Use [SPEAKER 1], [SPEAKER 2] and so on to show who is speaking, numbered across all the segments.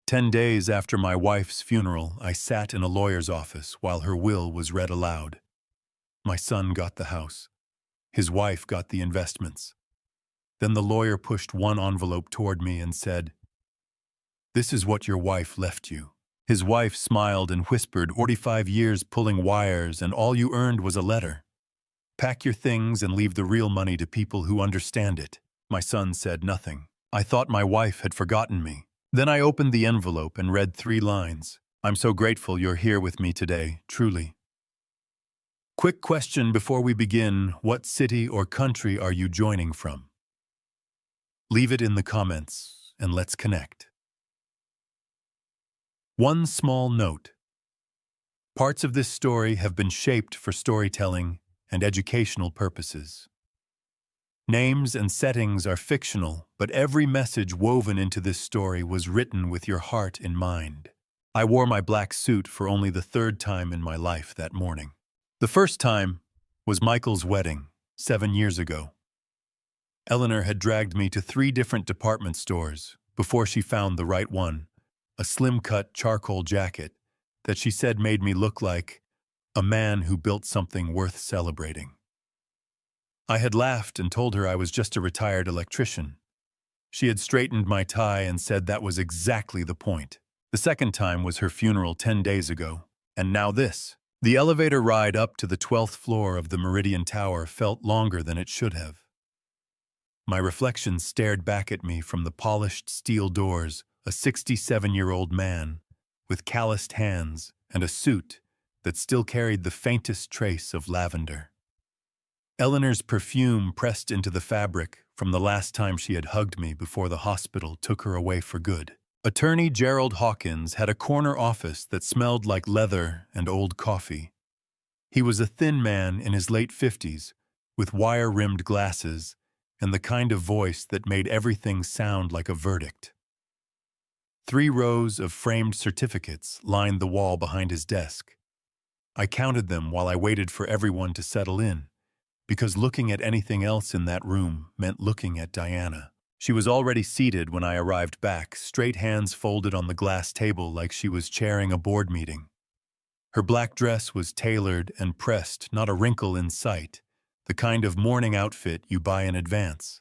[SPEAKER 1] 10 days after my wife's funeral, I sat in a lawyer's office while her will was read aloud. My son got the house. His wife got the investments. Then the lawyer pushed one envelope toward me and said, "This is what your wife left you." His wife smiled and whispered, 45 years pulling wires, and all you earned was a letter. Pack your things and leave the real money to people who understand it. My son said nothing. I thought my wife had forgotten me. Then I opened the envelope and read 3 lines. "I'm so grateful you're here with me today, truly." Quick question before we begin: what city or country are you joining from? Leave it in the comments, and let's connect. One small note. Parts of this story have been shaped for storytelling and educational purposes. Names and settings are fictional, but every message woven into this story was written with your heart in mind. I wore my black suit for only the 3rd time in my life that morning. The first time was Michael's wedding, 7 years ago. Eleanor had dragged me to 3 different department stores before she found the right one, a slim-cut charcoal jacket that she said made me look like a man who built something worth celebrating. I had laughed and told her I was just a retired electrician. She had straightened my tie and said that was exactly the point. The second time was her funeral 10 days ago, and now this. The elevator ride up to the 12th floor of the Meridian Tower felt longer than it should have. My reflection stared back at me from the polished steel doors, a 67-year-old man with calloused hands and a suit that still carried the faintest trace of lavender. Eleanor's perfume pressed into the fabric from the last time she had hugged me before the hospital took her away for good. Attorney Gerald Hawkins had a corner office that smelled like leather and old coffee. He was a thin man in his late 50s, with wire-rimmed glasses and the kind of voice that made everything sound like a verdict. 3 rows of framed certificates lined the wall behind his desk. I counted them while I waited for everyone to settle in, because looking at anything else in that room meant looking at Diana. She was already seated when I arrived back, straight hands folded on the glass table like she was chairing a board meeting. Her black dress was tailored and pressed, not a wrinkle in sight, the kind of morning outfit you buy in advance.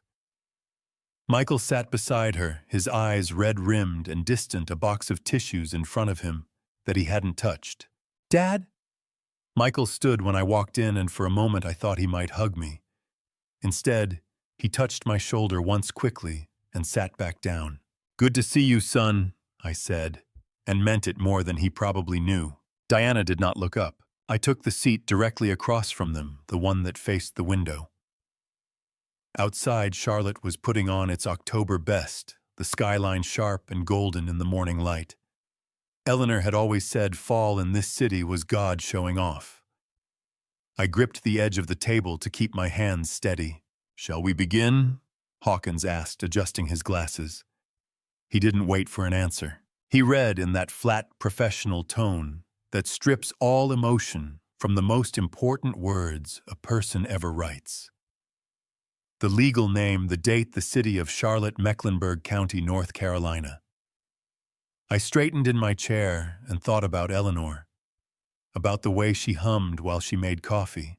[SPEAKER 1] Michael sat beside her, his eyes red-rimmed and distant, a box of tissues in front of him that he hadn't touched. "Dad?" Michael stood when I walked in, and for a moment I thought he might hug me. Instead, he touched my shoulder once quickly and sat back down. "Good to see you, son," I said, and meant it more than he probably knew. Diana did not look up. I took the seat directly across from them, the one that faced the window. Outside, Charlotte was putting on its October best, the skyline sharp and golden in the morning light. Eleanor had always said fall in this city was God showing off. I gripped the edge of the table to keep my hands steady. "Shall we begin?" Hawkins asked, adjusting his glasses. He didn't wait for an answer. He read in that flat, professional tone that strips all emotion from the most important words a person ever writes. The legal name, the date, the city of Charlotte, Mecklenburg County, North Carolina. I straightened in my chair and thought about Eleanor, about the way she hummed while she made coffee,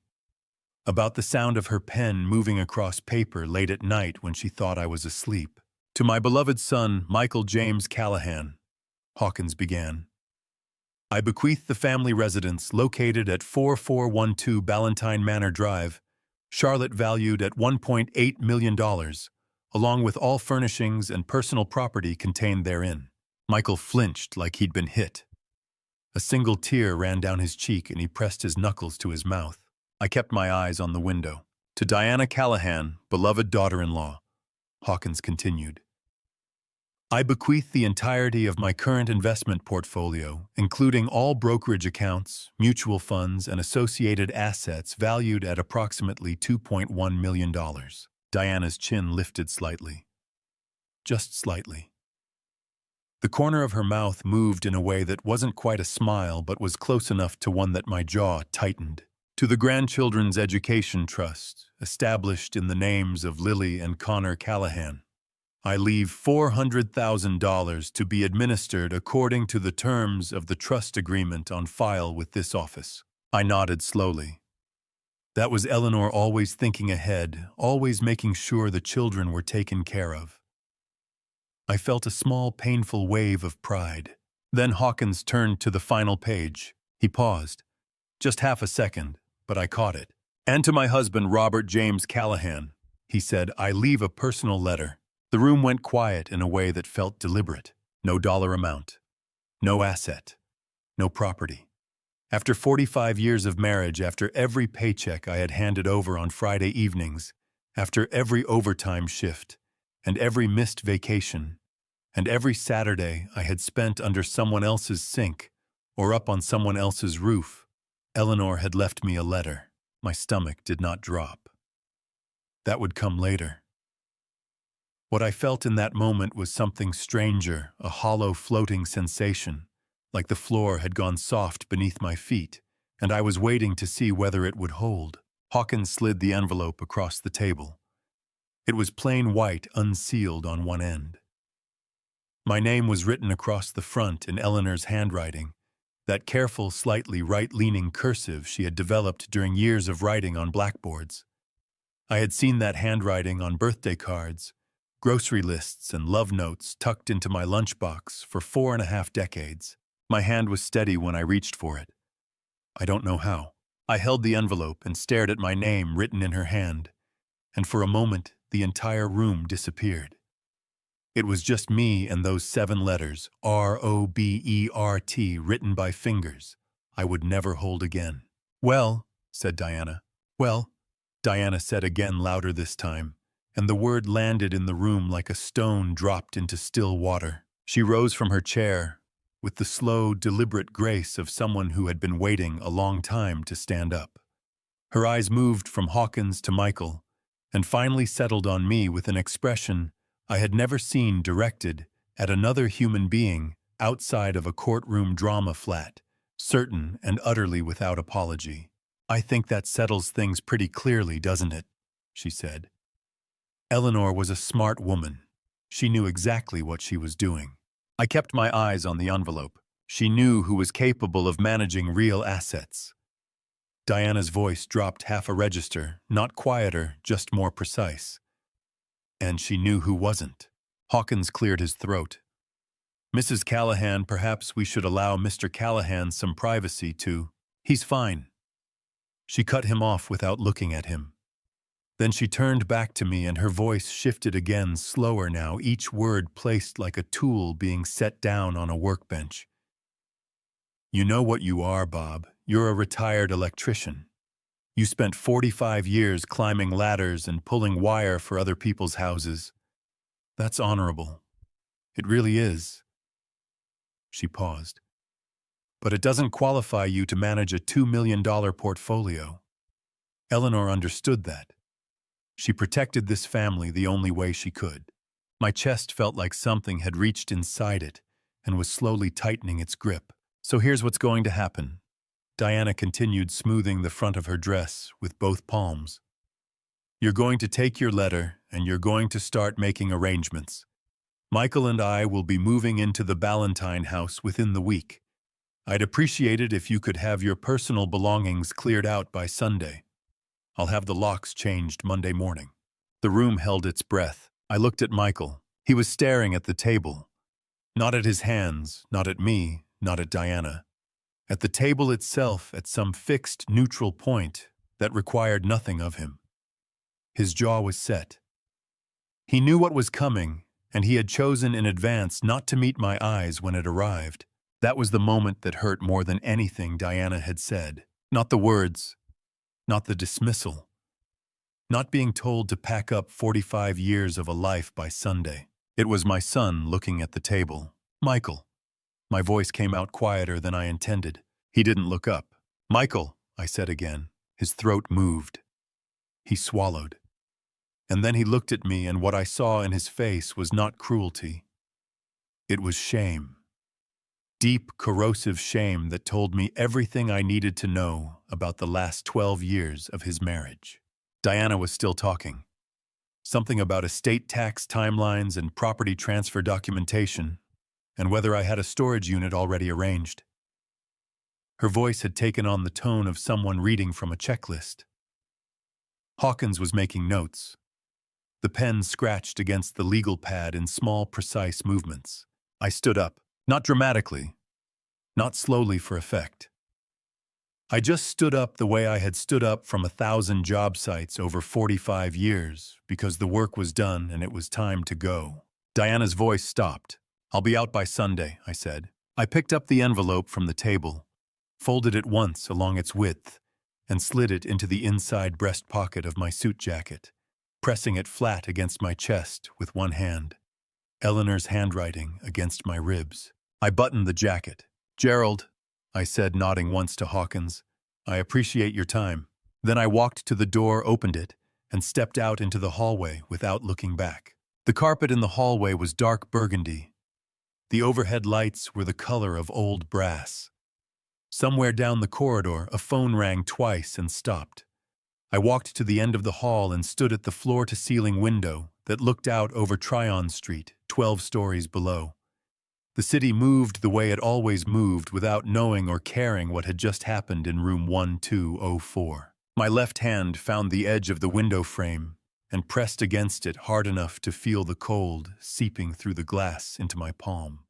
[SPEAKER 1] about the sound of her pen moving across paper late at night when she thought I was asleep. "To my beloved son, Michael James Callahan," Hawkins began, "I bequeath the family residence located at 4412 Ballantine Manor Drive, Charlotte, valued at $1.8 million, along with all furnishings and personal property contained therein." Michael flinched like he'd been hit. A single tear ran down his cheek and he pressed his knuckles to his mouth. I kept my eyes on the window. "To Diana Callahan, beloved daughter-in-law," Hawkins continued, "I bequeath the entirety of my current investment portfolio, including all brokerage accounts, mutual funds, and associated assets valued at approximately $2.1 million. Diana's chin lifted slightly. Just slightly. The corner of her mouth moved in a way that wasn't quite a smile but was close enough to one that my jaw tightened. "To the Grandchildren's Education Trust, established in the names of Lily and Connor Callahan." I leave $400,000 to be administered according to the terms of the trust agreement on file with this office. I nodded slowly. That was Eleanor always thinking ahead, always making sure the children were taken care of. I felt a small, painful wave of pride. Then Hawkins turned to the final page. He paused. Just half a second, but I caught it. "And to my husband, Robert James Callahan," he said, "I leave a personal letter." The room went quiet in a way that felt deliberate. No dollar amount. No asset. No property. After 45 years of marriage, after every paycheck I had handed over on Friday evenings, after every overtime shift, and every missed vacation, and every Saturday I had spent under someone else's sink or up on someone else's roof, Eleanor had left me a letter. My stomach did not drop. That would come later. What I felt in that moment was something stranger, a hollow floating sensation, like the floor had gone soft beneath my feet, and I was waiting to see whether it would hold. Hawkins slid the envelope across the table. It was plain white, unsealed on one end. My name was written across the front in Eleanor's handwriting, that careful, slightly right-leaning cursive she had developed during years of writing on blackboards. I had seen that handwriting on birthday cards, grocery lists, and love notes tucked into my lunchbox for 4.5 decades. My hand was steady when I reached for it. I don't know how. I held the envelope and stared at my name written in her hand, and for a moment the entire room disappeared. It was just me and those 7 letters, R-O-B-E-R-T, written by fingers I would never hold again. "Well," said Diana. "Well," Diana said again, louder this time, and the word landed in the room like a stone dropped into still water. She rose from her chair with the slow, deliberate grace of someone who had been waiting a long time to stand up. Her eyes moved from Hawkins to Michael, and finally settled on me with an expression I had never seen directed at another human being outside of a courtroom drama flat, certain and utterly without apology. "I think that settles things pretty clearly, doesn't it?" she said. Eleanor was a smart woman. She knew exactly what she was doing. I kept my eyes on the envelope. She knew who was capable of managing real assets. Diana's voice dropped half a register, not quieter, just more precise. And she knew who wasn't. Hawkins cleared his throat. "Mrs. Callahan, perhaps we should allow Mr. Callahan some privacy too. He's fine." She cut him off without looking at him. Then she turned back to me and her voice shifted again, slower now, each word placed like a tool being set down on a workbench. "You know what you are, Bob. You're a retired electrician. You spent 45 years climbing ladders and pulling wire for other people's houses. That's honorable. It really is." She paused. "But it doesn't qualify you to manage a $2 million portfolio." Eleanor understood that. She protected this family the only way she could. My chest felt like something had reached inside it and was slowly tightening its grip. "So here's what's going to happen." Diana continued, smoothing the front of her dress with both palms. "You're going to take your letter and you're going to start making arrangements. Michael and I will be moving into the Ballantyne house within the week. I'd appreciate it if you could have your personal belongings cleared out by Sunday. I'll have the locks changed Monday morning." The room held its breath. I looked at Michael. He was staring at the table. Not at his hands, not at me, not at Diana. At the table itself, at some fixed, neutral point that required nothing of him. His jaw was set. He knew what was coming, and he had chosen in advance not to meet my eyes when it arrived. That was the moment that hurt more than anything Diana had said. Not the words, not the dismissal, not being told to pack up 45 years of a life by Sunday. It was my son looking at the table. "Michael." My voice came out quieter than I intended. He didn't look up. "Michael," I said again. His throat moved. He swallowed. And then he looked at me, and what I saw in his face was not cruelty. It was shame. Deep, corrosive shame that told me everything I needed to know about the last 12 years of his marriage. Diana was still talking. Something about estate tax timelines and property transfer documentation, and whether I had a storage unit already arranged. Her voice had taken on the tone of someone reading from a checklist. Hawkins was making notes. The pen scratched against the legal pad in small, precise movements. I stood up, not dramatically, not slowly for effect. I just stood up the way I had stood up from 1,000 job sites over 45 years, because the work was done and it was time to go. Diana's voice stopped. "I'll be out by Sunday," I said. I picked up the envelope from the table, folded it once along its width, and slid it into the inside breast pocket of my suit jacket, pressing it flat against my chest with one hand. Eleanor's handwriting against my ribs. I buttoned the jacket. "Gerald," I said, nodding once to Hawkins, "I appreciate your time." Then I walked to the door, opened it, and stepped out into the hallway without looking back. The carpet in the hallway was dark burgundy. The overhead lights were the color of old brass. Somewhere down the corridor, a phone rang twice and stopped. I walked to the end of the hall and stood at the floor-to-ceiling window that looked out over Tryon Street, 12 stories below. The city moved the way it always moved without knowing or caring what had just happened in room 1204. My left hand found the edge of the window frame and pressed against it hard enough to feel the cold seeping through the glass into my palm.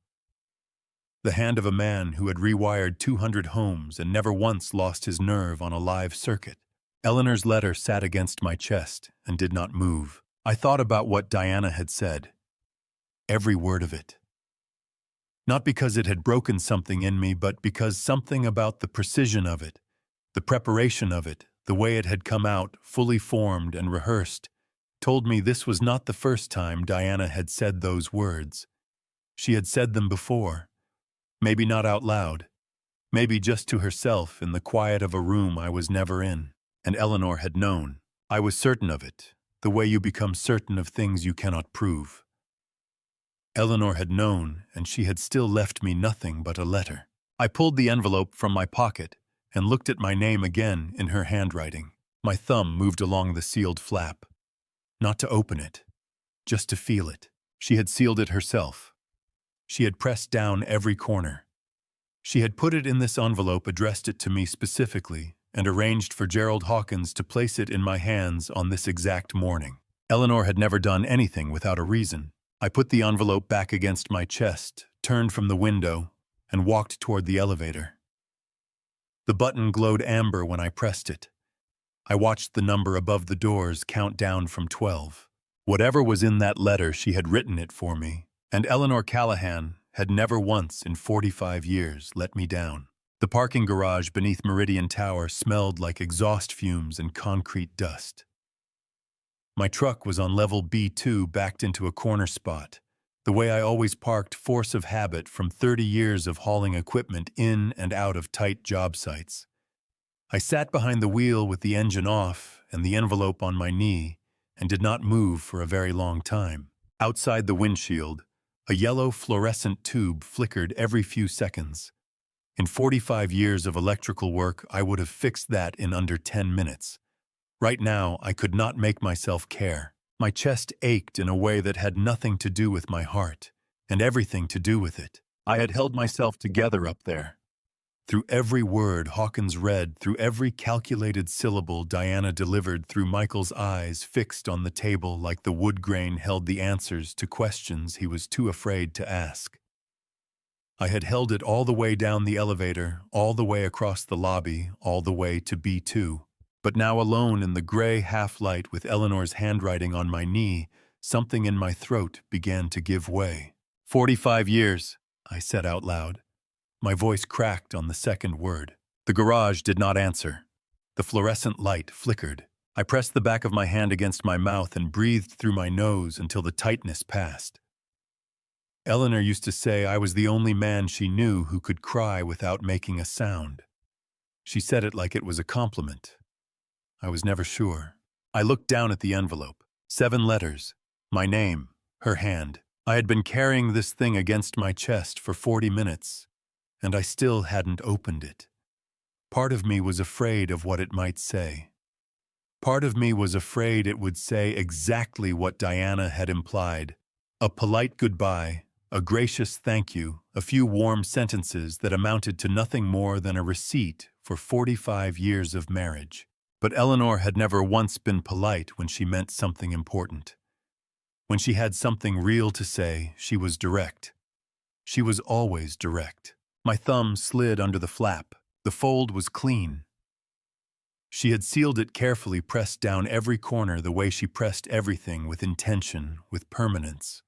[SPEAKER 1] The hand of a man who had rewired 200 homes and never once lost his nerve on a live circuit. Eleanor's letter sat against my chest and did not move. I thought about what Diana had said. Every word of it. Not because it had broken something in me, but because something about the precision of it, the preparation of it, the way it had come out, fully formed and rehearsed, told me this was not the first time Diana had said those words. She had said them before. Maybe not out loud. Maybe just to herself in the quiet of a room I was never in. And Eleanor had known. I was certain of it, the way you become certain of things you cannot prove. Eleanor had known, and she had still left me nothing but a letter. I pulled the envelope from my pocket and looked at my name again in her handwriting. My thumb moved along the sealed flap. Not to open it, just to feel it. She had sealed it herself. She had pressed down every corner. She had put it in this envelope, addressed it to me specifically, and arranged for Gerald Hawkins to place it in my hands on this exact morning. Eleanor had never done anything without a reason. I put the envelope back against my chest, turned from the window, and walked toward the elevator. The button glowed amber when I pressed it. I watched the number above the doors count down from 12. Whatever was in that letter, she had written it for me, and Eleanor Callahan had never once in 45 years let me down. The parking garage beneath Meridian Tower smelled like exhaust fumes and concrete dust. My truck was on level B2, backed into a corner spot, the way I always parked, force of habit from 30 years of hauling equipment in and out of tight job sites. I sat behind the wheel with the engine off and the envelope on my knee and did not move for a very long time. Outside the windshield, a yellow fluorescent tube flickered every few seconds. In 45 years of electrical work, I would have fixed that in under 10 minutes. Right now, I could not make myself care. My chest ached in a way that had nothing to do with my heart, and everything to do with it. I had held myself together up there. Through every word Hawkins read, through every calculated syllable Diana delivered, through Michael's eyes fixed on the table like the wood grain held the answers to questions he was too afraid to ask. I had held it all the way down the elevator, all the way across the lobby, all the way to B2. But now, alone in the gray half-light with Eleanor's handwriting on my knee, something in my throat began to give way. 45 years, I said out loud. My voice cracked on the second word. The garage did not answer. The fluorescent light flickered. I pressed the back of my hand against my mouth and breathed through my nose until the tightness passed. Eleanor used to say I was the only man she knew who could cry without making a sound. She said it like it was a compliment. I was never sure. I looked down at the envelope. 7 letters. My name. Her hand. I had been carrying this thing against my chest for 40 minutes, and I still hadn't opened it. Part of me was afraid of what it might say. Part of me was afraid it would say exactly what Diana had implied. A polite goodbye, a gracious thank you, a few warm sentences that amounted to nothing more than a receipt for 45 years of marriage. But Eleanor had never once been polite when she meant something important. When she had something real to say, she was direct. She was always direct. My thumb slid under the flap. The fold was clean. She had sealed it carefully, pressed down every corner the way she pressed everything, with intention, with permanence.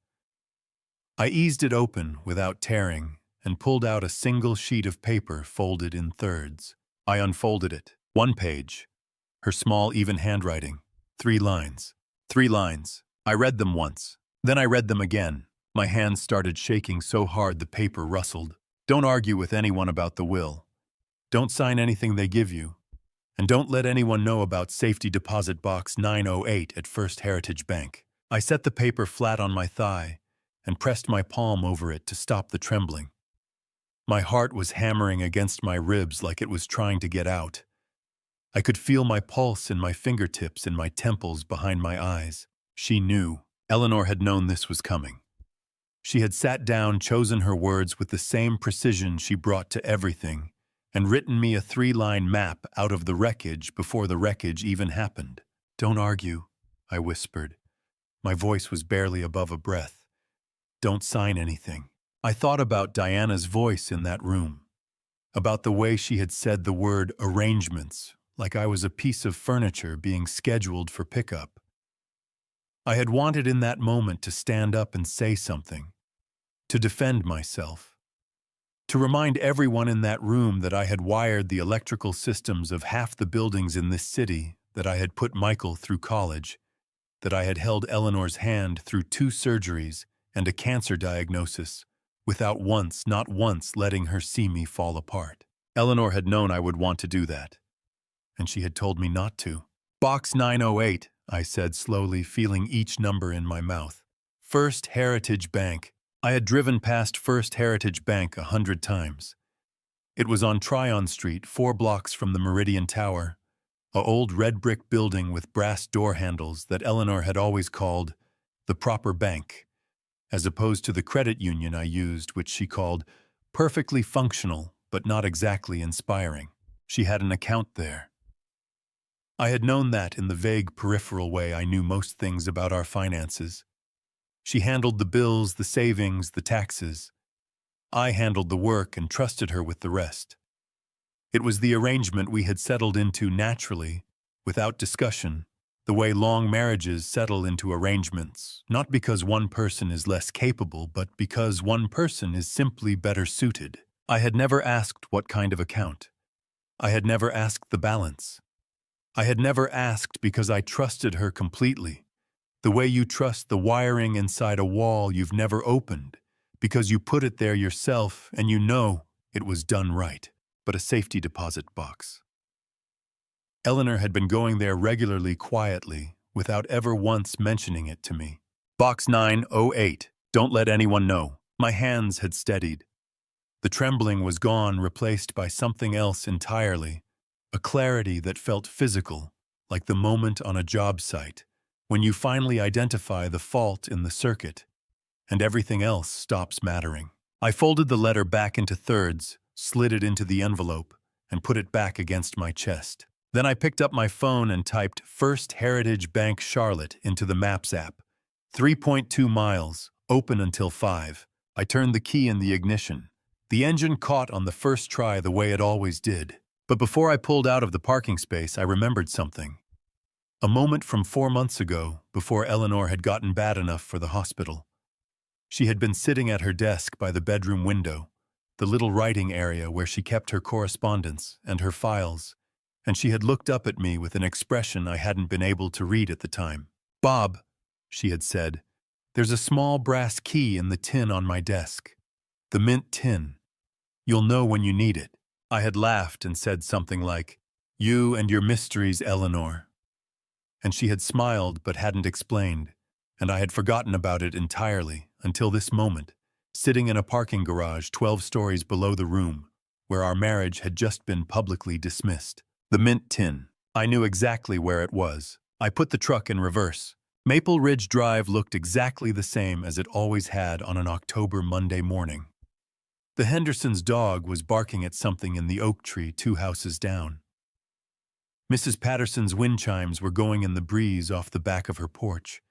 [SPEAKER 1] I eased it open without tearing and pulled out a single sheet of paper folded in thirds. I unfolded it. One page. Her small, even handwriting. 3 lines. 3 lines. I read them once. Then I read them again. My hands started shaking so hard the paper rustled. Don't argue with anyone about the will. Don't sign anything they give you. And don't let anyone know about safety deposit box 908 at First Heritage Bank. I set the paper flat on my thigh and pressed my palm over it to stop the trembling. My heart was hammering against my ribs like it was trying to get out. I could feel my pulse in my fingertips and my temples behind my eyes. She knew. Eleanor had known this was coming. She had sat down, chosen her words with the same precision she brought to everything, and written me a 3-line map out of the wreckage before the wreckage even happened. Don't argue, I whispered. My voice was barely above a breath. Don't sign anything. I thought about Diana's voice in that room, about the way she had said the word arrangements, like I was a piece of furniture being scheduled for pickup. I had wanted in that moment to stand up and say something, to defend myself, to remind everyone in that room that I had wired the electrical systems of half the buildings in this city, that I had put Michael through college, that I had held Eleanor's hand through 2 surgeries and a cancer diagnosis, without once, not once, letting her see me fall apart. Eleanor had known I would want to do that, and she had told me not to. Box 908, I said slowly, feeling each number in my mouth. First Heritage Bank. I had driven past First Heritage Bank 100 times. It was on Tryon Street, 4 blocks from the Meridian Tower, a old red brick building with brass door handles that Eleanor had always called the proper bank, as opposed to the credit union I used, which she called perfectly functional but not exactly inspiring. She had an account there. I had known that in the vague peripheral way I knew most things about our finances. She handled the bills, the savings, the taxes. I handled the work and trusted her with the rest. It was the arrangement we had settled into naturally, without discussion, the way long marriages settle into arrangements, not because one person is less capable, but because one person is simply better suited. I had never asked what kind of account. I had never asked the balance. I had never asked because I trusted her completely. The way you trust the wiring inside a wall you've never opened, because you put it there yourself and you know it was done right. But a safety deposit box. Eleanor had been going there regularly, quietly, without ever once mentioning it to me. Box 908. Don't let anyone know. My hands had steadied. The trembling was gone, replaced by something else entirely, a clarity that felt physical, like the moment on a job site, when you finally identify the fault in the circuit, and everything else stops mattering. I folded the letter back into thirds, slid it into the envelope, and put it back against my chest. Then I picked up my phone and typed First Heritage Bank Charlotte into the Maps app. 3.2 miles, open until 5. I turned the key in the ignition. The engine caught on the first try the way it always did. But before I pulled out of the parking space, I remembered something. A moment from 4 months ago, before Eleanor had gotten bad enough for the hospital. She had been sitting at her desk by the bedroom window, the little writing area where she kept her correspondence and her files, and she had looked up at me with an expression I hadn't been able to read at the time. "Bob," she had said, "there's a small brass key in the tin on my desk. The mint tin. You'll know when you need it." I had laughed and said something like, "You and your mysteries, Eleanor." And she had smiled but hadn't explained, and I had forgotten about it entirely until this moment, sitting in a parking garage 12 stories below the room, where our marriage had just been publicly dismissed. The mint tin. I knew exactly where it was. I put the truck in reverse. Maple Ridge Drive looked exactly the same as it always had on an October Monday morning. The Hendersons' dog was barking at something in the oak tree 2 houses down. Mrs. Patterson's wind chimes were going in the breeze off the back of her porch.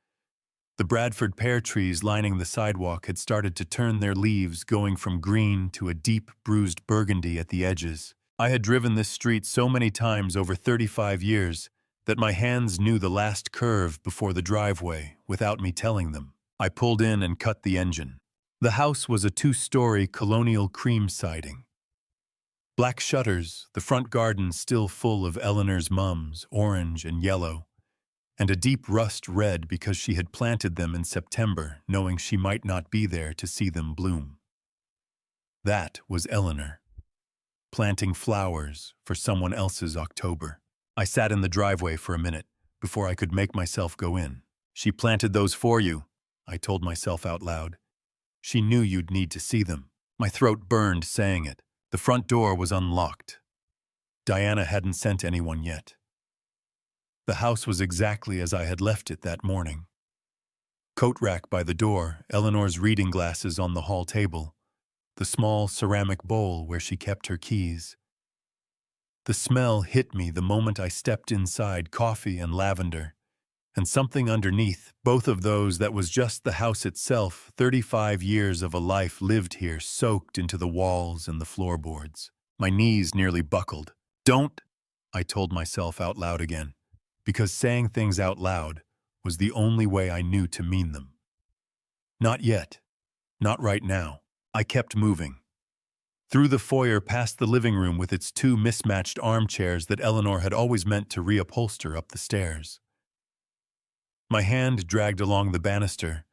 [SPEAKER 1] The Bradford pear trees lining the sidewalk had started to turn their leaves, going from green to a deep, bruised burgundy at the edges. I had driven this street so many times over 35 years that my hands knew the last curve before the driveway without me telling them. I pulled in and cut the engine. The house was a 2-story colonial cream siding. Black shutters, the front garden still full of Eleanor's mums, orange and yellow, and a deep rust red because she had planted them in September, knowing she might not be there to see them bloom. That was Eleanor, planting flowers for someone else's October. I sat in the driveway for a minute before I could make myself go in. She planted those for you, I told myself out loud. She knew you'd need to see them. My throat burned saying it. The front door was unlocked. Diana hadn't sent anyone yet. The house was exactly as I had left it that morning. Coat rack by the door, Eleanor's reading glasses on the hall table, the small ceramic bowl where she kept her keys. The smell hit me the moment I stepped inside, coffee and lavender, and something underneath, both of those that was just the house itself, 35 years of a life lived here soaked into the walls and the floorboards. My knees nearly buckled. Don't, I told myself out loud again, because saying things out loud was the only way I knew to mean them. Not yet. Not right now. I kept moving. Through the foyer past the living room with its 2 mismatched armchairs that Eleanor had always meant to reupholster up the stairs. My hand dragged along the banister,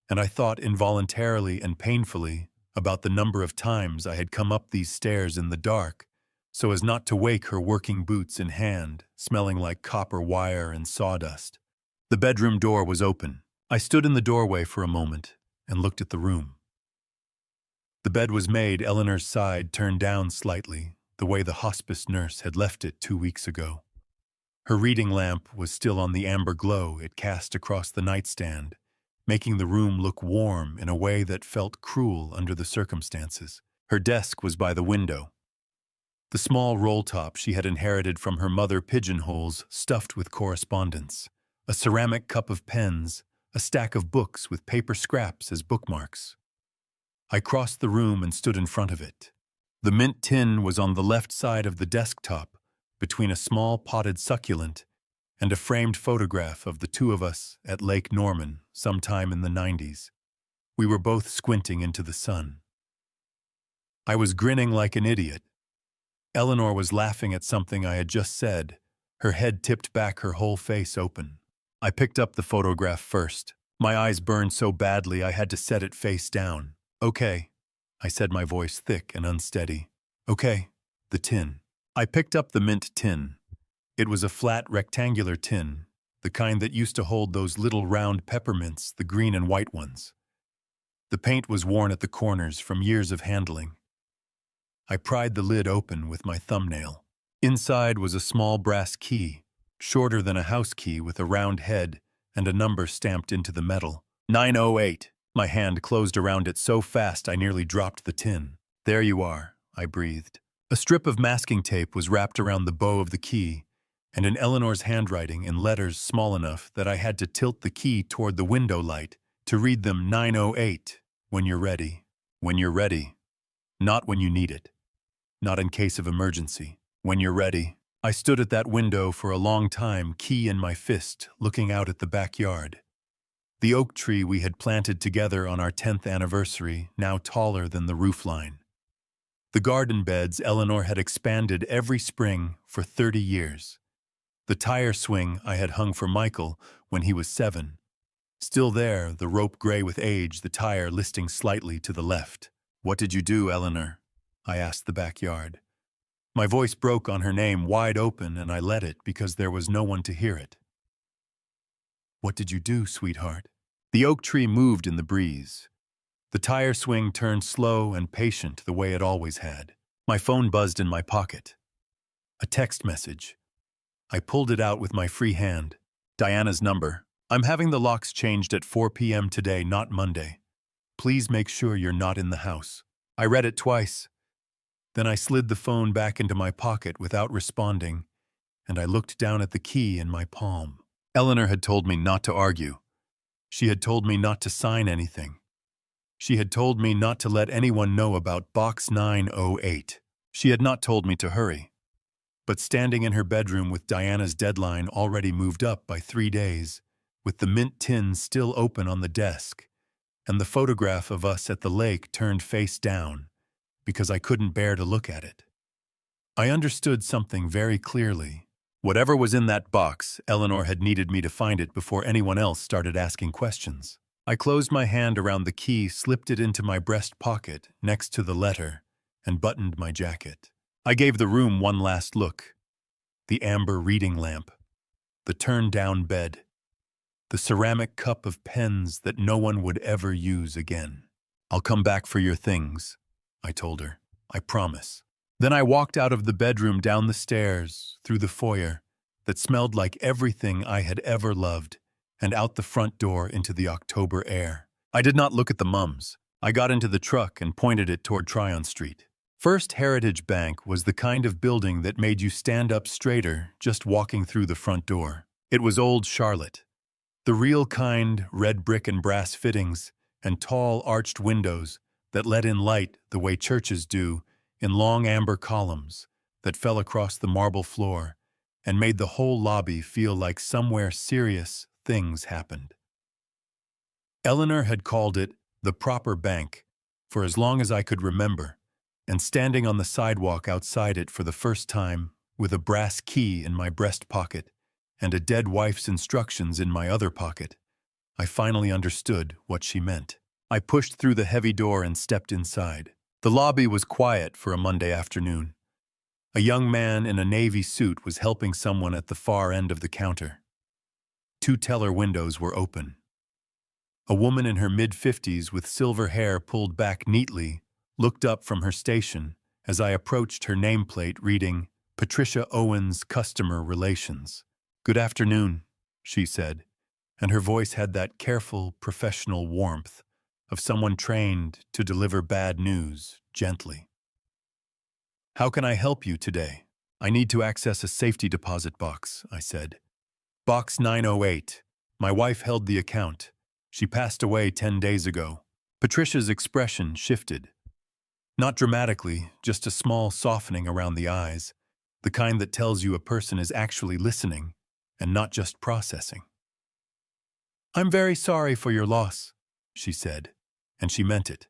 [SPEAKER 1] and I thought involuntarily and painfully about the number of times I had come up these stairs in the dark so as not to wake her working boots in hand, smelling like copper wire and sawdust. The bedroom door was open. I stood in the doorway for a moment and looked at the room. The bed was made, Eleanor's side turned down slightly, the way the hospice nurse had left it 2 weeks ago. Her reading lamp was still on the amber glow it cast across the nightstand, making the room look warm in a way that felt cruel under the circumstances. Her desk was by the window. The small roll-top she had inherited from her mother, pigeonholes stuffed with correspondence, a ceramic cup of pens, a stack of books with paper scraps as bookmarks. I crossed the room and stood in front of it. The mint tin was on the left side of the desktop, between a small potted succulent and a framed photograph of the 2 of us at Lake Norman sometime in the 90s. We were both squinting into the sun. I was grinning like an idiot. Eleanor was laughing at something I had just said, her head tipped back, her whole face open. I picked up the photograph first. My eyes burned so badly I had to set it face down. Okay, I said, my voice thick and unsteady. Okay, the tin. I picked up the mint tin. It was a flat, rectangular tin, the kind that used to hold those little round peppermints, the green and white ones. The paint was worn at the corners from years of handling. I pried the lid open with my thumbnail. Inside was a small brass key, shorter than a house key with a round head and a number stamped into the metal. 908. My hand closed around it so fast I nearly dropped the tin. There you are, I breathed. A strip of masking tape was wrapped around the bow of the key, and in Eleanor's handwriting in letters small enough that I had to tilt the key toward the window light to read them 908, when you're ready. When you're ready. Not when you need it. Not in case of emergency. When you're ready. I stood at that window for a long time, key in my fist, looking out at the backyard. The oak tree we had planted together on our 10th anniversary, now taller than the roofline. The garden beds Eleanor had expanded every spring for 30 years. The tire swing I had hung for Michael when he was 7. Still there, the rope gray with age, the tire listing slightly to the left. What did you do, Eleanor? I asked the backyard. My voice broke on her name wide open, and I let it because there was no one to hear it. What did you do, sweetheart? The oak tree moved in the breeze. The tire swing turned slow and patient the way it always had. My phone buzzed in my pocket. A text message. I pulled it out with my free hand. Diana's number. I'm having the locks changed at 4 p.m. today, not Monday. Please make sure you're not in the house. I read it twice. Then I slid the phone back into my pocket without responding, and I looked down at the key in my palm. Eleanor had told me not to argue. She had told me not to sign anything. She had told me not to let anyone know about Box 908. She had not told me to hurry. But standing in her bedroom with Diana's deadline already moved up by 3 days, with the mint tin still open on the desk, and the photograph of us at the lake turned face down, because I couldn't bear to look at it. I understood something very clearly. Whatever was in that box, Eleanor had needed me to find it before anyone else started asking questions. I closed my hand around the key, slipped it into my breast pocket next to the letter, and buttoned my jacket. I gave the room one last look. The amber reading lamp, the turned-down bed, the ceramic cup of pens that no one would ever use again. I'll come back for your things, I told her. I promise. Then I walked out of the bedroom, down the stairs, through the foyer that smelled like everything I had ever loved, and out the front door into the October air. I did not look at the mums. I got into the truck and pointed it toward Tryon Street. First Heritage Bank was the kind of building that made you stand up straighter just walking through the front door. It was old Charlotte. The real kind, red brick and brass fittings, and tall arched windows that let in light the way churches do, in long amber columns that fell across the marble floor and made the whole lobby feel like somewhere serious things happened. Eleanor had called it the proper bank for as long as I could remember, and standing on the sidewalk outside it for the first time, with a brass key in my breast pocket and a dead wife's instructions in my other pocket, I finally understood what she meant. I pushed through the heavy door and stepped inside. The lobby was quiet for a Monday afternoon. A young man in a navy suit was helping someone at the far end of the counter. 2 teller windows were open. A woman in her mid-50s with silver hair pulled back neatly looked up from her station as I approached her nameplate reading, Patricia Owens, Customer Relations. "Good afternoon," she said, and her voice had that careful, professional warmth of someone trained to deliver bad news gently. "How can I help you today?" "I need to access a safety deposit box," I said. "Box 908. My wife held the account. She passed away 10 days ago." Patricia's expression shifted. Not dramatically, just a small softening around the eyes, the kind that tells you a person is actually listening and not just processing. "I'm very sorry for your loss," she said, and she meant it.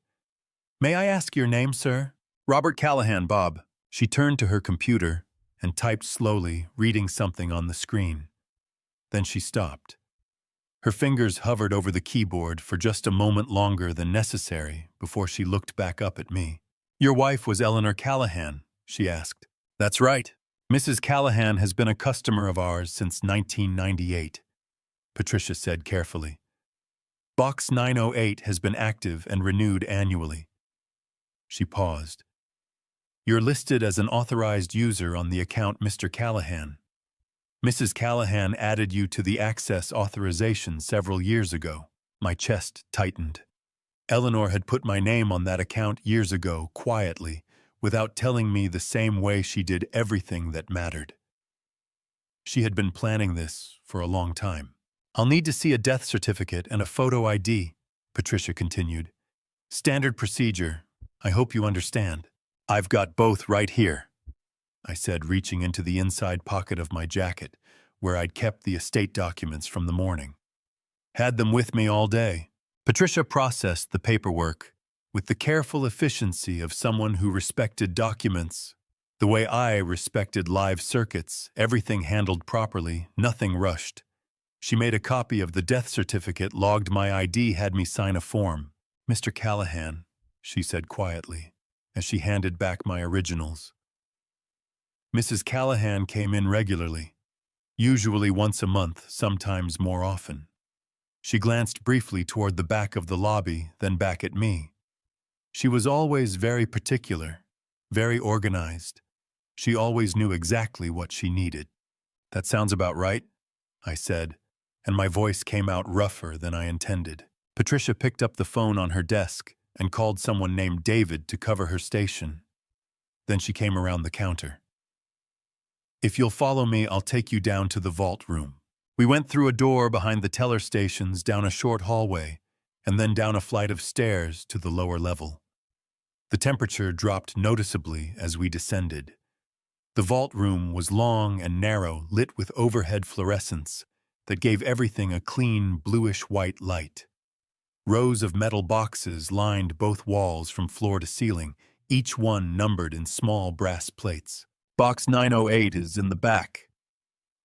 [SPEAKER 1] "May I ask your name, sir?" "Robert Callahan, Bob." She turned to her computer and typed slowly, reading something on the screen. Then she stopped. Her fingers hovered over the keyboard for just a moment longer than necessary before she looked back up at me. "Your wife was Eleanor Callahan?" she asked. "That's right. Mrs. Callahan has been a customer of ours since 1998, Patricia said carefully. "Box 908 has been active and renewed annually." She paused. "You're listed as an authorized user on the account Mr. Callahan. Mrs. Callahan added you to the access authorization several years ago." My chest tightened. Eleanor had put my name on that account years ago, quietly, without telling me the same way she did everything that mattered. She had been planning this for a long time. "I'll need to see a death certificate and a photo ID," Patricia continued. "Standard procedure. I hope you understand." "I've got both right here," I said, reaching into the inside pocket of my jacket, where I'd kept the estate documents from the morning. "Had them with me all day." Patricia processed the paperwork with the careful efficiency of someone who respected documents, the way I respected live circuits, everything handled properly, nothing rushed. She made a copy of the death certificate, logged my ID, had me sign a form. "Mr. Callahan," she said quietly, as she handed back my originals. Mrs. Callahan came in regularly, usually once a month, sometimes more often. She glanced briefly toward the back of the lobby, then back at me. She was always very particular, very organized. She always knew exactly what she needed. That sounds about right, I said, and my voice came out rougher than I intended. Patricia picked up the phone on her desk and called someone named David to cover her station. Then she came around the counter. If you'll follow me, I'll take you down to the vault room. We went through a door behind the teller stations, down a short hallway, and then down a flight of stairs to the lower level. The temperature dropped noticeably as we descended. The vault room was long and narrow, lit with overhead fluorescents that gave everything a clean, bluish-white light. Rows of metal boxes lined both walls from floor to ceiling, each one numbered in small brass plates. Box 908 is in the back,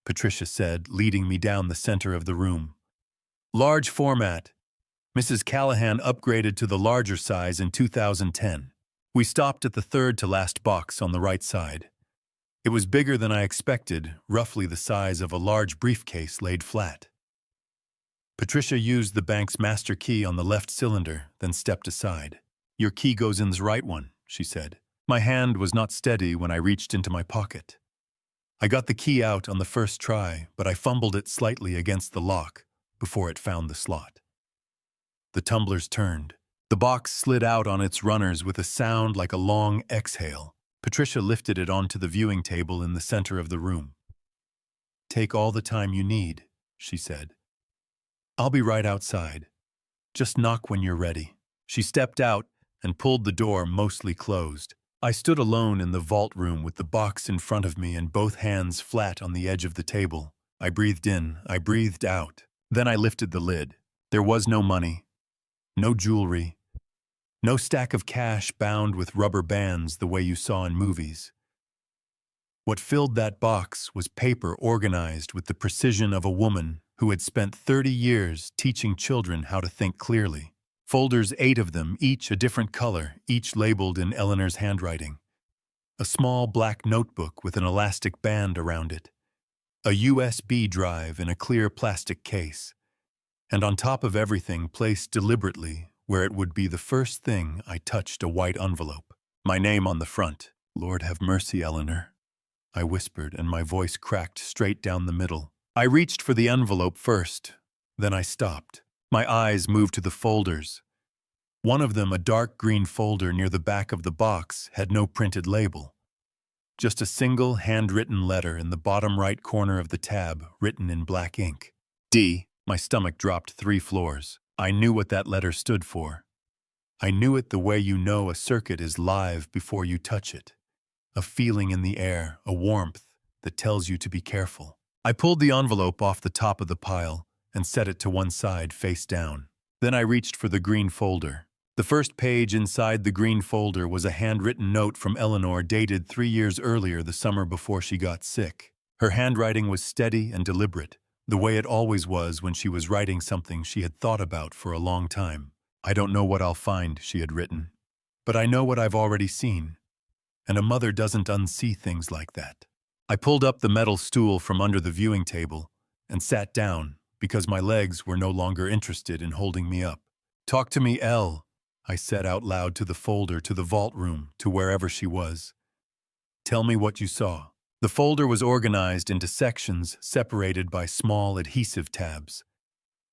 [SPEAKER 1] Patricia said, leading me down the center of the room. Large format. Mrs. Callahan upgraded to the larger size in 2010. We stopped at the third-to-last box on the right side. It was bigger than I expected, roughly the size of a large briefcase laid flat. Patricia used the bank's master key on the left cylinder, then stepped aside. Your key goes in the right one, she said. My hand was not steady when I reached into my pocket. I got the key out on the first try, but I fumbled it slightly against the lock before it found the slot. The tumblers turned. The box slid out on its runners with a sound like a long exhale. Patricia lifted it onto the viewing table in the center of the room. Take all the time you need, she said. I'll be right outside. Just knock when you're ready. She stepped out and pulled the door mostly closed. I stood alone in the vault room with the box in front of me and both hands flat on the edge of the table. I breathed in, I breathed out. Then I lifted the lid. There was no money, no jewelry, no stack of cash bound with rubber bands the way you saw in movies. What filled that box was paper organized with the precision of a woman who had spent 30 years teaching children how to think clearly. Folders, 8 of them, each a different color, each labeled in Eleanor's handwriting. A small black notebook with an elastic band around it. A USB drive in a clear plastic case. And on top of everything, placed deliberately where it would be the first thing I touched, a white envelope. My name on the front. Lord have mercy, Eleanor, I whispered, and my voice cracked straight down the middle. I reached for the envelope first, then I stopped. My eyes moved to the folders. One of them, a dark green folder near the back of the box, had no printed label. Just a single handwritten letter in the bottom right corner of the tab, written in black ink. D. My stomach dropped 3 floors. I knew what that letter stood for. I knew it the way you know a circuit is live before you touch it. A feeling in the air, a warmth that tells you to be careful. I pulled the envelope off the top of the pile and set it to one side, face down. Then I reached for the green folder. The first page inside the green folder was a handwritten note from Eleanor dated 3 years earlier, the summer before she got sick. Her handwriting was steady and deliberate, the way it always was when she was writing something she had thought about for a long time. I don't know what I'll find, she had written, but I know what I've already seen. And a mother doesn't unsee things like that. I pulled up the metal stool from under the viewing table and sat down because my legs were no longer interested in holding me up. Talk to me, Elle, I said out loud to the folder, to the vault room, to wherever she was. Tell me what you saw. The folder was organized into sections separated by small adhesive tabs.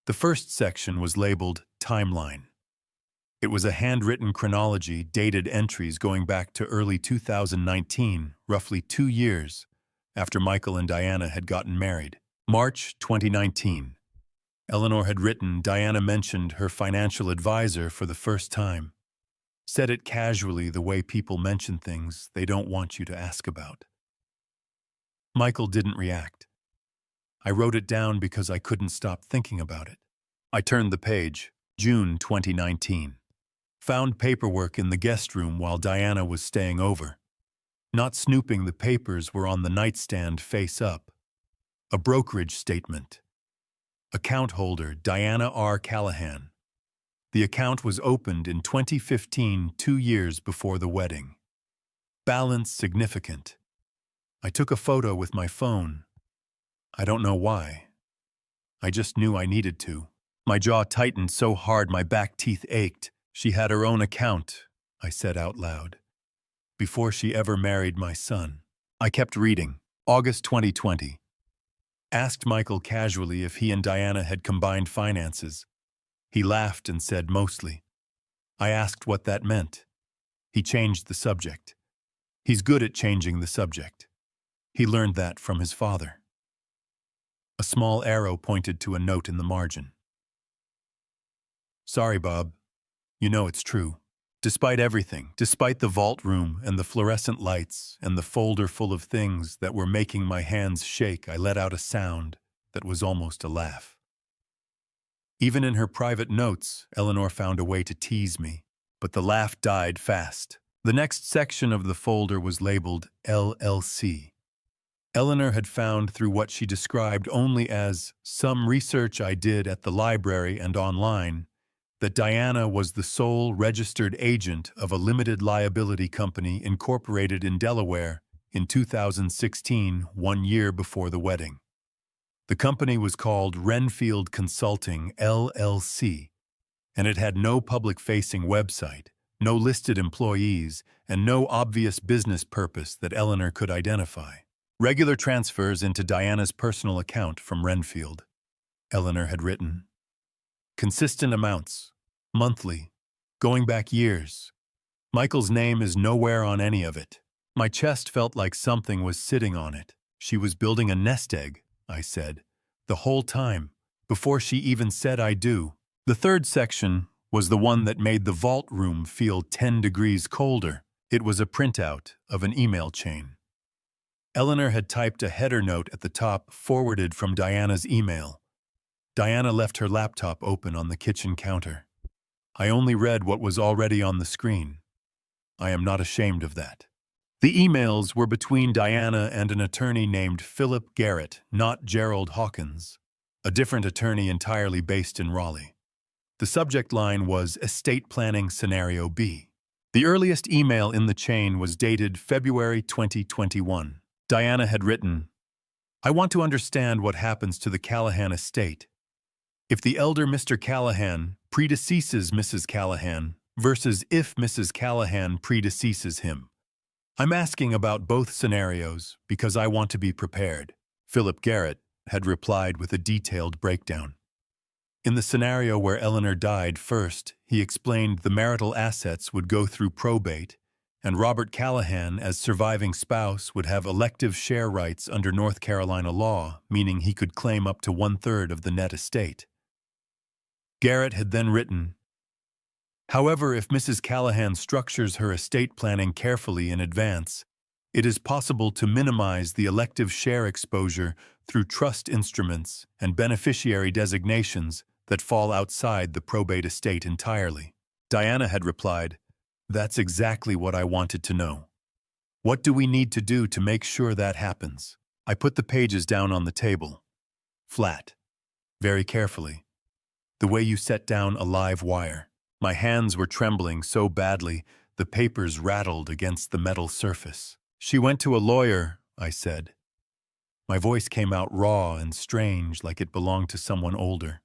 [SPEAKER 1] The first section was labeled Timeline. It was a handwritten chronology, dated entries going back to early 2019, roughly 2 years after Michael and Diana had gotten married. March 2019. Eleanor had written, Diana mentioned her financial advisor for the first time. Said it casually, the way people mention things they don't want you to ask about. Michael didn't react. I wrote it down because I couldn't stop thinking about it. I turned the page. June 2019. Found paperwork in the guest room while Diana was staying over. Not snooping, the papers were on the nightstand face up. A brokerage statement. Account holder, Diana R. Callahan. The account was opened in 2015, 2 years before the wedding. Balance significant. I took a photo with my phone. I don't know why. I just knew I needed to. My jaw tightened so hard my back teeth ached. She had her own account, I said out loud. Before she ever married my son. I kept reading. August 2020. Asked Michael casually if he and Diana had combined finances. He laughed and said mostly. I asked what that meant. He changed the subject. He's good at changing the subject. He learned that from his father. A small arrow pointed to a note in the margin. Sorry, Bob. You know it's true. Despite everything, despite the vault room and the fluorescent lights and the folder full of things that were making my hands shake, I let out a sound that was almost a laugh. Even in her private notes, Eleanor found a way to tease me, but the laugh died fast. The next section of the folder was labeled LLC. Eleanor had found through what she described only as some research I did at the library and online that Diana was the sole registered agent of a limited liability company incorporated in Delaware in 2016, 1 year before the wedding. The company was called Renfield Consulting, LLC, and it had no public-facing website, no listed employees, and no obvious business purpose that Eleanor could identify. Regular transfers into Diana's personal account from Renfield, Eleanor had written. Consistent amounts, monthly, going back years. Michael's name is nowhere on any of it. My chest felt like something was sitting on it. She was building a nest egg, I said, the whole time, before she even said I do. The third section was the one that made the vault room feel 10 degrees colder. It was a printout of an email chain. Eleanor had typed a header note at the top forwarded from Diana's email. Diana left her laptop open on the kitchen counter. I only read what was already on the screen. I am not ashamed of that. The emails were between Diana and an attorney named Philip Garrett, not Gerald Hawkins, a different attorney entirely based in Raleigh. The subject line was Estate Planning Scenario B. The earliest email in the chain was dated February 2021. Diana had written, I want to understand what happens to the Callahan estate. If the elder Mr. Callahan predeceases Mrs. Callahan versus if Mrs. Callahan predeceases him. I'm asking about both scenarios because I want to be prepared. Philip Garrett had replied with a detailed breakdown. In the scenario where Eleanor died first, he explained the marital assets would go through probate, and Robert Callahan, as surviving spouse, would have elective share rights under North Carolina law, meaning he could claim up to 1/3 of the net estate. Garrett had then written, however, if Mrs. Callahan structures her estate planning carefully in advance, it is possible to minimize the elective share exposure through trust instruments and beneficiary designations that fall outside the probate estate entirely. Diana had replied, that's exactly what I wanted to know. What do we need to do to make sure that happens? I put the pages down on the table. Flat. Very carefully. The way you set down a live wire. My hands were trembling so badly, the papers rattled against the metal surface. She went to a lawyer, I said. My voice came out raw and strange, like it belonged to someone older.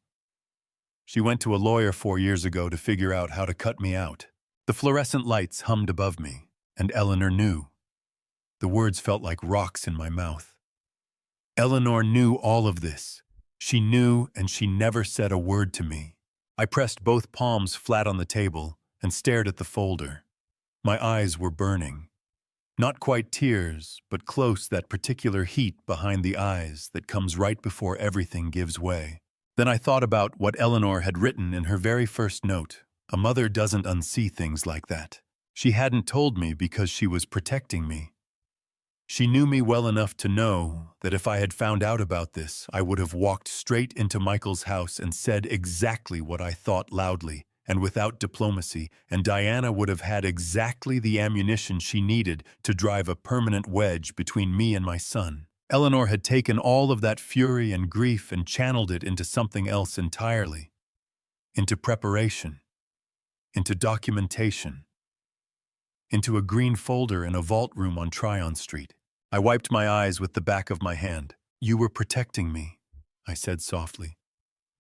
[SPEAKER 1] She went to a lawyer 4 years ago to figure out how to cut me out. The fluorescent lights hummed above me, and Eleanor knew. The words felt like rocks in my mouth. Eleanor knew all of this. She knew, and she never said a word to me. I pressed both palms flat on the table and stared at the folder. My eyes were burning. Not quite tears, but close that particular heat behind the eyes that comes right before everything gives way. Then I thought about what Eleanor had written in her very first note. A mother doesn't unsee things like that. She hadn't told me because she was protecting me. She knew me well enough to know that if I had found out about this, I would have walked straight into Michael's house and said exactly what I thought loudly and without diplomacy, and Diana would have had exactly the ammunition she needed to drive a permanent wedge between me and my son. Eleanor had taken all of that fury and grief and channeled it into something else entirely. Into preparation. Into documentation. Into a green folder in a vault room on Tryon Street. I wiped my eyes with the back of my hand. You were protecting me, I said softly.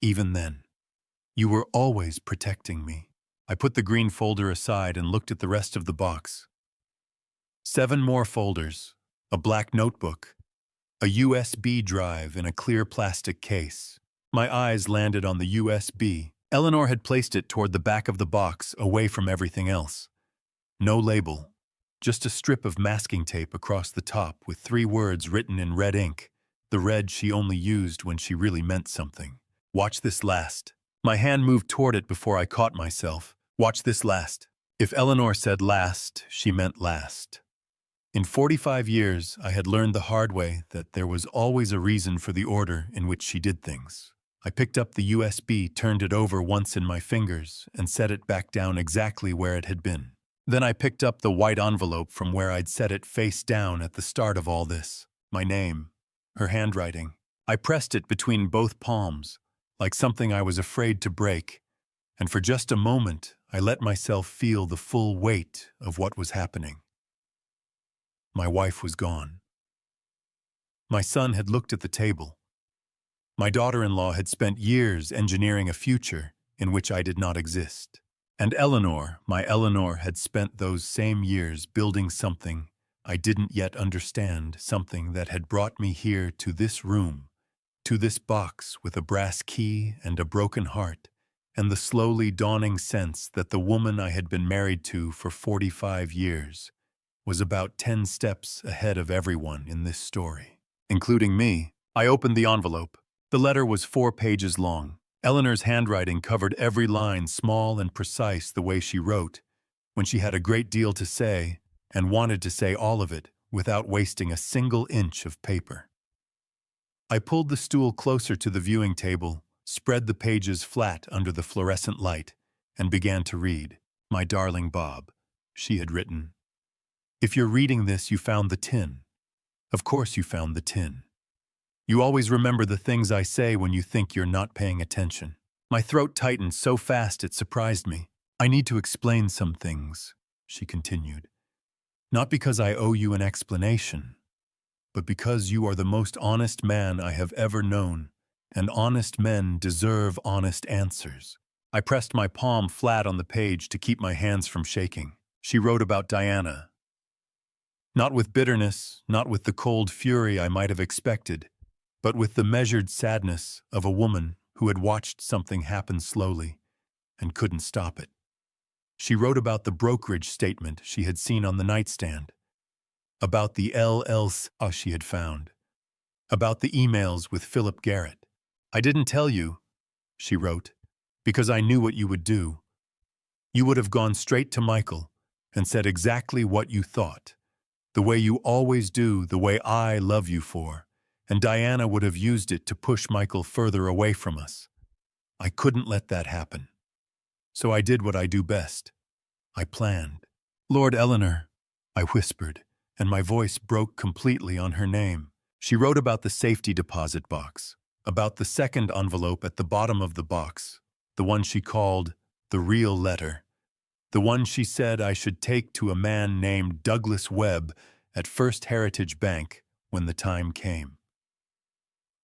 [SPEAKER 1] Even then. You were always protecting me. I put the green folder aside and looked at the rest of the box. 7 more folders, a black notebook, A USB drive in a clear plastic case. My eyes landed on the USB. Eleanor had placed it toward the back of the box, away from everything else. No label, just a strip of masking tape across the top with 3 words written in red ink, the red she only used when she really meant something. Watch this last. My hand moved toward it before I caught myself. Watch this last. If Eleanor said last, she meant last. In 45 years, I had learned the hard way that there was always a reason for the order in which she did things. I picked up the USB, turned it over once in my fingers, and set it back down exactly where it had been. Then I picked up the white envelope from where I'd set it face down at the start of all this. My name, her handwriting. I pressed it between both palms, like something I was afraid to break, and for just a moment, I let myself feel the full weight of what was happening. My wife was gone. My son had looked at the table. My daughter-in-law had spent years engineering a future in which I did not exist. And Eleanor, my Eleanor, had spent those same years building something I didn't yet understand, something that had brought me here to this room, to this box with a brass key and a broken heart, and the slowly dawning sense that the woman I had been married to for 45 years was about 10 steps ahead of everyone in this story, including me. I opened the envelope. The letter was 4 pages long. Eleanor's handwriting covered every line, small and precise the way she wrote, when she had a great deal to say and wanted to say all of it without wasting a single inch of paper. I pulled the stool closer to the viewing table, spread the pages flat under the fluorescent light, and began to read. My darling Bob, she had written. If you're reading this, you found the tin. Of course you found the tin. You always remember the things I say when you think you're not paying attention. My throat tightened so fast it surprised me. I need to explain some things, she continued. Not because I owe you an explanation, but because you are the most honest man I have ever known, and honest men deserve honest answers. I pressed my palm flat on the page to keep my hands from shaking. She wrote about Diana. Not with bitterness, not with the cold fury I might have expected, but with the measured sadness of a woman who had watched something happen slowly and couldn't stop it. She wrote about the brokerage statement she had seen on the nightstand, about the LLC she had found, about the emails with Philip Garrett. I didn't tell you, she wrote, because I knew what you would do. You would have gone straight to Michael and said exactly what you thought, the way you always do, the way I love you for, and Diana would have used it to push Michael further away from us. I couldn't let that happen. So I did what I do best. I planned. Lord Eleanor, I whispered, and my voice broke completely on her name. She wrote about the safety deposit box, about the second envelope at the bottom of the box, the one she called the real letter, the one she said I should take to a man named Douglas Webb at First Heritage Bank when the time came.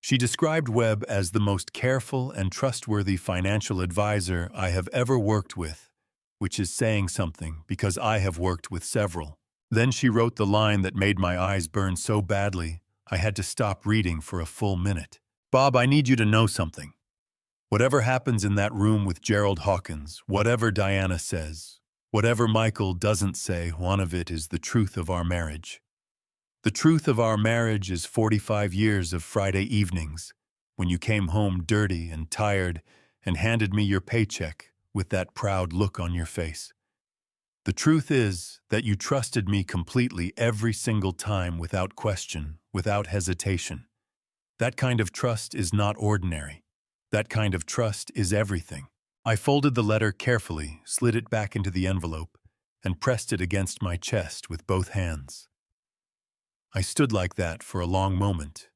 [SPEAKER 1] She described Webb as the most careful and trustworthy financial advisor I have ever worked with, which is saying something because I have worked with several. Then she wrote the line that made my eyes burn so badly I had to stop reading for a full minute. Bob, I need you to know something. Whatever happens in that room with Gerald Hawkins, whatever Diana says, whatever Michael doesn't say, one of it is the truth of our marriage. The truth of our marriage is 45 years of Friday evenings, when you came home dirty and tired and handed me your paycheck with that proud look on your face. The truth is that you trusted me completely every single time without question, without hesitation. That kind of trust is not ordinary. That kind of trust is everything. I folded the letter carefully, slid it back into the envelope, and pressed it against my chest with both hands. I stood like that for a long moment,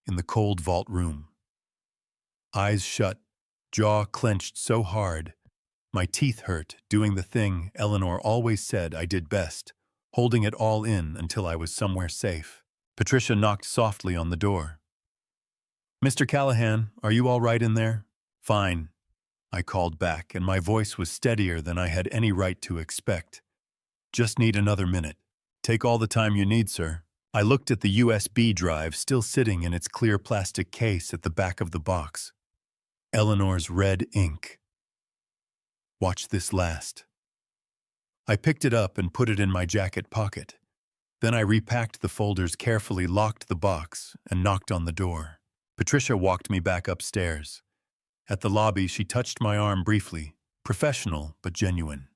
[SPEAKER 1] in the cold vault room. Eyes shut, jaw clenched so hard, my teeth hurt, doing the thing Eleanor always said I did best, holding it all in until I was somewhere safe. Patricia knocked softly on the door. Mr. Callahan, are you all right in there? Fine, I called back, and my voice was steadier than I had any right to expect. Just need another minute. Take all the time you need, sir. I looked at the USB drive still sitting in its clear plastic case at the back of the box. Eleanor's red ink. Watch this last. I picked it up and put it in my jacket pocket. Then I repacked the folders carefully, locked the box, and knocked on the door. Patricia walked me back upstairs. At the lobby, she touched my arm briefly, professional but genuine.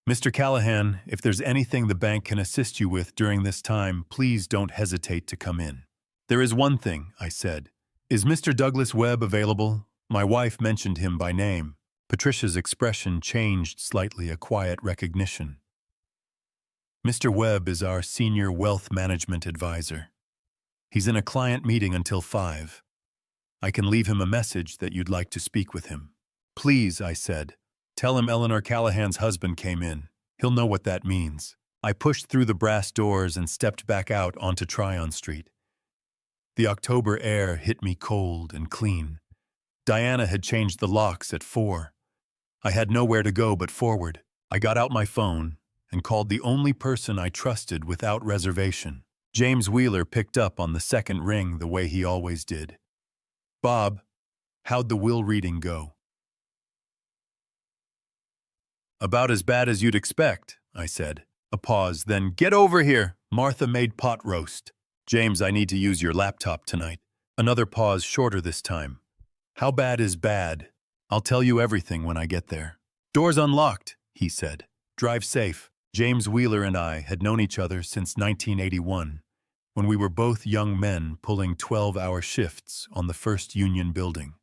[SPEAKER 1] Mr. Callahan, if there's anything the bank can assist you with during this time, please don't hesitate to come in. There is one thing, I said. Is Mr. Douglas Webb available? My wife mentioned him by name. Patricia's expression changed slightly, a quiet recognition. Mr. Webb is our senior wealth management advisor. He's in a client meeting until 5. I can leave him a message that you'd like to speak with him. Please, I said. Tell him Eleanor Callahan's husband came in. He'll know what that means. I pushed through the brass doors and stepped back out onto Tryon Street. The October air hit me cold and clean. Diana had changed the locks at 4. I had nowhere to go but forward. I got out my phone and called the only person I trusted without reservation. James Wheeler picked up on the second ring the way he always did. Bob, how'd the will reading go? About as bad as you'd expect, I said. A pause, then, get over here. Martha made pot roast. James, I need to use your laptop tonight. Another pause, shorter this time. How bad is bad? I'll tell you everything when I get there. Door's unlocked, he said. Drive safe. James Wheeler and I had known each other since 1981, when we were both young men pulling 12-hour shifts on the First Union building.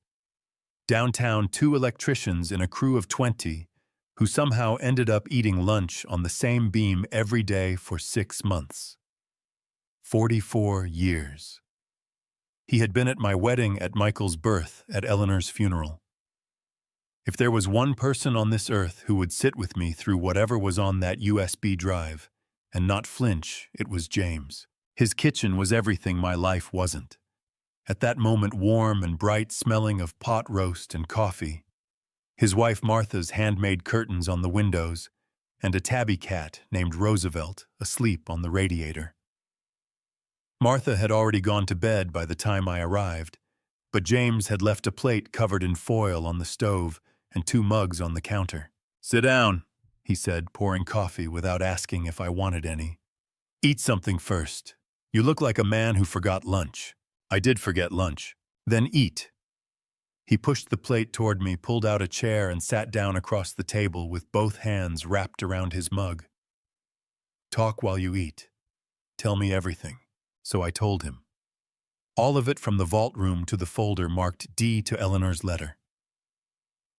[SPEAKER 1] Downtown, 2 electricians in a crew of 20 who somehow ended up eating lunch on the same beam every day for 6 months. 44 years. He had been at my wedding, at Michael's birth, at Eleanor's funeral. If there was one person on this earth who would sit with me through whatever was on that USB drive and not flinch, it was James. His kitchen was everything my life wasn't. At that moment, warm and bright, smelling of pot roast and coffee. His wife Martha's handmade curtains on the windows, and a tabby cat named Roosevelt asleep on the radiator. Martha had already gone to bed by the time I arrived, but James had left a plate covered in foil on the stove and 2 mugs on the counter. Sit down, he said, pouring coffee without asking if I wanted any. Eat something first. You look like a man who forgot lunch. I did forget lunch. Then eat. He pushed the plate toward me, pulled out a chair, and sat down across the table with both hands wrapped around his mug. Talk while you eat. Tell me everything. So I told him. All of it, from the vault room to the folder marked D to Eleanor's letter.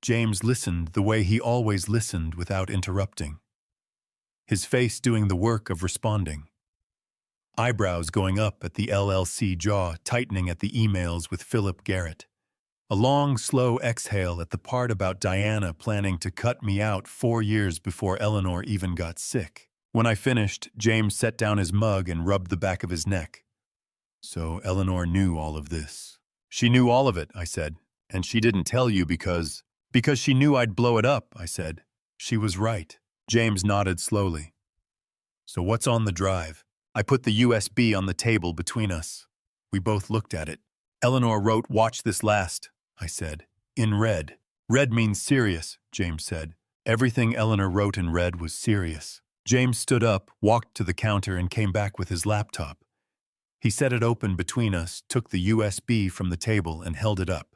[SPEAKER 1] James listened the way he always listened, without interrupting. His face doing the work of responding. Eyebrows going up at the LLC, jaw tightening at the emails with Philip Garrett. A long, slow exhale at the part about Diana planning to cut me out 4 years before Eleanor even got sick. When I finished, James set down his mug and rubbed the back of his neck. So Eleanor knew all of this. She knew all of it, I said. And she didn't tell you because she knew I'd blow it up, I said. She was right. James nodded slowly. So what's on the drive? I put the USB on the table between us. We both looked at it. Eleanor wrote, "Watch this last," I said. In red. Red means serious, James said. Everything Eleanor wrote in red was serious. James stood up, walked to the counter, and came back with his laptop. He set it open between us, took the USB from the table, and held it up.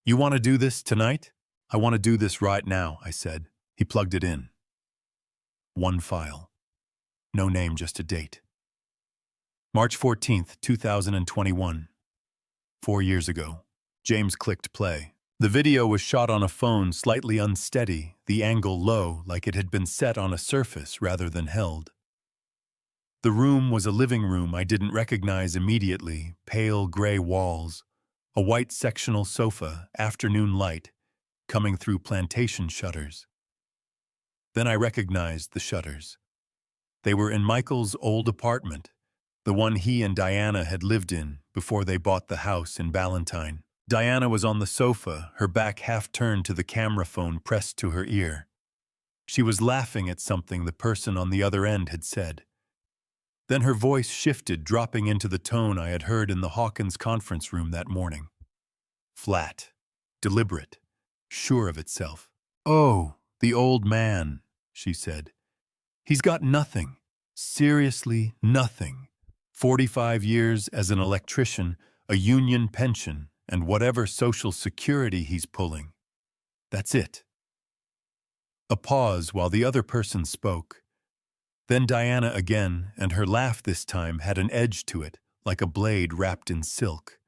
[SPEAKER 1] You want to do this tonight? I want to do this right now, I said. He plugged it in. 1 file. No name, just a date. March 14th, 2021. 4 years ago. James clicked play. The video was shot on a phone, slightly unsteady, the angle low, like it had been set on a surface rather than held. The room was a living room I didn't recognize immediately, pale gray walls, a white sectional sofa, afternoon light, coming through plantation shutters. Then I recognized the shutters. They were in Michael's old apartment, the one he and Diana had lived in before they bought the house in Ballantyne. Diana was on the sofa, her back half turned to the camera phone pressed to her ear. She was laughing at something the person on the other end had said. Then her voice shifted, dropping into the tone I had heard in the Hawkins conference room that morning. Flat, deliberate, sure of itself. "Oh, the old man," she said. "He's got nothing. Seriously, nothing. 45 years as an electrician, a union pension, and whatever social security he's pulling. That's it." A pause while the other person spoke. Then Diana again, and her laugh this time had an edge to it, like a blade wrapped in silk.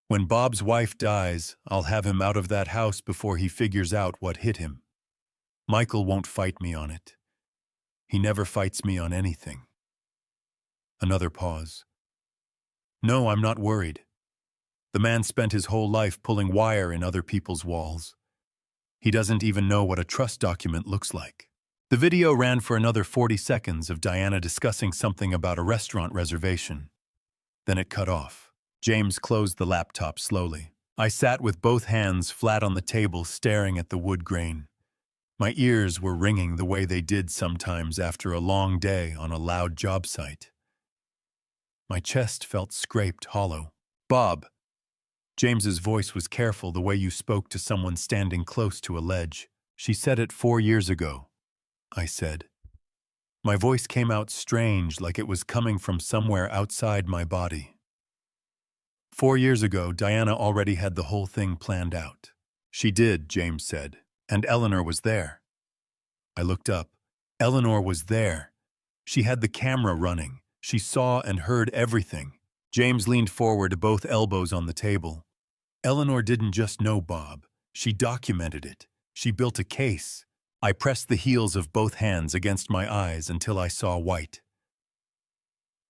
[SPEAKER 1] "When Bob's wife dies, I'll have him out of that house before he figures out what hit him. Michael won't fight me on it. He never fights me on anything." Another pause. "No, I'm not worried. The man spent his whole life pulling wire in other people's walls. He doesn't even know what a trust document looks like." The video ran for another 40 seconds of Diana discussing something about a restaurant reservation. Then it cut off. James closed the laptop slowly. I sat with both hands flat on the table, staring at the wood grain. My ears were ringing the way they did sometimes after a long day on a loud job site. My chest felt scraped hollow. "Bob." James's voice was careful, the way you spoke to someone standing close to a ledge. "She said it 4 years ago," I said. My voice came out strange, like it was coming from somewhere outside my body. 4 years ago, Diana already had the whole thing planned out. "She did," James said, "and Eleanor was there." I looked up. Eleanor was there. She had the camera running. She saw and heard everything. James leaned forward, both elbows on the table. "Eleanor didn't just know Bob. She documented it. She built a case." I pressed the heels of both hands against my eyes until I saw white.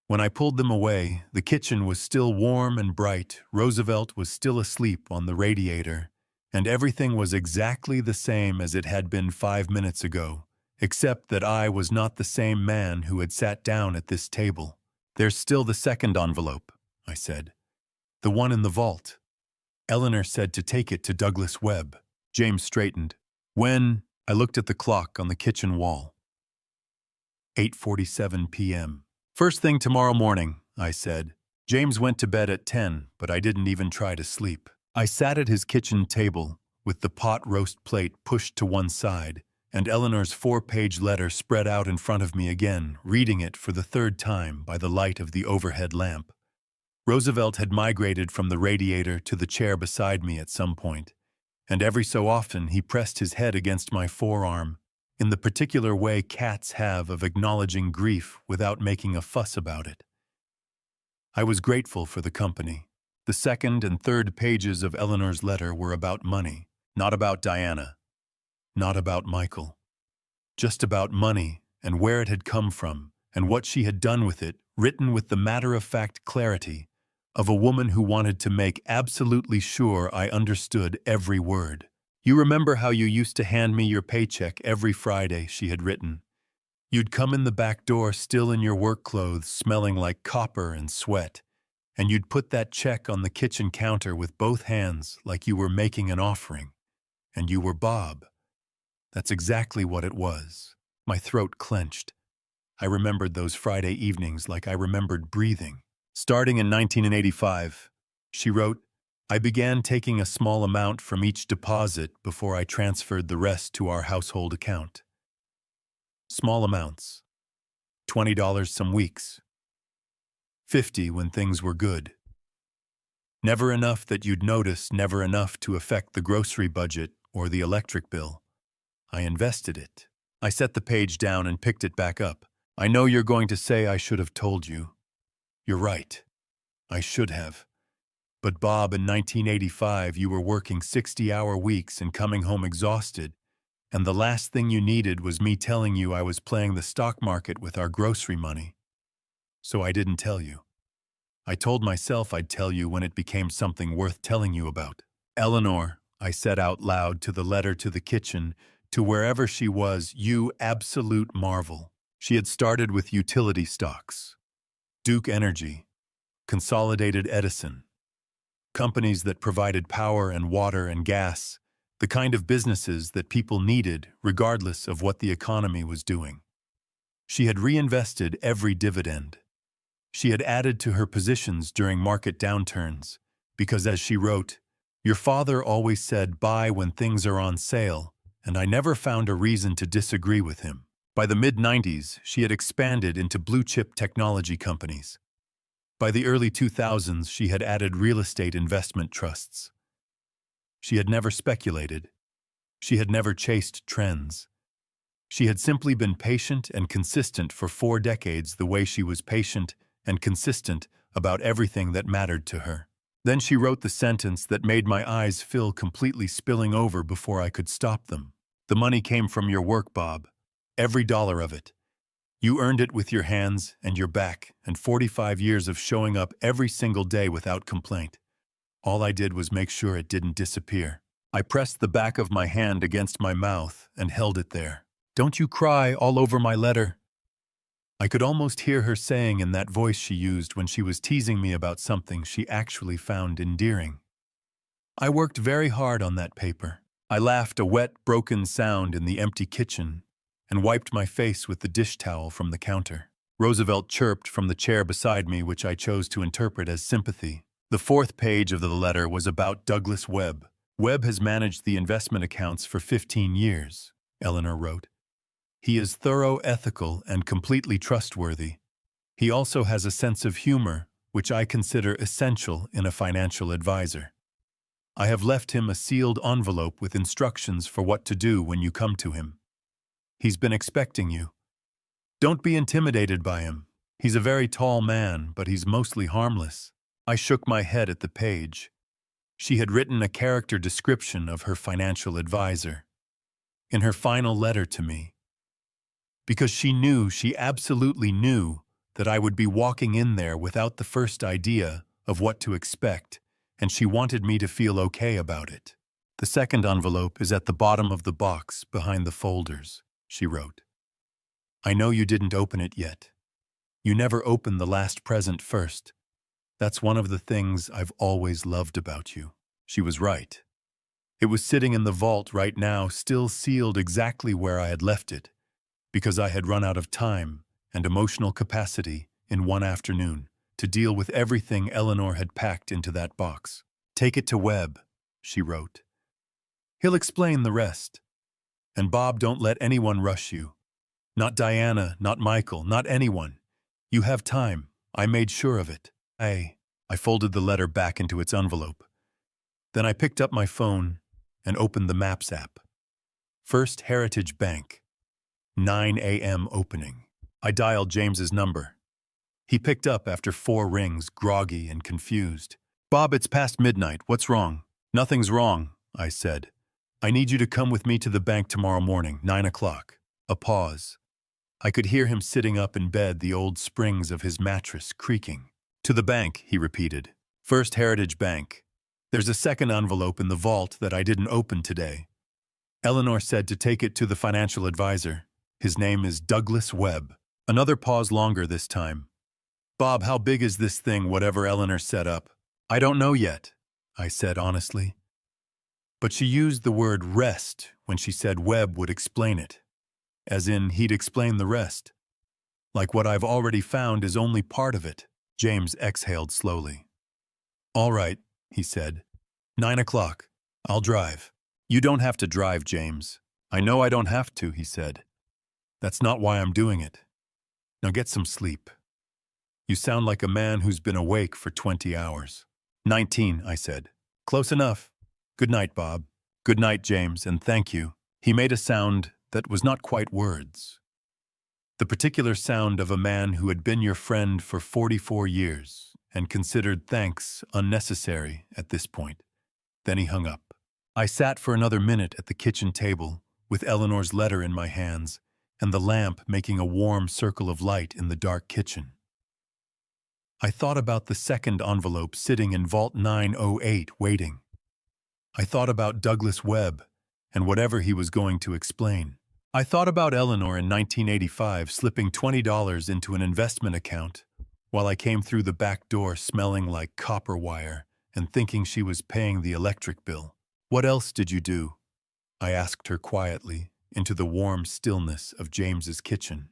[SPEAKER 1] When I pulled them away, the kitchen was still warm and bright, Roosevelt was still asleep on the radiator, and everything was exactly the same as it had been 5 minutes ago, except that I was not the same man who had sat down at this table. "There's still the second envelope," I said. "The one in the vault." Eleanor said to take it to Douglas Webb. James straightened. "When?" I looked at the clock on the kitchen wall. 8:47 p.m. "First thing tomorrow morning," I said. James went to bed at 10, but I didn't even try to sleep. I sat at his kitchen table, with the pot roast plate pushed to one side, and Eleanor's 4-page letter spread out in front of me again, reading it for the 3rd time by the light of the overhead lamp. Roosevelt had migrated from the radiator to the chair beside me at some point, and every so often he pressed his head against my forearm, in the particular way cats have of acknowledging grief without making a fuss about it. I was grateful for the company. The 2nd and 3rd pages of Eleanor's letter were about money, not about Diana, not about Michael. Just about money and where it had come from and what she had done with it, written with the matter-of-fact clarity of a woman who wanted to make absolutely sure I understood every word. "You remember how you used to hand me your paycheck every Friday," she had written. "You'd come in the back door still in your work clothes, smelling like copper and sweat, and you'd put that check on the kitchen counter with both hands like you were making an offering. And you were Bob." That's exactly what it was. My throat clenched. I remembered those Friday evenings like I remembered breathing. Starting in 1985, she wrote, "I began taking a small amount from each deposit before I transferred the rest to our household account. Small amounts. $20 some weeks. $50 when things were good. Never enough that you'd notice, never enough to affect the grocery budget or the electric bill. I invested it." I set the page down and picked it back up. "I know you're going to say I should have told you. You're right. I should have. But Bob, in 1985, you were working 60-hour weeks and coming home exhausted, and the last thing you needed was me telling you I was playing the stock market with our grocery money. So I didn't tell you. I told myself I'd tell you when it became something worth telling you about. Eleanor," I said out loud to the letter to the kitchen, to wherever she was, "you absolute marvel." She had started with utility stocks. Duke Energy, Consolidated Edison, companies that provided power and water and gas, the kind of businesses that people needed regardless of what the economy was doing. She had reinvested every dividend. She had added to her positions during market downturns, because as she wrote, "Your father always said buy when things are on sale, and I never found a reason to disagree with him." By the mid-90s, she had expanded into blue-chip technology companies. By the early 2000s, she had added real estate investment trusts. She had never speculated. She had never chased trends. She had simply been patient and consistent for 4 decades the way she was patient and consistent about everything that mattered to her. Then she wrote the sentence that made my eyes fill completely spilling over before I could stop them. "The money came from your work, Bob. Every dollar of it. You earned it with your hands and your back and 45 years of showing up every single day without complaint. All I did was make sure it didn't disappear." I pressed the back of my hand against my mouth and held it there. "Don't you cry all over my letter." I could almost hear her saying in that voice she used when she was teasing me about something she actually found endearing. I worked very hard on that paper. I laughed a wet, broken sound in the empty kitchen and wiped my face with the dish towel from the counter. Roosevelt chirped from the chair beside me, which I chose to interpret as sympathy. The 4th page of the letter was about Douglas Webb. "Webb has managed the investment accounts for 15 years, Eleanor wrote. "He is thorough, ethical, and completely trustworthy. He also has a sense of humor, which I consider essential in a financial advisor. I have left him a sealed envelope with instructions for what to do when you come to him. He's been expecting you. Don't be intimidated by him. He's a very tall man, but he's mostly harmless." I shook my head at the page. She had written a character description of her financial advisor in her final letter to me, because she absolutely knew that I would be walking in there without the first idea of what to expect, and she wanted me to feel okay about it. "The second envelope is at the bottom of the box behind the folders," she wrote. "I know you didn't open it yet. You never open the last present first. That's one of the things I've always loved about you." She was right. It was sitting in the vault right now, still sealed exactly where I had left it, because I had run out of time and emotional capacity in one afternoon to deal with everything Eleanor had packed into that box. "Take it to Webb," she wrote. "He'll explain the rest. And Bob, don't let anyone rush you. Not Diana, not Michael, not anyone. You have time. I made sure of it." I folded the letter back into its envelope. Then I picked up my phone and opened the Maps app. First Heritage Bank. 9 a.m. opening. I dialed James's number. He picked up after 4 rings, groggy and confused. "Bob, it's past midnight. What's wrong?" "Nothing's wrong," I said. "I need you to come with me to the bank tomorrow morning, 9 o'clock. A pause. I could hear him sitting up in bed, the old springs of his mattress creaking. "To the bank," he repeated. "First Heritage Bank. There's a second envelope in the vault that I didn't open today. Eleanor said to take it to the financial advisor. His name is Douglas Webb." Another pause longer this time. "Bob, how big is this thing, whatever Eleanor set up?" "I don't know yet," I said honestly. But she used the word rest when she said Webb would explain it, as in he'd explain the rest. Like what I've already found is only part of it. James exhaled slowly. "All right," he said. 9 o'clock. I'll drive." "You don't have to drive, James." "I know I don't have to," he said. "That's not why I'm doing it. Now get some sleep. You sound like a man who's been awake for 20 hours. 19, I said. "Close enough. Good night, Bob." "Good night, James, and thank you." He made a sound that was not quite words. The particular sound of a man who had been your friend for 44 years and considered thanks unnecessary at this point. Then he hung up. I sat for another minute at the kitchen table with Eleanor's letter in my hands and the lamp making a warm circle of light in the dark kitchen. I thought about the second envelope sitting in Vault 908 waiting. I thought about Douglas Webb and whatever he was going to explain. I thought about Eleanor in 1985 slipping $20 into an investment account while I came through the back door smelling like copper wire and thinking she was paying the electric bill. "What else did you do?" I asked her quietly into the warm stillness of James's kitchen.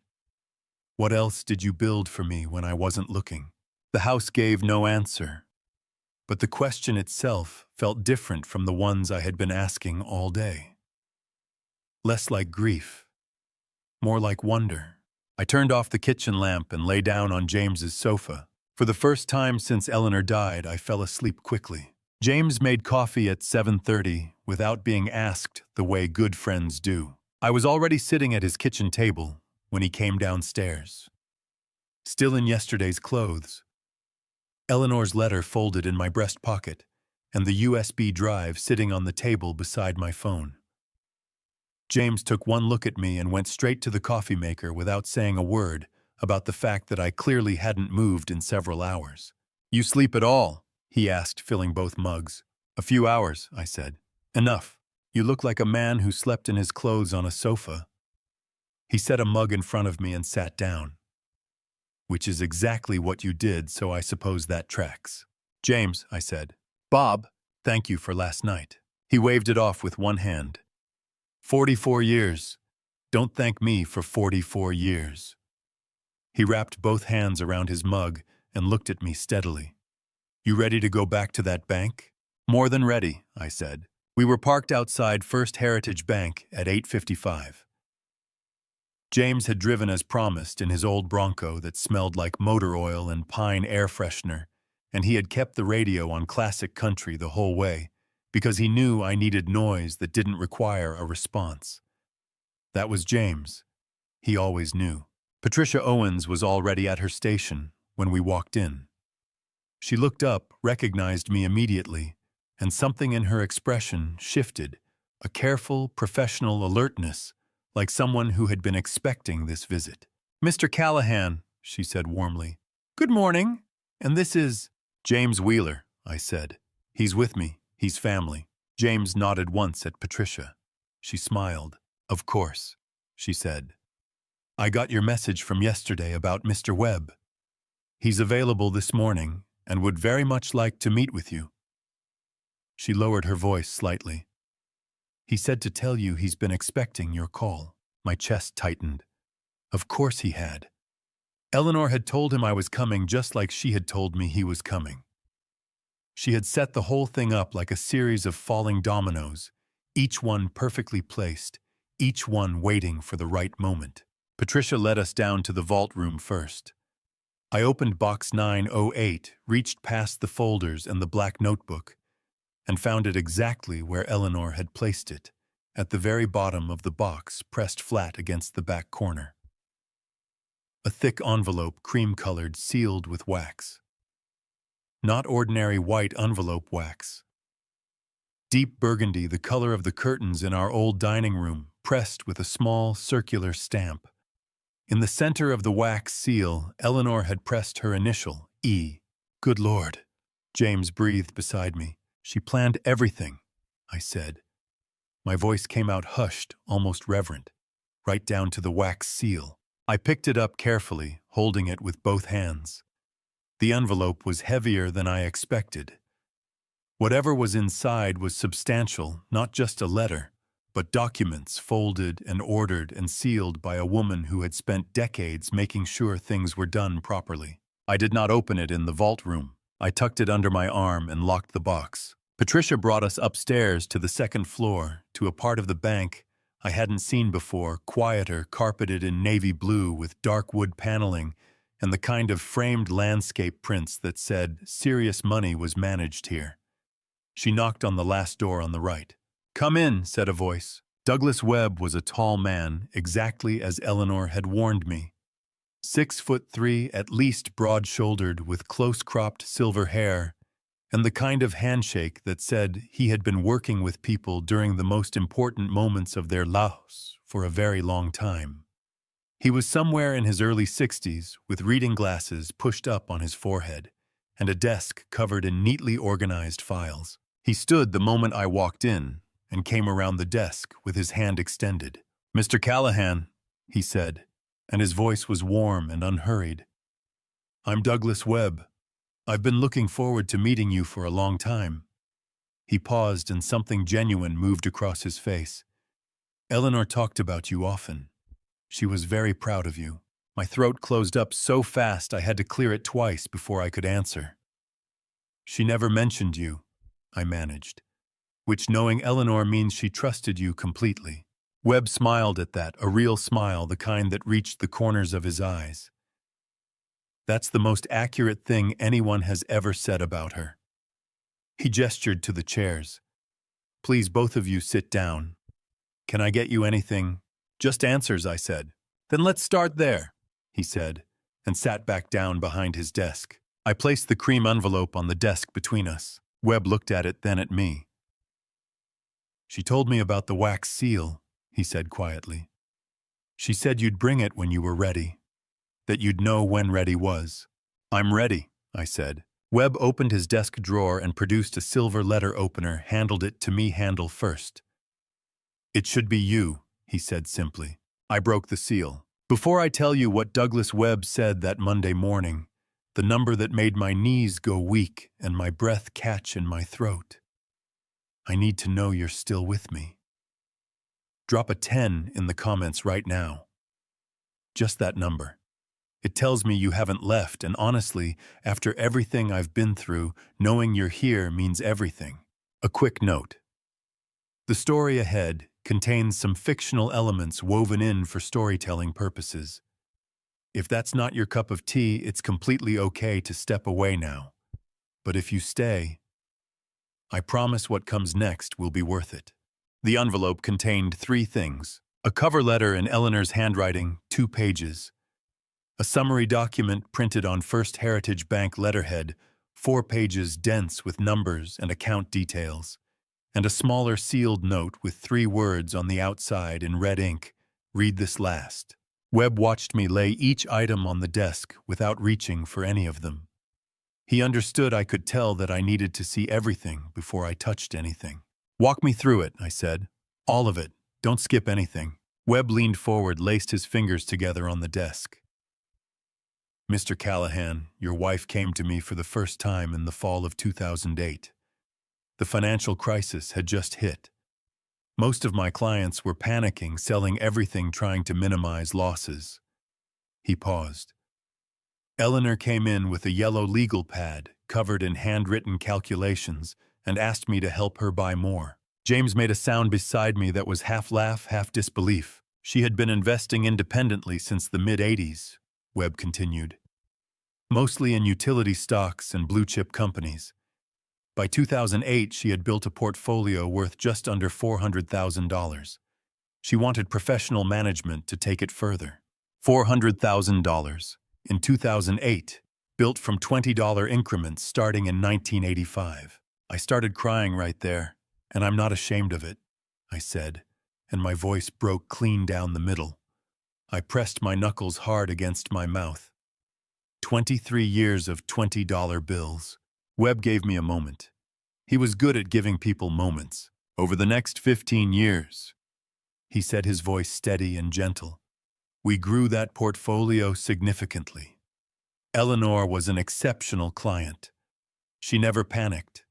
[SPEAKER 1] What else did you build for me when I wasn't looking? The house gave no answer, but the question itself felt different from the ones I had been asking all day. Less like grief, more like wonder. I turned off the kitchen lamp and lay down on James's sofa. For the first time since Eleanor died, I fell asleep quickly. James made coffee at 7:30 without being asked the way good friends do. I was already sitting at his kitchen table when he came downstairs. Still in yesterday's clothes. Eleanor's letter folded in my breast pocket, and the USB drive sitting on the table beside my phone. James took one look at me and went straight to the coffee maker without saying a word about the fact that I clearly hadn't moved in several hours. "You sleep at all?" he asked, filling both mugs. "A few hours," I said. "Enough. You look like a man who slept in his clothes on a sofa." He set a mug in front of me and sat down. "Which is exactly what you did, so I suppose that tracks." "James," I said. "Bob, thank you for last night." He waved it off with one hand. 44 years. Don't thank me for 44 years. He wrapped both hands around his mug and looked at me steadily. "You ready to go back to that bank?" "More than ready," I said. We were parked outside First Heritage Bank at 8:55. James had driven as promised in his old Bronco that smelled like motor oil and pine air freshener, and he had kept the radio on classic country the whole way, because he knew I needed noise that didn't require a response. That was James. He always knew. Patricia Owens was already at her station when we walked in. She looked up, recognized me immediately, and something in her expression shifted, a careful, professional alertness, like someone who had been expecting this visit. "Mr. Callahan," she said warmly. "Good morning. And this is—" "James Wheeler," I said. "He's with me. He's family." James nodded once at Patricia. She smiled. "Of course," she said. "I got your message from yesterday about Mr. Webb. He's available this morning and would very much like to meet with you." She lowered her voice slightly. "He said to tell you he's been expecting your call." My chest tightened. Of course he had. Eleanor had told him I was coming just like she had told me he was coming. She had set the whole thing up like a series of falling dominoes, each one perfectly placed, each one waiting for the right moment. Patricia led us down to the vault room first. I opened box 908, reached past the folders and the black notebook, and found it exactly where Eleanor had placed it, at the very bottom of the box, pressed flat against the back corner. A thick envelope, cream-colored, sealed with wax. Not ordinary white envelope wax. Deep burgundy, the color of the curtains in our old dining room, pressed with a small, circular stamp. In the center of the wax seal, Eleanor had pressed her initial, E. "Good Lord," James breathed beside me. "She planned everything," I said. My voice came out hushed, almost reverent, right down to the wax seal. I picked it up carefully, holding it with both hands. The envelope was heavier than I expected. Whatever was inside was substantial, not just a letter, but documents folded and ordered and sealed by a woman who had spent decades making sure things were done properly. I did not open it in the vault room. I tucked it under my arm and locked the box. Patricia brought us upstairs to the second floor, to a part of the bank I hadn't seen before, quieter, carpeted in navy blue with dark wood paneling and the kind of framed landscape prints that said serious money was managed here. She knocked on the last door on the right. "Come in," said a voice. Douglas Webb was a tall man, exactly as Eleanor had warned me. 6'3", at least broad-shouldered, with close-cropped silver hair, and the kind of handshake that said he had been working with people during the most important moments of their lives for a very long time. He was somewhere in his early 60s, with reading glasses pushed up on his forehead, and a desk covered in neatly organized files. He stood the moment I walked in, and came around the desk with his hand extended. "Mr. Callahan," he said, and his voice was warm and unhurried. "I'm Douglas Webb. I've been looking forward to meeting you for a long time." He paused and something genuine moved across his face. "Eleanor talked about you often. She was very proud of you." My throat closed up so fast I had to clear it twice before I could answer. She never mentioned you, I managed, which, knowing Eleanor, means she trusted you completely. Webb smiled at that, a real smile, the kind that reached the corners of his eyes. That's the most accurate thing anyone has ever said about her. He gestured to the chairs. Please, both of you sit down. Can I get you anything? Just answers, I said. Then let's start there, he said, and sat back down behind his desk. I placed the cream envelope on the desk between us. Webb looked at it, then at me. She told me about the wax seal, he said quietly. She said you'd bring it when you were ready, that you'd know when ready was. I'm ready, I said. Webb opened his desk drawer and produced a silver letter opener, handed it to me handle first. It should be you, he said simply. I broke the seal. Before I tell you what Douglas Webb said that Monday morning, the number that made my knees go weak and my breath catch in my throat, I need to know you're still with me. Drop a 10 in the comments right now. Just that number. It tells me you haven't left, and honestly, after everything I've been through, knowing you're here means everything. A quick note. The story ahead contains some fictional elements woven in for storytelling purposes. If that's not your cup of tea, it's completely okay to step away now. But if you stay, I promise what comes next will be worth it. The envelope contained 3 things: a cover letter in Eleanor's handwriting, 2 pages, a summary document printed on First Heritage Bank letterhead, 4 pages dense with numbers and account details, and a smaller sealed note with 3 words on the outside in red ink, "Read this last." Webb watched me lay each item on the desk without reaching for any of them. He understood I could tell that I needed to see everything before I touched anything. Walk me through it, I said. All of it. Don't skip anything. Webb leaned forward, laced his fingers together on the desk. Mr. Callahan, your wife came to me for the first time in the fall of 2008. The financial crisis had just hit. Most of my clients were panicking, selling everything, trying to minimize losses. He paused. Eleanor came in with a yellow legal pad covered in handwritten calculations and asked me to help her buy more. James made a sound beside me that was half laugh, half disbelief. She had been investing independently since the mid-'80s, Webb continued. Mostly in utility stocks and blue-chip companies. By 2008, she had built a portfolio worth just under $400,000. She wanted professional management to take it further. $400,000 in 2008, built from $20 increments starting in 1985. I started crying right there, and I'm not ashamed of it, I said, and my voice broke clean down the middle. I pressed my knuckles hard against my mouth. 23 years of $20 bills. Webb gave me a moment. He was good at giving people moments. Over the next 15 years, he said, his voice steady and gentle, we grew that portfolio significantly. Eleanor was an exceptional client. She never panicked,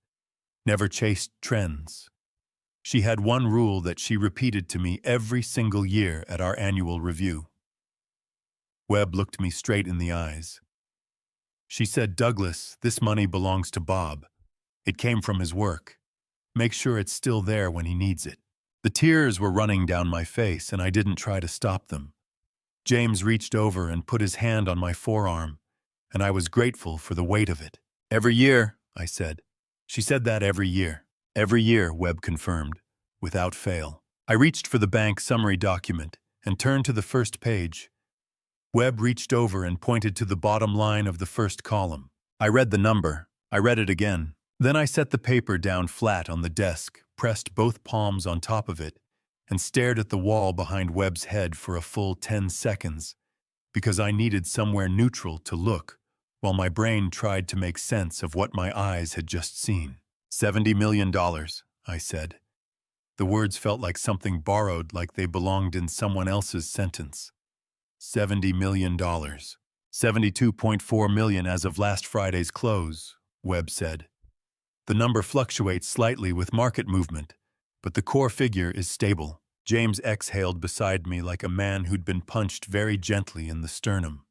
[SPEAKER 1] never chased trends. She had one rule that she repeated to me every single year at our annual review. Webb looked me straight in the eyes. She said, Douglas, this money belongs to Bob. It came from his work. Make sure it's still there when he needs it. The tears were running down my face, and I didn't try to stop them. James reached over and put his hand on my forearm, and I was grateful for the weight of it. Every year, I said. She said that every year. Every year, Webb confirmed, without fail. I reached for the bank summary document and turned to the first page. Webb reached over and pointed to the bottom line of the first column. I read the number. I read it again. Then I set the paper down flat on the desk, pressed both palms on top of it, and stared at the wall behind Webb's head for a full 10 seconds, because I needed somewhere neutral to look, while my brain tried to make sense of what my eyes had just seen. $70 million, I said. The words felt like something borrowed, like they belonged in someone else's sentence. $70 million. $72.4 million as of last Friday's close, Webb said. The number fluctuates slightly with market movement, but the core figure is stable. James exhaled beside me like a man who'd been punched very gently in the sternum.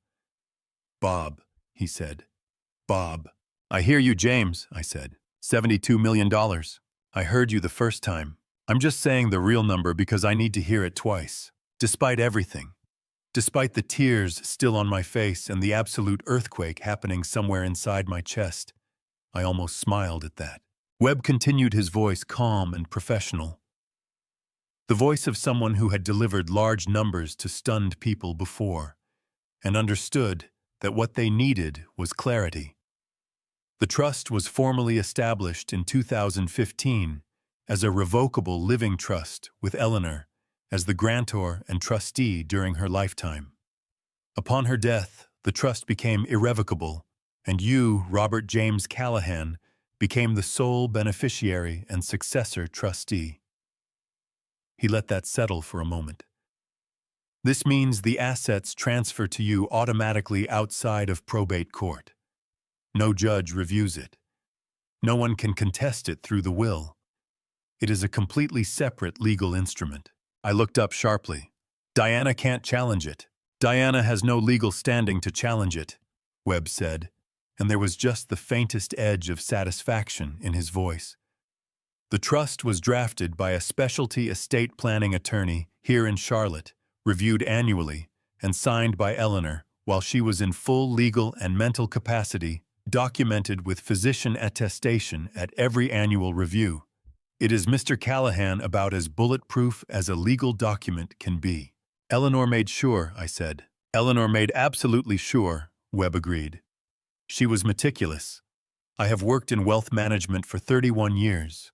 [SPEAKER 1] "Bob," he said. "Bob." "I hear you, James," I said. $72 million. I heard you the first time. I'm just saying the real number because I need to hear it twice. Despite everything. Despite the tears still on my face and the absolute earthquake happening somewhere inside my chest. I almost smiled at that. Webb continued, his voice calm and professional. The voice of someone who had delivered large numbers to stunned people before, and understood that what they needed was clarity. The trust was formally established in 2015 as a revocable living trust with Eleanor as the grantor and trustee during her lifetime. Upon her death, the trust became irrevocable, and you, Robert James Callahan, became the sole beneficiary and successor trustee. He let that settle for a moment. This means the assets transfer to you automatically outside of probate court. No judge reviews it. No one can contest it through the will. It is a completely separate legal instrument. I looked up sharply. Diana can't challenge it. Diana has no legal standing to challenge it, Webb said, and there was just the faintest edge of satisfaction in his voice. The trust was drafted by a specialty estate planning attorney here in Charlotte, reviewed annually, and signed by Eleanor while she was in full legal and mental capacity, documented with physician attestation at every annual review. It is Mr. Callahan about as bulletproof as a legal document can be. Eleanor made sure, I said. Eleanor made absolutely sure, Webb agreed. She was meticulous. I have worked in wealth management for 31 years.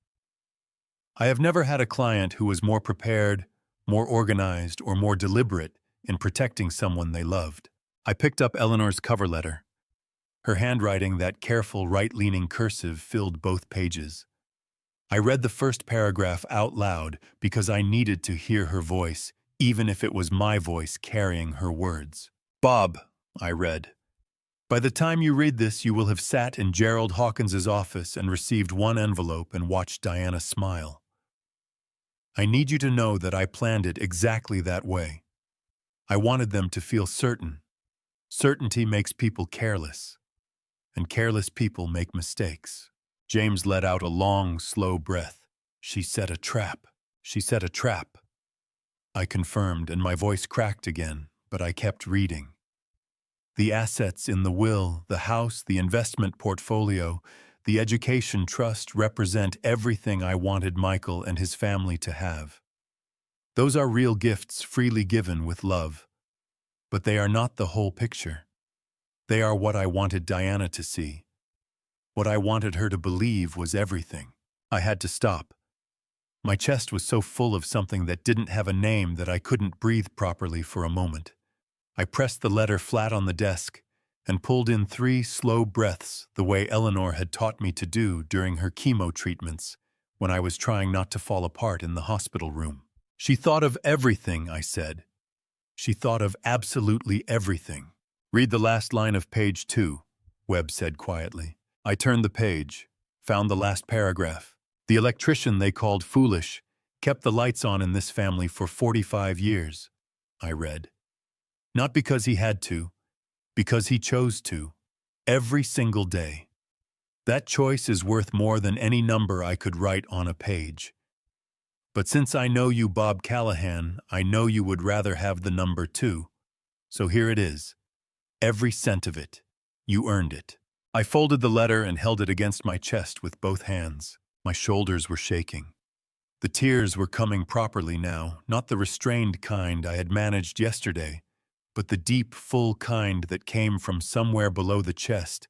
[SPEAKER 1] I have never had a client who was more prepared, more organized, or more deliberate in protecting someone they loved. I picked up Eleanor's cover letter. Her handwriting, that careful right-leaning cursive, filled both pages. I read the first paragraph out loud because I needed to hear her voice, even if it was my voice carrying her words. Bob, I read. By the time you read this, you will have sat in Gerald Hawkins's office and received one envelope and watched Diana smile. I need you to know that I planned it exactly that way. I wanted them to feel certain. Certainty makes people careless, and careless people make mistakes. James let out a long, slow breath. She set a trap. She set a trap. I confirmed, and my voice cracked again, but I kept reading. The assets in the will, the house, the investment portfolio, the education trust represent everything I wanted Michael and his family to have. Those are real gifts freely given with love. But they are not the whole picture. They are what I wanted Diana to see. What I wanted her to believe was everything. I had to stop. My chest was so full of something that didn't have a name that I couldn't breathe properly for a moment. I pressed the letter flat on the desk and pulled in 3 slow breaths the way Eleanor had taught me to do during her chemo treatments when I was trying not to fall apart in the hospital room. She thought of everything, I said. She thought of absolutely everything. Read the last line of page 2, Webb said quietly. I turned the page, found the last paragraph. The electrician they called foolish kept the lights on in this family for 45 years, I read. Not because he had to, because he chose to. Every single day. That choice is worth more than any number I could write on a page. But since I know you, Bob Callahan, I know you would rather have the number 2. So here it is. Every cent of it. You earned it. I folded the letter and held it against my chest with both hands. My shoulders were shaking. The tears were coming properly now, not the restrained kind I had managed yesterday, but the deep, full kind that came from somewhere below the chest,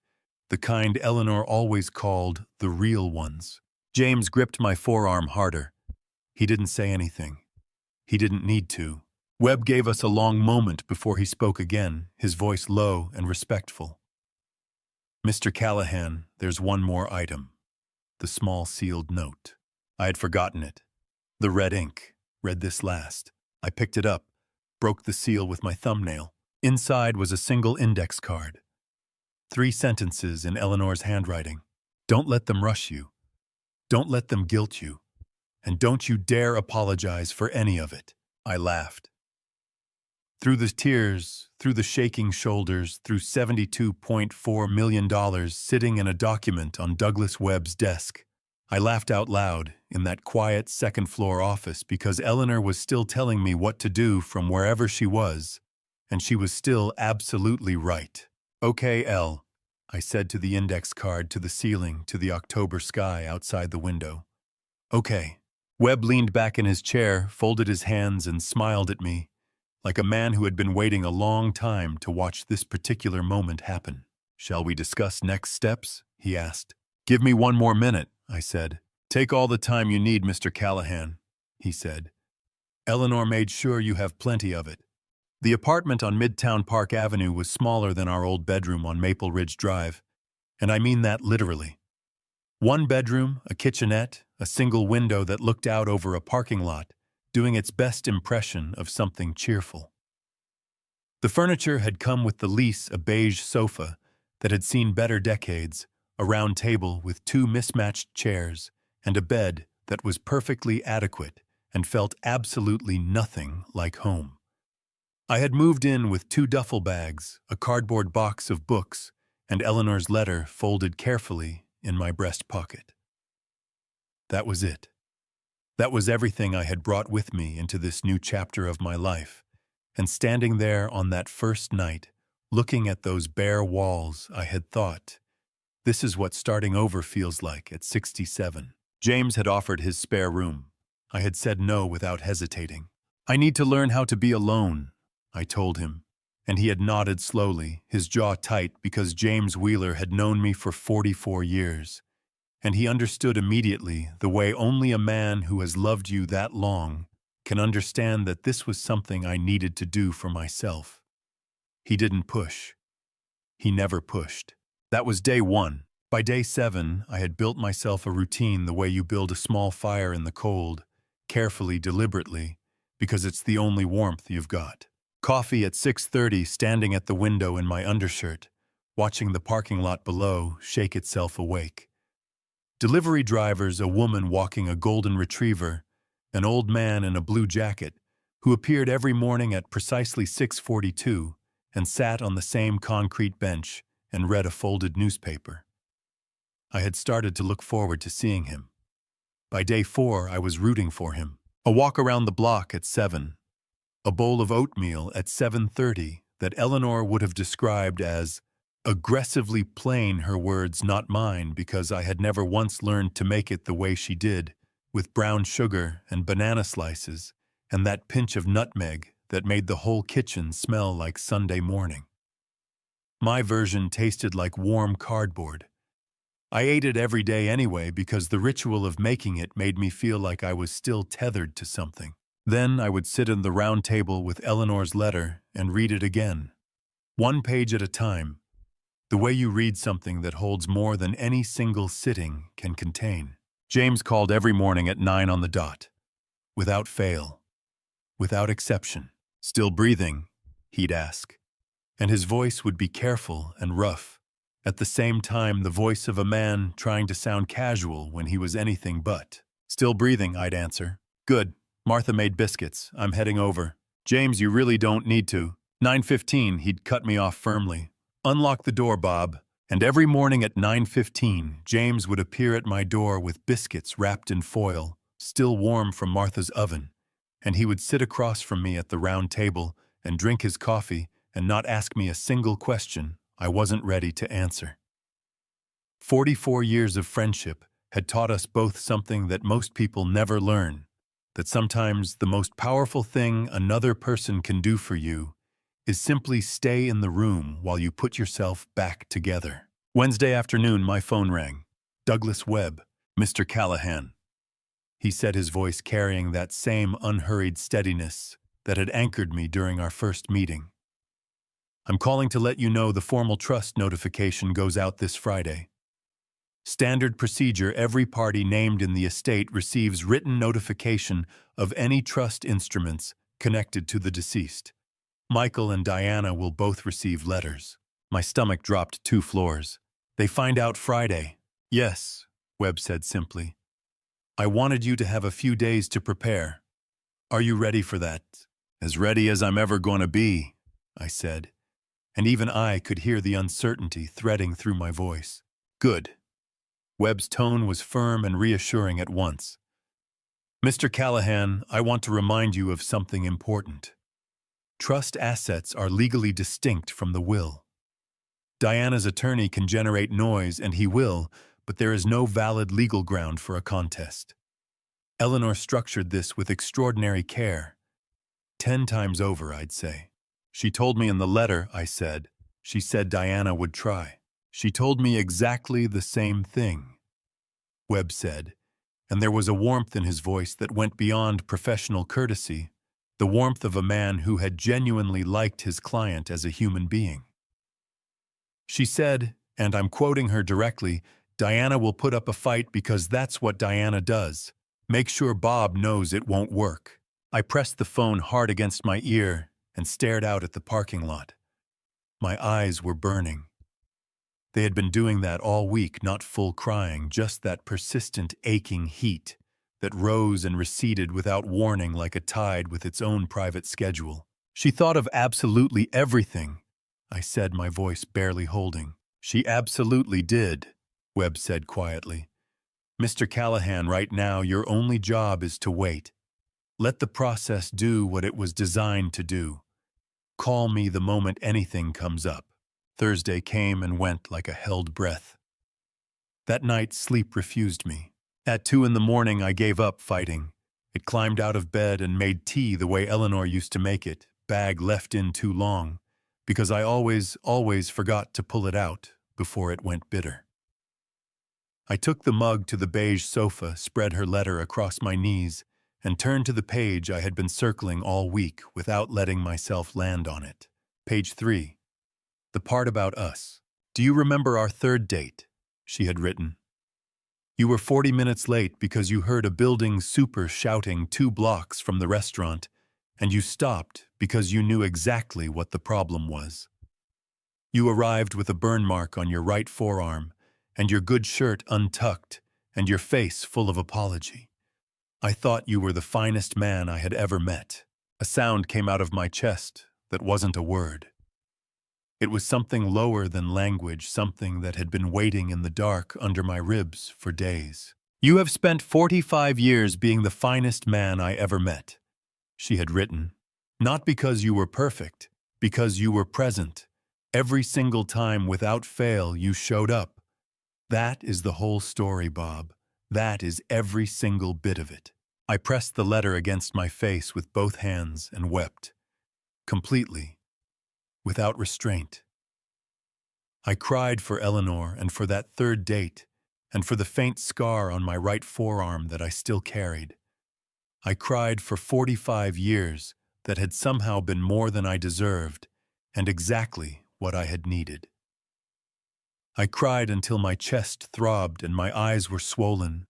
[SPEAKER 1] the kind Eleanor always called the real ones. James gripped my forearm harder. He didn't say anything. He didn't need to. Webb gave us a long moment before he spoke again, his voice low and respectful. Mr. Callahan, there's one more item. The small sealed note. I had forgotten it. The red ink. Read this last. I picked it up, broke the seal with my thumbnail. Inside was a single index card. 3 sentences in Eleanor's handwriting. Don't let them rush you. Don't let them guilt you. and don't you dare apologize for any of it." I laughed. Through the tears, through the shaking shoulders, through $72.4 million sitting in a document on Douglas Webb's desk, I laughed out loud in that quiet second-floor office because Eleanor was still telling me what to do from wherever she was, and she was still absolutely right. "Okay, Elle," I said to the index card, to the ceiling, to the October sky outside the window. "Okay." Webb leaned back in his chair, folded his hands, and smiled at me, like a man who had been waiting a long time to watch this particular moment happen. "Shall we discuss next steps?" he asked. "Give me 1 more minute," I said. "Take all the time you need, Mr. Callahan," he said. "Eleanor made sure you have plenty of it." The apartment on Midtown Park Avenue was smaller than our old bedroom on Maple Ridge Drive, and I mean that literally. 1 bedroom, a kitchenette, a single window that looked out over a parking lot, doing its best impression of something cheerful. The furniture had come with the lease, a beige sofa that had seen better decades, a round table with 2 mismatched chairs, and a bed that was perfectly adequate and felt absolutely nothing like home. I had moved in with 2 duffel bags, a cardboard box of books, and Eleanor's letter folded carefully in my breast pocket. That was it. That was everything I had brought with me into this new chapter of my life, and standing there on that first night, looking at those bare walls, I had thought, this is what starting over feels like at 67. James had offered his spare room. I had said no without hesitating. "I need to learn how to be alone," I told him, and he had nodded slowly, his jaw tight because James Wheeler had known me for 44 years, and he understood immediately the way only a man who has loved you that long can understand that this was something I needed to do for myself. He didn't push. He never pushed. That was day 1. By day 7, I had built myself a routine the way you build a small fire in the cold, carefully, deliberately, because it's the only warmth you've got. Coffee at 6:30, standing at the window in my undershirt, watching the parking lot below shake itself awake. Delivery drivers, a woman walking a golden retriever, an old man in a blue jacket, who appeared every morning at precisely 6:42 and sat on the same concrete bench and read a folded newspaper. I had started to look forward to seeing him. By day 4, I was rooting for him. A walk around the block at 7. A bowl of oatmeal at 7:30 that Eleanor would have described as aggressively plain, her words, not mine, because I had never once learned to make it the way she did, with brown sugar and banana slices and that pinch of nutmeg that made the whole kitchen smell like Sunday morning. My version tasted like warm cardboard. I ate it every day anyway because the ritual of making it made me feel like I was still tethered to something. Then I would sit in the round table with Eleanor's letter and read it again, 1 page at a time, the way you read something that holds more than any single sitting can contain. James called every morning at 9 on the dot, without fail, without exception. "Still breathing?" he'd ask, and his voice would be careful and rough, at the same time the voice of a man trying to sound casual when he was anything but. "Still breathing," I'd answer. "Good. Martha made biscuits. I'm heading over." "James, you really don't need to." 9:15, he'd cut me off firmly. "Unlock the door, Bob." And every morning at 9:15, James would appear at my door with biscuits wrapped in foil, still warm from Martha's oven, and he would sit across from me at the round table and drink his coffee and not ask me a single question I wasn't ready to answer. 44 years of friendship had taught us both something that most people never learn, that sometimes the most powerful thing another person can do for you is simply stay in the room while you put yourself back together. Wednesday afternoon, my phone rang. Douglas Webb, "Mr. Callahan." He said, his voice carrying that same unhurried steadiness that had anchored me during our first meeting. "I'm calling to let you know the formal trust notification goes out this Friday. Standard procedure, every party named in the estate receives written notification of any trust instruments connected to the deceased. Michael and Diana will both receive letters." My stomach dropped 2 floors. "They find out Friday." "Yes," Webb said simply. I wanted you to have a few days to prepare. Are you ready for that? As ready as I'm ever going to be, I said, and even I could hear the uncertainty threading through my voice. Good. Webb's tone was firm and reassuring at once. Mr. Callahan, I want to remind you of something important. Trust assets are legally distinct from the will. Diana's attorney can generate noise, and he will, but there is no valid legal ground for a contest. Eleanor structured this with extraordinary care. 10 times over, I'd say. She told me in the letter, I said. She said Diana would try. She told me exactly the same thing, Webb said, and there was a warmth in his voice that went beyond professional courtesy, the warmth of a man who had genuinely liked his client as a human being. She said, and I'm quoting her directly, Diana will put up a fight because that's what Diana does. Make sure Bob knows it won't work. I pressed the phone hard against my ear and stared out at the parking lot. My eyes were burning. They had been doing that all week, not full crying, just that persistent aching heat that rose and receded without warning like a tide with its own private schedule. She thought of absolutely everything, I said, my voice barely holding. She absolutely did, Webb said quietly. Mr. Callahan, right now your only job is to wait. Let the process do what it was designed to do. Call me the moment anything comes up. Thursday came and went like a held breath. That night, sleep refused me. At 2 in the morning, I gave up fighting. It climbed out of bed and made tea the way Eleanor used to make it, bag left in too long, because I always forgot to pull it out before it went bitter. I took the mug to the beige sofa, spread her letter across my knees, and turned to the page I had been circling all week without letting myself land on it. Page 3. The part about us. Do you remember our third date? She had written. You were 40 minutes late because you heard a building super shouting 2 blocks from the restaurant, and you stopped because you knew exactly what the problem was. You arrived with a burn mark on your right forearm, and your good shirt untucked, and your face full of apology. I thought you were the finest man I had ever met. A sound came out of my chest that wasn't a word. It was something lower than language, something that had been waiting in the dark under my ribs for days. You have spent 45 years being the finest man I ever met, she had written. Not because you were perfect, because you were present. Every single time without fail you showed up. That is the whole story, Bob. That is every single bit of it. I pressed the letter against my face with both hands and wept. Completely. Without restraint. I cried for Eleanor and for that third date, and for the faint scar on my right forearm that I still carried. I cried for 45 years that had somehow been more than I deserved, and exactly what I had needed. I cried until my chest throbbed and my eyes were swollen,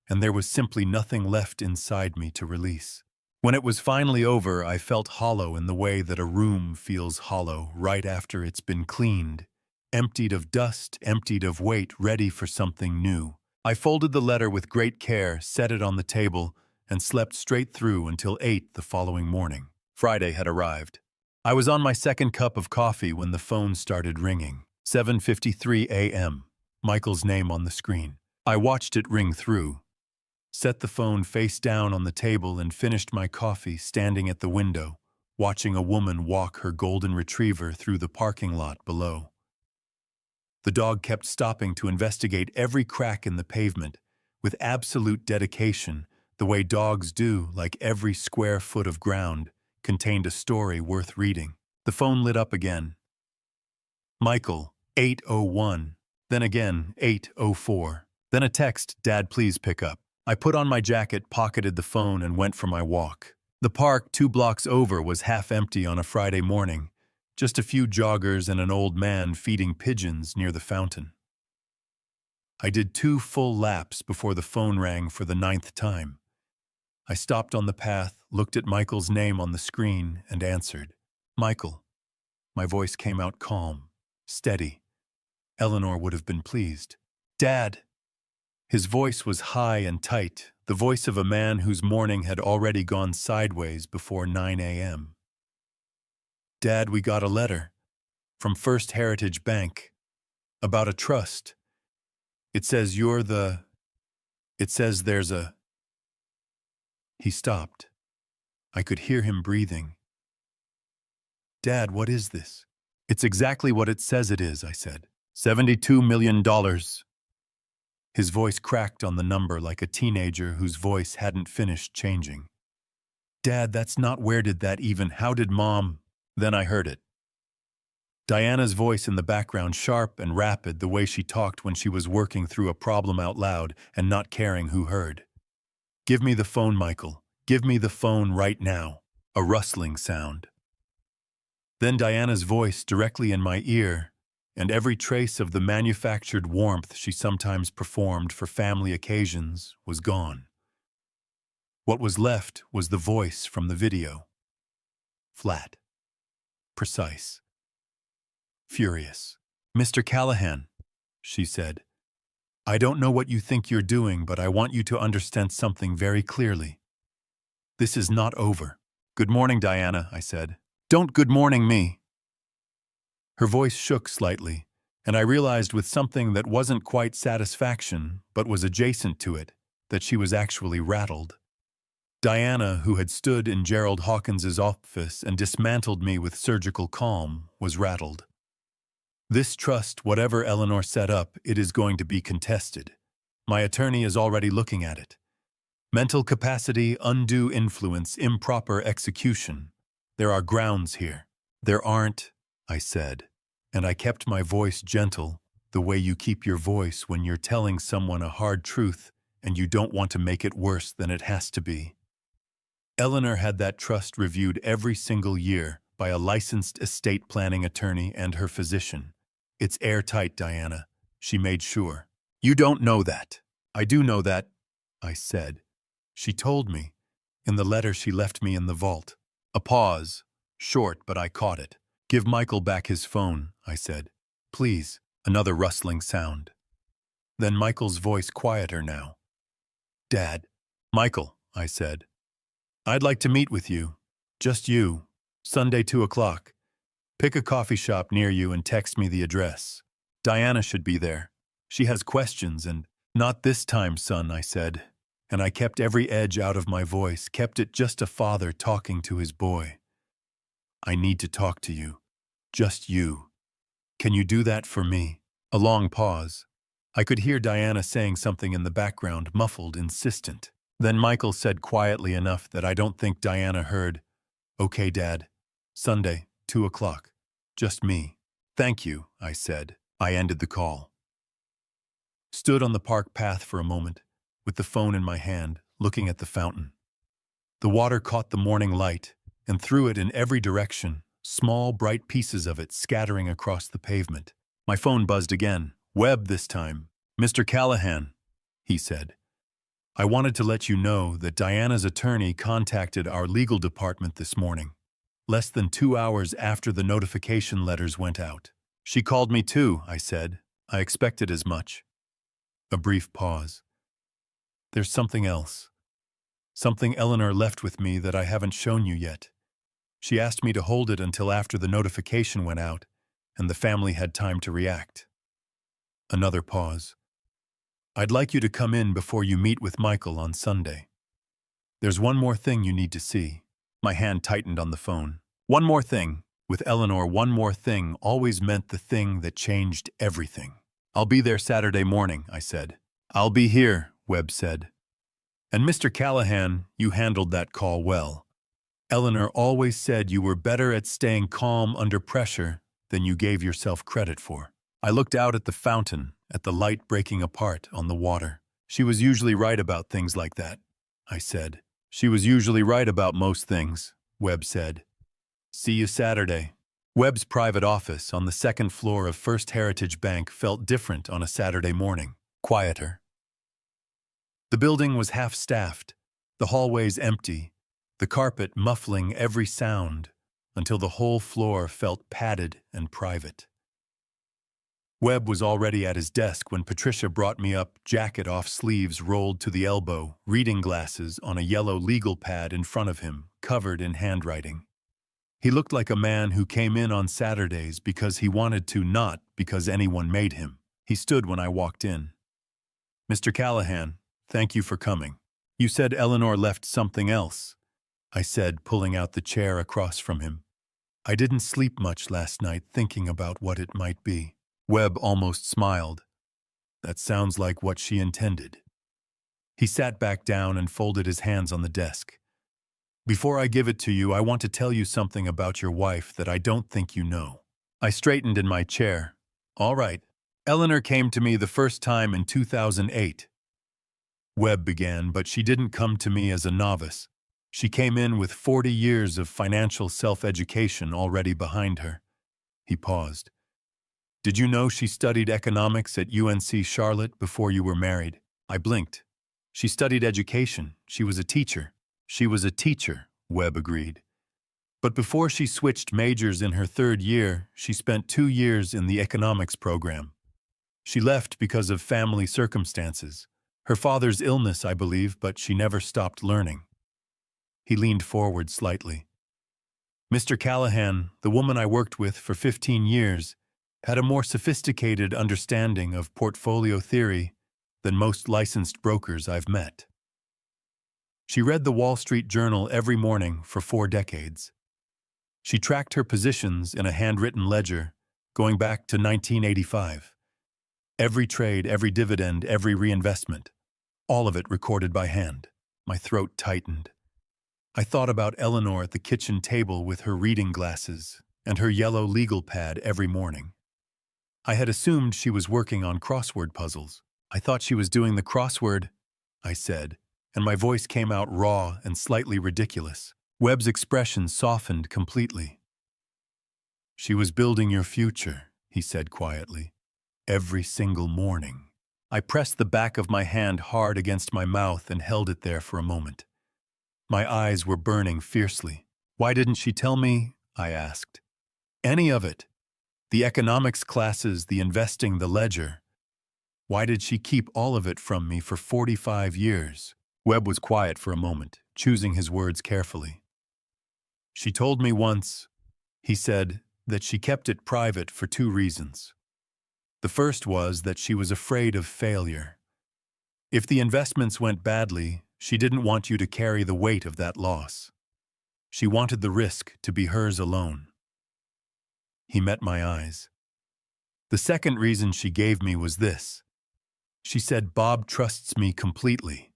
[SPEAKER 1] and there was simply nothing left inside me to release. When it was finally over, I felt hollow in the way that a room feels hollow right after it's been cleaned, emptied of dust, emptied of weight, ready for something new. I folded the letter with great care, set it on the table, and slept straight through until 8 the following morning. Friday had arrived. I was on my second cup of coffee when the phone started ringing. 7:53 a.m. Michael's name on the screen. I watched it ring through, set the phone face down on the table, and finished my coffee standing at the window, watching a woman walk her golden retriever through the parking lot below. The dog kept stopping to investigate every crack in the pavement with absolute dedication, the way dogs do, like every square foot of ground contained a story worth reading. The phone lit up again. Michael, 8:01, then again 8:04, then a text, Dad, please pick up. I put on my jacket, pocketed the phone, and went for my walk. The park 2 blocks over was half empty on a Friday morning, just a few joggers and an old man feeding pigeons near the fountain. I did 2 full laps before the phone rang for the 9th time. I stopped on the path, looked at Michael's name on the screen, and answered. Michael. My voice came out calm, steady. Eleanor would have been pleased. Dad! His voice was high and tight, the voice of a man whose morning had already gone sideways before 9 a.m. "Dad, we got a letter from First Heritage Bank about a trust. It says it says there's a—" He stopped. I could hear him breathing. "Dad, what is this?" "It's exactly what it says it is," I said. $72 million. His voice cracked on the number like a teenager whose voice hadn't finished changing. "Dad, that's not where did that even, how did Mom—" Then I heard it. Diana's voice in the background, sharp and rapid, the way she talked when she was working through a problem out loud and not caring who heard. "Give me the phone, Michael. Give me the phone right now." A rustling sound. Then Diana's voice directly in my ear, and every trace of the manufactured warmth she sometimes performed for family occasions was gone. What was left was the voice from the video. Flat. Precise. Furious. "Mr. Callahan," she said, "I don't know what you think you're doing, but I want you to understand something very clearly. This is not over." "Good morning, Diana," I said. "Don't good morning me." Her voice shook slightly, and I realized with something that wasn't quite satisfaction, but was adjacent to it, that she was actually rattled. Diana, who had stood in Gerald Hawkins's office and dismantled me with surgical calm, was rattled. "This trust, whatever Eleanor set up, it is going to be contested. My attorney is already looking at it. Mental capacity, undue influence, improper execution. There are grounds here." "There aren't," I said, and I kept my voice gentle, the way you keep your voice when you're telling someone a hard truth and you don't want to make it worse than it has to be. Eleanor had that trust reviewed every single year by a licensed estate planning attorney and her physician. "It's airtight, Diana," she made sure. "You don't know that." "I do know that," I said. "She told me, in the letter she left me in the vault." A pause, short, but I caught it. "Give Michael back his phone," I said. "Please." Another rustling sound. Then Michael's voice quieter now. "Dad." "Michael," I said. "I'd like to meet with you. Just you. Sunday 2 o'clock. Pick a coffee shop near you and text me the address. Diana should be there. She has questions and—" "Not this time, son," I said, and I kept every edge out of my voice, kept it just a father talking to his boy. "I need to talk to you. Just you. Can you do that for me?" A long pause. I could hear Diana saying something in the background, muffled, insistent. Then Michael said quietly enough that I don't think Diana heard, "Okay, Dad. Sunday, 2 o'clock. Just me." "Thank you," I said. I ended the call. Stood on the park path for a moment, with the phone in my hand, looking at the fountain. The water caught the morning light and threw it in every direction, small, bright pieces of it scattering across the pavement. My phone buzzed again. Webb this time. "Mr. Callahan," he said. "I wanted to let you know that Diana's attorney contacted our legal department this morning, less than 2 hours after the notification letters went out." "She called me too," I said. "I expected as much." A brief pause. "There's something else. Something Eleanor left with me that I haven't shown you yet. She asked me to hold it until after the notification went out and the family had time to react." Another pause. "I'd like you to come in before you meet with Michael on Sunday. There's one more thing you need to see." My hand tightened on the phone. One more thing. With Eleanor, one more thing always meant the thing that changed everything. "I'll be there Saturday morning," I said. "I'll be here," Webb said. "And Mr. Callahan, you handled that call well. Eleanor always said you were better at staying calm under pressure than you gave yourself credit for." I looked out at the fountain, at the light breaking apart on the water. "She was usually right about things like that," I said. "She was usually right about most things," Webb said. "See you Saturday." Webb's private office on the second floor of First Heritage Bank felt different on a Saturday morning, quieter. The building was half-staffed, the hallways empty, the carpet muffling every sound until the whole floor felt padded and private. Webb was already at his desk when Patricia brought me up, jacket off, sleeves rolled to the elbow, reading glasses on a yellow legal pad in front of him, covered in handwriting. He looked like a man who came in on Saturdays because he wanted to, not because anyone made him. He stood when I walked in. "Mr. Callahan, thank you for coming. You said Eleanor left something else," I said, pulling out the chair across from him. "I didn't sleep much last night thinking about what it might be." Webb almost smiled. "That sounds like what she intended." He sat back down and folded his hands on the desk. "Before I give it to you, I want to tell you something about your wife that I don't think you know." I straightened in my chair. "All right. Eleanor came to me the first time in 2008. Webb began, but she didn't come to me as a novice. She came in with 40 years of financial self-education already behind her." He paused. "Did you know she studied economics at UNC Charlotte before you were married?" I blinked. "She studied education. She was a teacher." "She was a teacher," Webb agreed. "But before she switched majors in her third year, she spent 2 years in the economics program. She left because of family circumstances. Her father's illness, I believe, but she never stopped learning." He leaned forward slightly. "Mr. Callahan, the woman I worked with for 15 years, had a more sophisticated understanding of portfolio theory than most licensed brokers I've met. She read the Wall Street Journal every morning for 4 decades. She tracked her positions in a handwritten ledger going back to 1985. Every trade, every dividend, every reinvestment, all of it recorded by hand." My throat tightened. I thought about Eleanor at the kitchen table with her reading glasses and her yellow legal pad every morning. I had assumed she was working on crossword puzzles. "I thought she was doing the crossword," I said, and my voice came out raw and slightly ridiculous. Webb's expression softened completely. "She was building your future," he said quietly. "Every single morning." I pressed the back of my hand hard against my mouth and held it there for a moment. My eyes were burning fiercely. "Why didn't she tell me?" I asked. "Any of it. The economics classes, the investing, the ledger. Why did she keep all of it from me for 45 years? Webb was quiet for a moment, choosing his words carefully. "She told me once," he said, "that she kept it private for 2 reasons. The first was that she was afraid of failure. If the investments went badly, she didn't want you to carry the weight of that loss. She wanted the risk to be hers alone." He met my eyes. "The second reason she gave me was this. She said, 'Bob trusts me completely.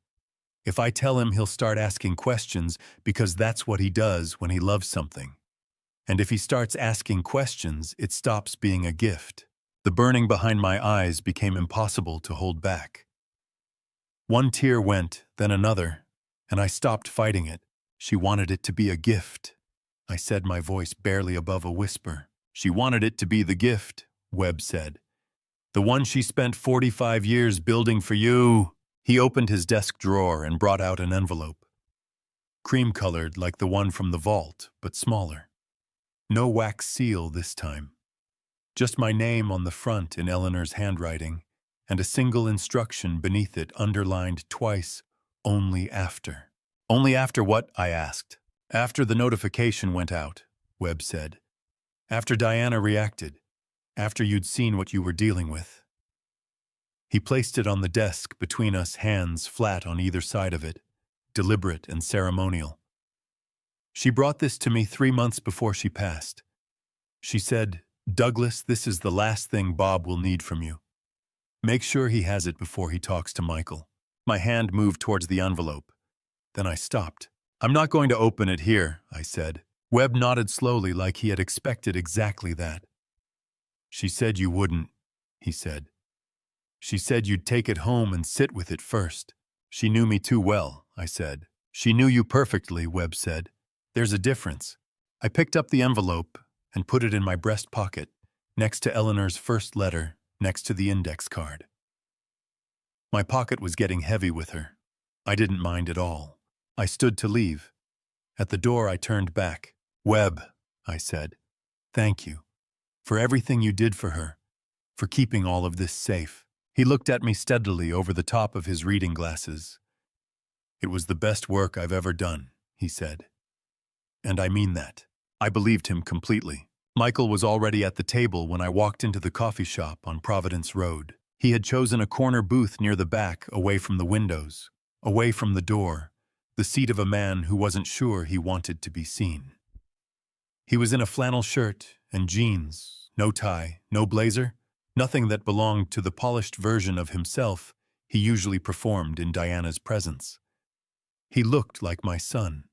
[SPEAKER 1] If I tell him, he'll start asking questions because that's what he does when he loves something. And if he starts asking questions, it stops being a gift.'" The burning behind my eyes became impossible to hold back. One tear went, then another, and I stopped fighting it. "She wanted it to be a gift," I said, my voice barely above a whisper. "She wanted it to be the gift," Webb said. "The one she spent 45 years building for you." He opened his desk drawer and brought out an envelope. Cream-colored like the one from the vault, but smaller. No wax seal this time. Just my name on the front in Eleanor's handwriting, and a single instruction beneath it underlined twice, "Only after." "Only after what?" I asked. "After the notification went out," Webb said. "After Diana reacted. After you'd seen what you were dealing with." He placed it on the desk between us, hands flat on either side of it, deliberate and ceremonial. "She brought this to me 3 months before she passed. She said, 'Douglas, this is the last thing Bob will need from you. Make sure he has it before he talks to Michael.'" My hand moved towards the envelope. Then I stopped. "I'm not going to open it here," I said. Webb nodded slowly like he had expected exactly that. "She said you wouldn't," he said. "She said you'd take it home and sit with it first." "She knew me too well," I said. "She knew you perfectly," Webb said. "There's a difference." I picked up the envelope and put it in my breast pocket, next to Eleanor's first letter, next to the index card. My pocket was getting heavy with her. I didn't mind at all. I stood to leave. At the door, I turned back. "Webb," I said, "thank you for everything you did for her. for keeping all of this safe. He looked at me steadily over the top of his reading glasses. "It was the best work I've ever done," he said. "And I mean that." I believed him completely. Michael was already at the table when I walked into the coffee shop on Providence Road. He had chosen a corner booth near the back, away from the windows, away from the door, the seat of a man who wasn't sure he wanted to be seen. He was in a flannel shirt and jeans, no tie, no blazer, nothing that belonged to the polished version of himself he usually performed in Diana's presence. He looked like my son.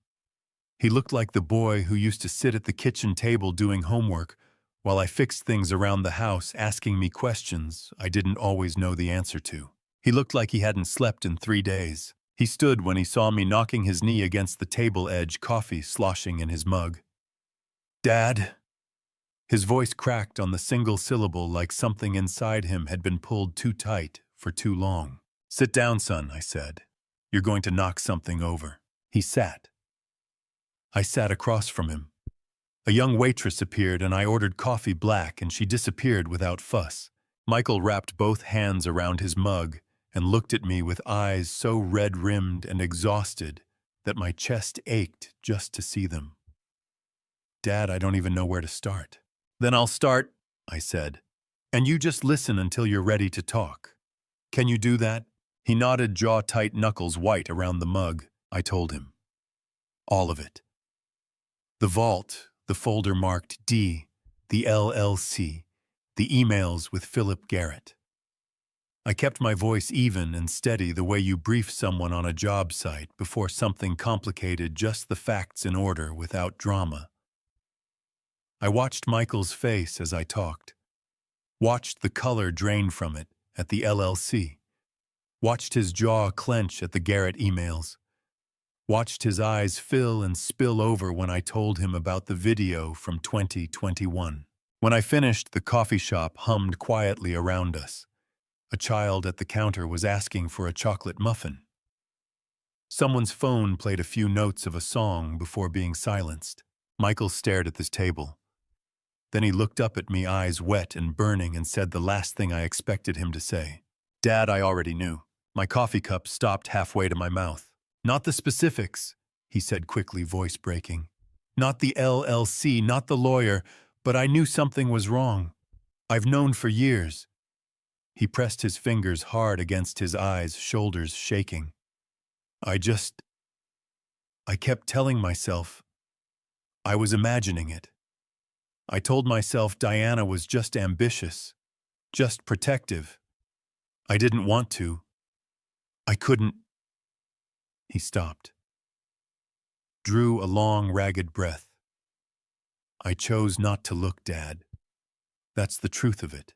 [SPEAKER 1] He looked like the boy who used to sit at the kitchen table doing homework while I fixed things around the house, asking me questions I didn't always know the answer to. He looked like he hadn't slept in 3 days. He stood when he saw me knocking his knee against the table edge, coffee sloshing in his mug. "Dad?" His voice cracked on the single syllable like something inside him had been pulled too tight for too long. "Sit down, son," I said. "You're going to knock something over." He sat. I sat across from him. A young waitress appeared and I ordered coffee black and she disappeared without fuss. Michael wrapped both hands around his mug and looked at me with eyes so red-rimmed and exhausted that my chest ached just to see them. "Dad, I don't even know where to start." "Then I'll start," I said, "and you just listen until you're ready to talk. Can you do that?" He nodded, jaw tight, knuckles white around the mug. I told him. All of it. The vault, the folder marked D, the LLC, the emails with Philip Garrett. I kept my voice even and steady, the way you brief someone on a job site before something complicated, just the facts in order without drama. I watched Michael's face as I talked, watched the color drain from it at the LLC, watched his jaw clench at the Garrett emails, watched his eyes fill and spill over when I told him about the video from 2021. When I finished, the coffee shop hummed quietly around us. A child at the counter was asking for a chocolate muffin. Someone's phone played a few notes of a song before being silenced. Michael stared at this table. Then he looked up at me, eyes wet and burning, and said the last thing I expected him to say. "Dad, I already knew." My coffee cup stopped halfway to my mouth. "Not the specifics," he said quickly, voice breaking. "Not the LLC, not the lawyer, but I knew something was wrong. I've known for years." He pressed his fingers hard against his eyes, shoulders shaking. I kept telling myself I was imagining it. I told myself Diana was just ambitious, just protective. I didn't want to. I couldn't. He stopped, drew a long, ragged breath. "I chose not to look, Dad. That's the truth of it.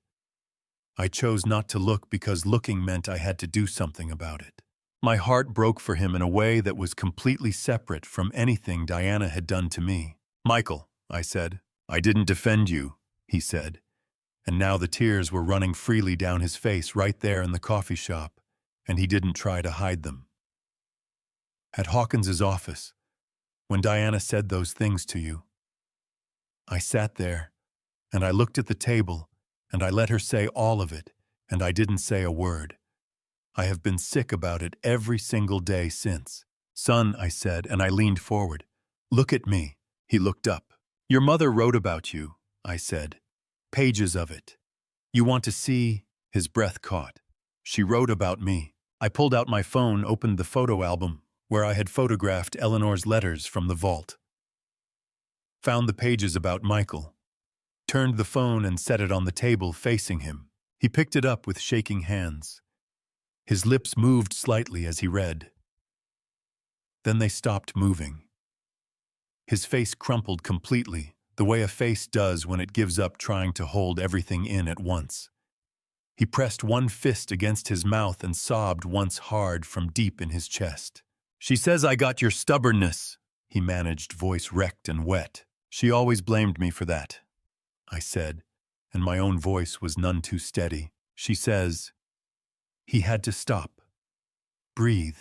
[SPEAKER 1] I chose not to look because looking meant I had to do something about it." My heart broke for him in a way that was completely separate from anything Diana had done to me. "Michael," I said. "I didn't defend you," he said, and now the tears were running freely down his face right there in the coffee shop, and he didn't try to hide them. "At Hawkins's office, when Diana said those things to you, I sat there, and I looked at the table, and I let her say all of it, and I didn't say a word. I have been sick about it every single day since." "Son," I said, and I leaned forward. "Look at me." He looked up. "Your mother wrote about you," I said. "Pages of it. You want to see?" His breath caught. "She wrote about me." I pulled out my phone, opened the photo album, where I had photographed Eleanor's letters from the vault. Found the pages about Michael. Turned the phone and set it on the table facing him. He picked it up with shaking hands. His lips moved slightly as he read. Then they stopped moving. His face crumpled completely, the way a face does when it gives up trying to hold everything in at once. He pressed one fist against his mouth and sobbed once hard from deep in his chest. "She says I got your stubbornness," he managed, voice wrecked and wet. "She always blamed me for that," I said, and my own voice was none too steady. "She says..." He had to stop. Breathe.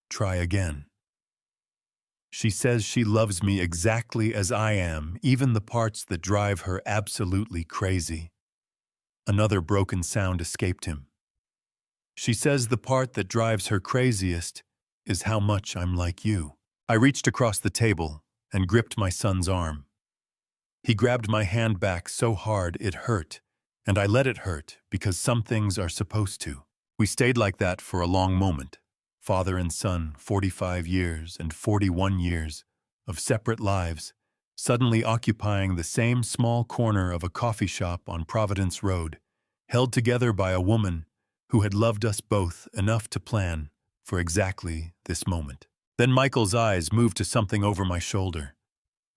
[SPEAKER 1] Try again. "She says she loves me exactly as I am, even the parts that drive her absolutely crazy." Another broken sound escaped him. She says the part that drives her craziest is how much I'm like you. I reached across the table and gripped my son's arm. He grabbed my hand back so hard it hurt, and I let it hurt because some things are supposed to. We stayed like that for a long moment, father and son, 45 years and 41 years of separate lives, suddenly occupying the same small corner of a coffee shop on Providence Road, held together by a woman who had loved us both enough to plan for exactly this moment. Then Michael's eyes moved to something over my shoulder.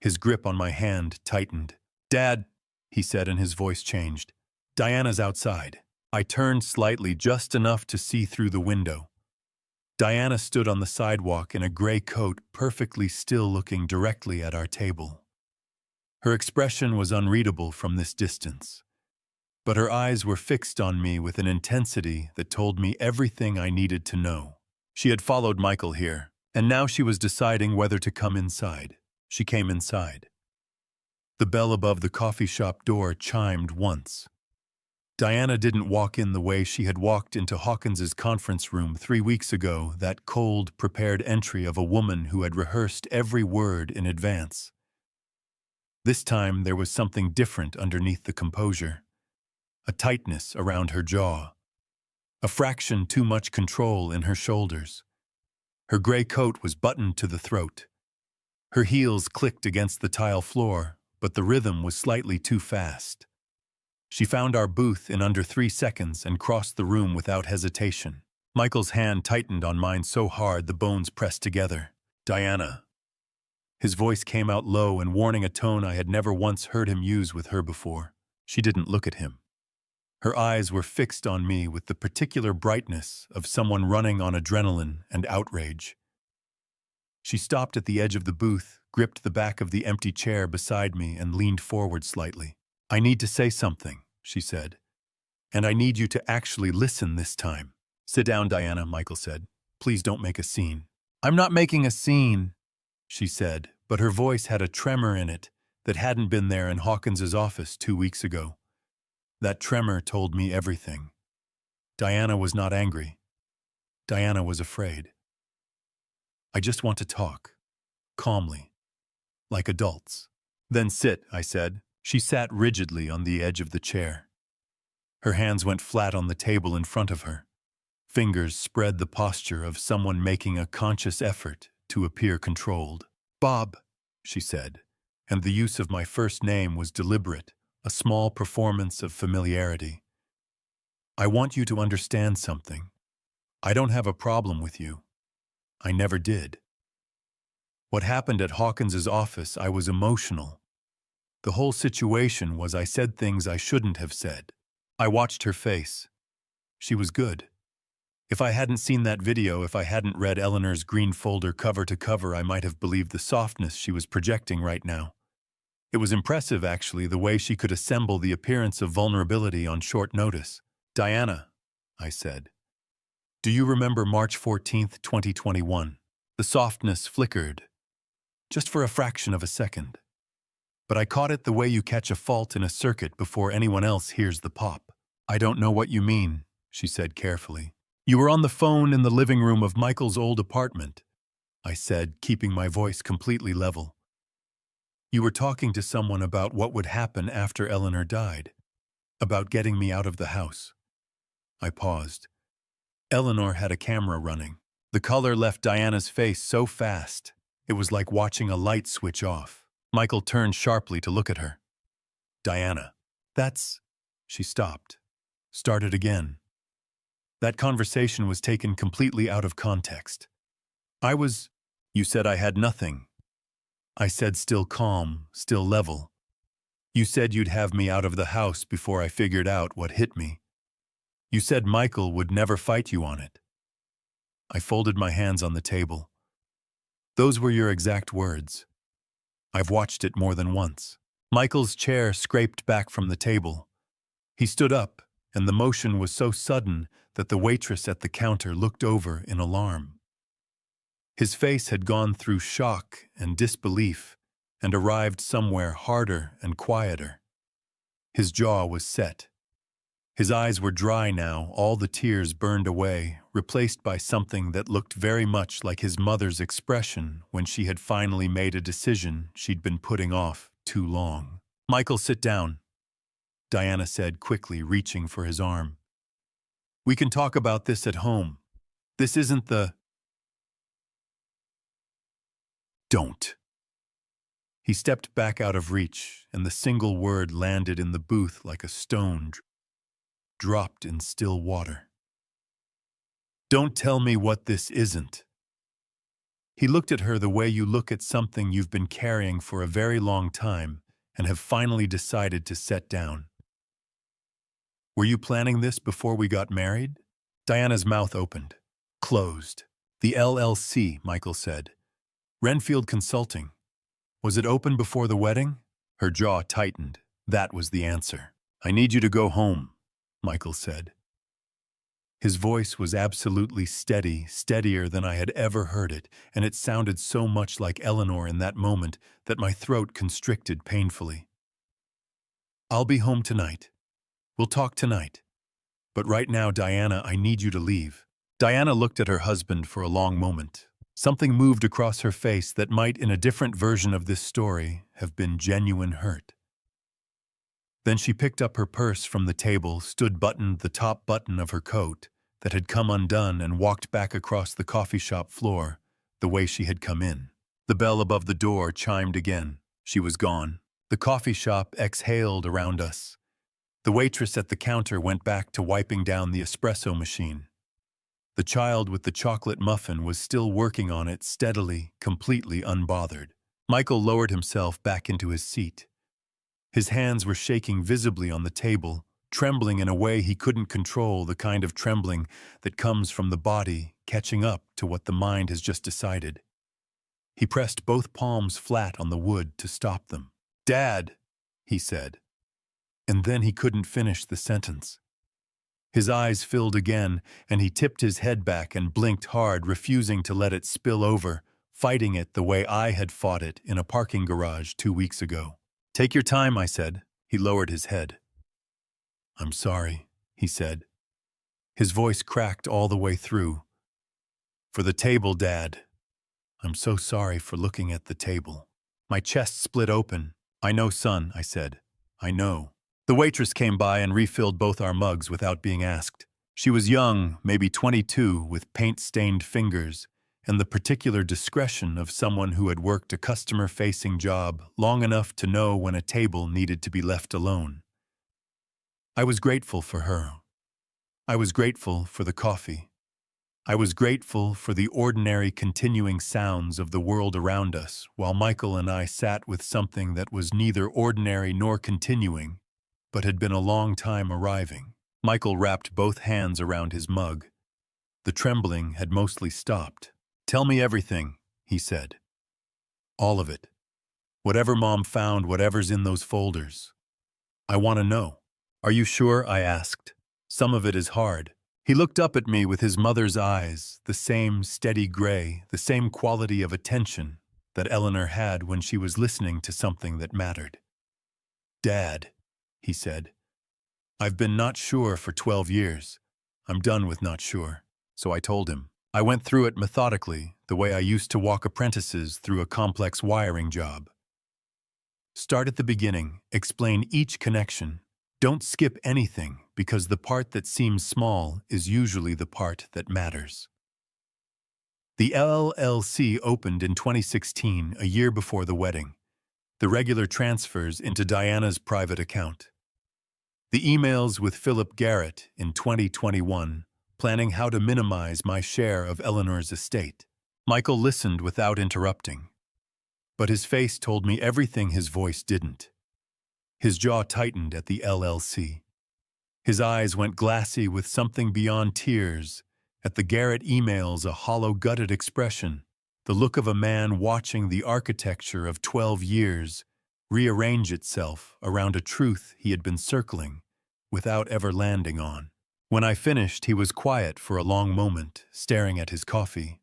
[SPEAKER 1] His grip on my hand tightened. "Dad," he said, and his voice changed. "Diana's outside." I turned slightly, just enough to see through the window. Diana stood on the sidewalk in a gray coat, perfectly still, looking directly at our table. Her expression was unreadable from this distance, but her eyes were fixed on me with an intensity that told me everything I needed to know. She had followed Michael here, and now she was deciding whether to come inside. She came inside. The bell above the coffee shop door chimed once. Diana didn't walk in the way she had walked into Hawkins's conference room 3 weeks ago, that cold, prepared entry of a woman who had rehearsed every word in advance. This time there was something different underneath the composure. A tightness around her jaw. A fraction too much control in her shoulders. Her gray coat was buttoned to the throat. Her heels clicked against the tile floor, but the rhythm was slightly too fast. She found our booth in under 3 seconds and crossed the room without hesitation. Michael's hand tightened on mine so hard the bones pressed together. "Diana." His voice came out low and warning, a tone I had never once heard him use with her before. She didn't look at him. Her eyes were fixed on me with the particular brightness of someone running on adrenaline and outrage. She stopped at the edge of the booth, gripped the back of the empty chair beside me, and leaned forward slightly. "I need to say something," she said, "and I need you to actually listen this time." "Sit down, Diana," Michael said. "Please don't make a scene." "I'm not making a scene," she said, but her voice had a tremor in it that hadn't been there in Hawkins's office 2 weeks ago. That tremor told me everything. Diana was not angry. Diana was afraid. "I just want to talk, calmly, like adults." "Then sit," I said. She sat rigidly on the edge of the chair. Her hands went flat on the table in front of her. Fingers spread, the posture of someone making a conscious effort to appear controlled. "Bob," she said, and the use of my first name was deliberate, a small performance of familiarity. "I want you to understand something. I don't have a problem with you. I never did. What happened at Hawkins's office, I was emotional. The whole situation was I said things I shouldn't have said." I watched her face. She was good. If I hadn't seen that video, if I hadn't read Eleanor's green folder cover to cover, I might have believed the softness she was projecting right now. It was impressive, actually, the way she could assemble the appearance of vulnerability on short notice. "Diana," I said, "do you remember March 14th, 2021? The softness flickered, just for a fraction of a second. But I caught it the way you catch a fault in a circuit before anyone else hears the pop." "I don't know what you mean," she said carefully. "You were on the phone in the living room of Michael's old apartment," I said, keeping my voice completely level. "You were talking to someone about what would happen after Eleanor died, about getting me out of the house." I paused. Eleanor had a camera running. The color left Diana's face so fast, it was like watching a light switch off. Michael turned sharply to look at her. "Diana, that's..." She stopped. Started again. That conversation was taken completely out of context. "You said I had nothing." I said, still calm, still level. "You said you'd have me out of the house before I figured out what hit me. You said Michael would never fight you on it." I folded my hands on the table. "Those were your exact words. I've watched it more than once." Michael's chair scraped back from the table. He stood up, and the motion was so sudden that the waitress at the counter looked over in alarm. His face had gone through shock and disbelief and arrived somewhere harder and quieter. His jaw was set. His eyes were dry now, all the tears burned away, replaced by something that looked very much like his mother's expression when she had finally made a decision she'd been putting off too long. "Michael, sit down," Diana said quickly, reaching for his arm. "We can talk about this at home. This isn't the—" "Don't." He stepped back out of reach, and the single word landed in the booth like a stone dropped in still water. "Don't tell me what this isn't." He looked at her the way you look at something you've been carrying for a very long time and have finally decided to set down. "Were you planning this before we got married?" Diana's mouth opened. "Closed. The LLC," Michael said. "Renfield Consulting. Was it open before the wedding?" Her jaw tightened. That was the answer. "I need you to go home," Michael said. His voice was absolutely steady, steadier than I had ever heard it, and it sounded so much like Eleanor in that moment that my throat constricted painfully. "I'll be home tonight. We'll talk tonight. But right now, Diana, I need you to leave." Diana looked at her husband for a long moment. Something moved across her face that might, in a different version of this story, have been genuine hurt. Then she picked up her purse from the table, buttoned the top button of her coat that had come undone, and walked back across the coffee shop floor the way she had come in. The bell above the door chimed again. She was gone. The coffee shop exhaled around us. The waitress at the counter went back to wiping down the espresso machine. The child with the chocolate muffin was still working on it steadily, completely unbothered. Michael lowered himself back into his seat. His hands were shaking visibly on the table, trembling in a way he couldn't control, the kind of trembling that comes from the body catching up to what the mind has just decided. He pressed both palms flat on the wood to stop them. "Dad," he said. And then he couldn't finish the sentence. His eyes filled again, and he tipped his head back and blinked hard, refusing to let it spill over, fighting it the way I had fought it in a parking garage 2 weeks ago. "Take your time," I said. He lowered his head. "I'm sorry," he said. His voice cracked all the way through. "For the table, Dad. I'm so sorry for looking at the table." My chest split open. "I know, son," I said. "I know." The waitress came by and refilled both our mugs without being asked. She was young, maybe 22, with paint-stained fingers, and the particular discretion of someone who had worked a customer-facing job long enough to know when a table needed to be left alone. I was grateful for her. I was grateful for the coffee. I was grateful for the ordinary continuing sounds of the world around us, while Michael and I sat with something that was neither ordinary nor continuing, but had been a long time arriving. Michael wrapped both hands around his mug. The trembling had mostly stopped. "Tell me everything," he said. "All of it. Whatever Mom found, whatever's in those folders. I want to know." "Are you sure?" I asked. "Some of it is hard." He looked up at me with his mother's eyes, the same steady gray, the same quality of attention that Eleanor had when she was listening to something that mattered. "Dad," he said, "I've been not sure for 12 years. I'm done with not sure." So I told him. I went through it methodically, the way I used to walk apprentices through a complex wiring job. Start at the beginning, explain each connection. Don't skip anything, because the part that seems small is usually the part that matters. The LLC opened in 2016, a year before the wedding. The regular transfers into Diana's private account. The emails with Philip Garrett in 2021, planning how to minimize my share of Eleanor's estate. Michael listened without interrupting. But his face told me everything his voice didn't. His jaw tightened at the LLC. His eyes went glassy with something beyond tears. At the Garrett emails, a hollow, gutted expression, the look of a man watching the architecture of 12 years rearrange itself around a truth he had been circling without ever landing on. When I finished, he was quiet for a long moment, staring at his coffee.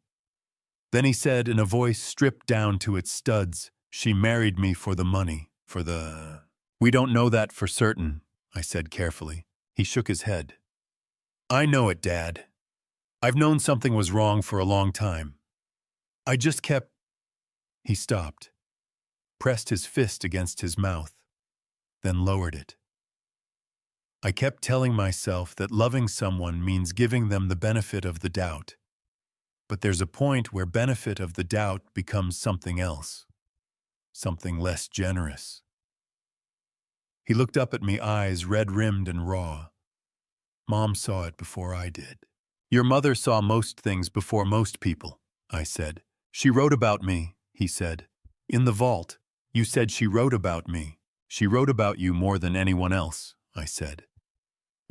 [SPEAKER 1] Then he said in a voice stripped down to its studs, "She married me for the money, for the—" "We don't know that for certain," I said carefully. He shook his head. I know it, Dad. I've known something was wrong for a long time. I just kept... He stopped, pressed his fist against his mouth, then lowered it. I kept telling myself that loving someone means giving them the benefit of the doubt. But there's a point where benefit of the doubt becomes something else, something less generous. He looked up at me, eyes red-rimmed and raw. Mom saw it before I did. Your mother saw most things before most people, I said. She wrote about me, he said. In the vault, you said she wrote about me. She wrote about you more than anyone else, I said.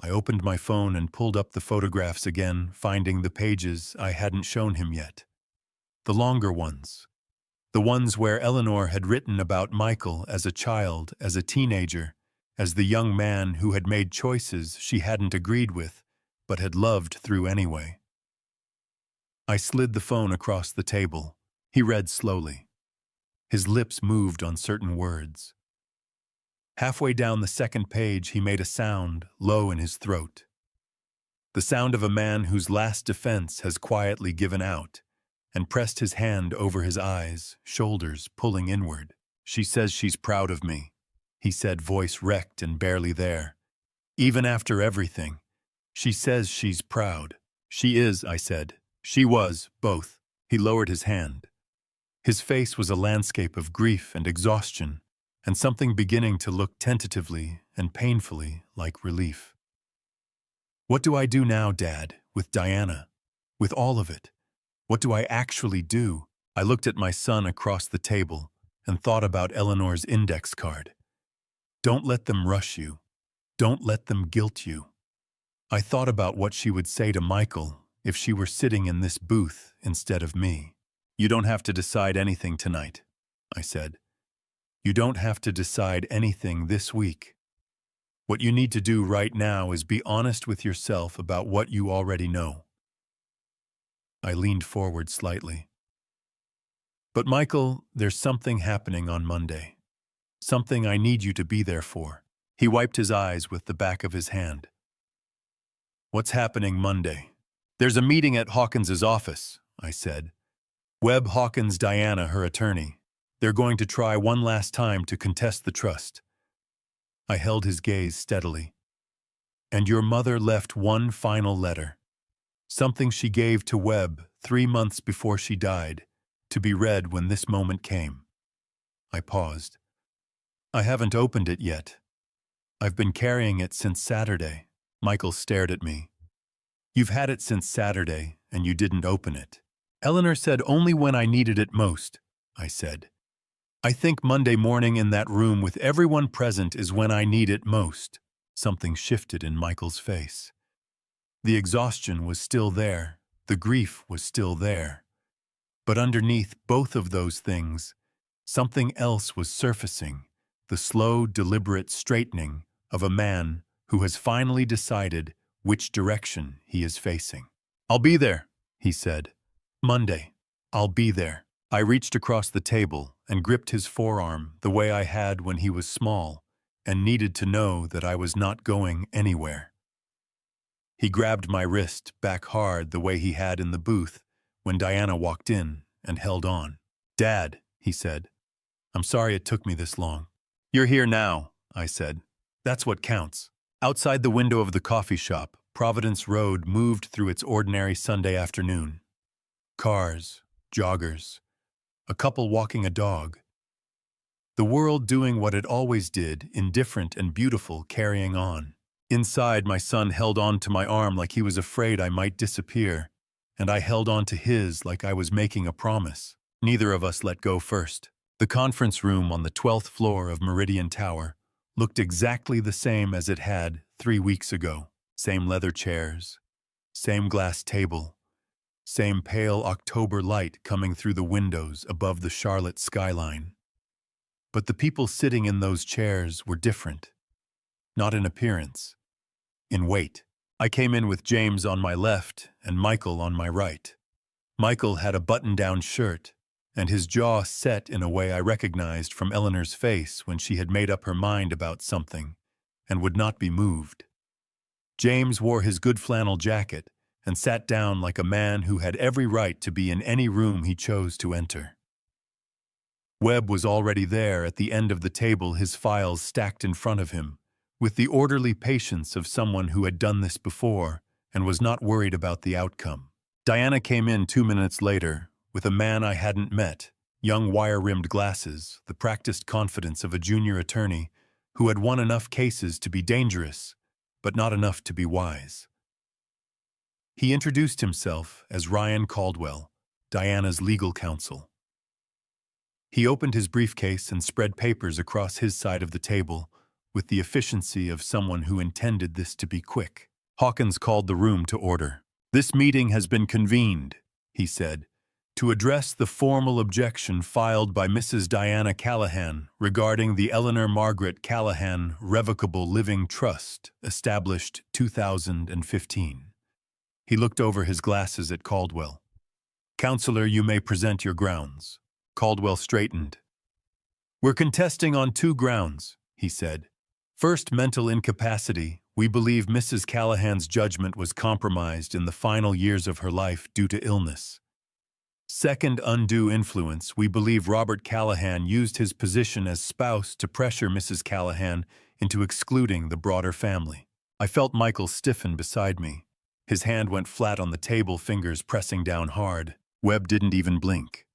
[SPEAKER 1] I opened my phone and pulled up the photographs again, finding the pages I hadn't shown him yet. The longer ones. The ones where Eleanor had written about Michael as a child, as a teenager, as the young man who had made choices she hadn't agreed with, but had loved through anyway. I slid the phone across the table. He read slowly. His lips moved on certain words. Halfway down the second page, he made a sound, low in his throat. The sound of a man whose last defense has quietly given out, and pressed his hand over his eyes, shoulders pulling inward. She says she's proud of me, he said, voice wrecked and barely there. Even after everything, she says she's proud. She is, I said. She was, both. He lowered his hand. His face was a landscape of grief and exhaustion, and something beginning to look tentatively and painfully like relief. What do I do now, Dad, with Diana? With all of it? What do I actually do? I looked at my son across the table and thought about Eleanor's index card. Don't let them rush you. Don't let them guilt you. I thought about what she would say to Michael if she were sitting in this booth instead of me. You don't have to decide anything tonight, I said. You don't have to decide anything this week. What you need to do right now is be honest with yourself about what you already know. I leaned forward slightly. But Michael, there's something happening on Monday. Something I need you to be there for. He wiped his eyes with the back of his hand. What's happening Monday? There's a meeting at Hawkins's office, I said. Webb Hawkins, Diana, her attorney. They're going to try one last time to contest the trust. I held his gaze steadily. And your mother left one final letter. Something she gave to Webb 3 months before she died, to be read when this moment came. I paused. I haven't opened it yet. I've been carrying it since Saturday. Michael stared at me. You've had it since Saturday, and you didn't open it. Eleanor said only when I needed it most, I said. I think Monday morning in that room with everyone present is when I need it most. Something shifted in Michael's face. The exhaustion was still there. The grief was still there. But underneath both of those things, something else was surfacing, the slow, deliberate straightening of a man who has finally decided which direction he is facing. I'll be there, he said. Monday. I'll be there. I reached across the table and gripped his forearm the way I had when he was small and needed to know that I was not going anywhere. He grabbed my wrist back hard the way he had in the booth when Diana walked in and held on. Dad, he said, I'm sorry it took me this long. You're here now, I said. That's what counts. Outside the window of the coffee shop, Providence Road moved through its ordinary Sunday afternoon. Cars, joggers, a couple walking a dog. The world doing what it always did, indifferent and beautiful, carrying on. Inside, my son held on to my arm like he was afraid I might disappear, and I held on to his like I was making a promise. Neither of us let go first. The conference room on the 12th floor of Meridian Tower looked exactly the same as it had 3 weeks ago. Same leather chairs, same glass table, same pale October light coming through the windows above the Charlotte skyline. But the people sitting in those chairs were different. Not in appearance, in weight. I came in with James on my left and Michael on my right. Michael had a button-down shirt, and his jaw set in a way I recognized from Eleanor's face when she had made up her mind about something and would not be moved. James wore his good flannel jacket and sat down like a man who had every right to be in any room he chose to enter. Webb was already there at the end of the table, his files stacked in front of him, with the orderly patience of someone who had done this before and was not worried about the outcome. Diana came in 2 minutes later with a man I hadn't met, young wire-rimmed glasses, the practiced confidence of a junior attorney who had won enough cases to be dangerous, but not enough to be wise. He introduced himself as Ryan Caldwell, Diana's legal counsel. He opened his briefcase and spread papers across his side of the table with the efficiency of someone who intended this to be quick. Hawkins called the room to order. "This meeting has been convened," he said, "to address the formal objection filed by Mrs. Diana Callahan regarding the Eleanor Margaret Callahan Revocable Living Trust, established 2015. He looked over his glasses at Caldwell. "Counselor, you may present your grounds." Caldwell straightened. "We're contesting on 2 grounds," he said. "First, mental incapacity. We believe Mrs. Callahan's judgment was compromised in the final years of her life due to illness. Second, undue influence. We believe Robert Callahan used his position as spouse to pressure Mrs. Callahan into excluding the broader family." I felt Michael stiffen beside me. His hand went flat on the table, fingers pressing down hard. Webb didn't even blink.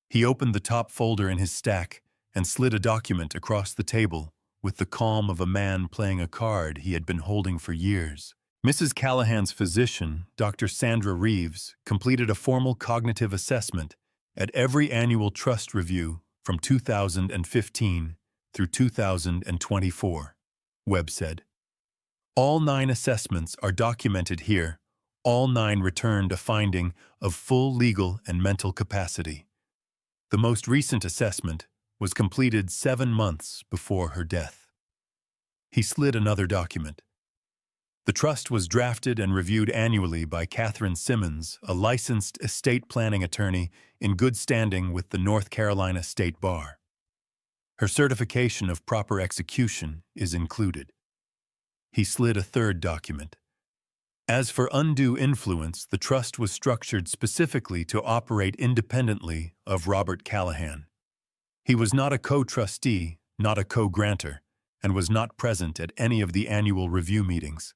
[SPEAKER 1] He opened the top folder in his stack and slid a document across the table with the calm of a man playing a card he had been holding for years. Mrs. Callahan's physician, Dr. Sandra Reeves, completed a formal cognitive assessment at every annual trust review from 2015 through 2024, Webb said. "All 9 assessments are documented here. All 9 returned a finding of full legal and mental capacity. The most recent assessment was completed 7 months before her death." He slid another document. "The trust was drafted and reviewed annually by Catherine Simmons, a licensed estate planning attorney in good standing with the North Carolina State Bar. Her certification of proper execution is included." He slid a third document. "As for undue influence, the trust was structured specifically to operate independently of Robert Callahan. He was not a co-trustee, not a co-grantor, and was not present at any of the annual review meetings.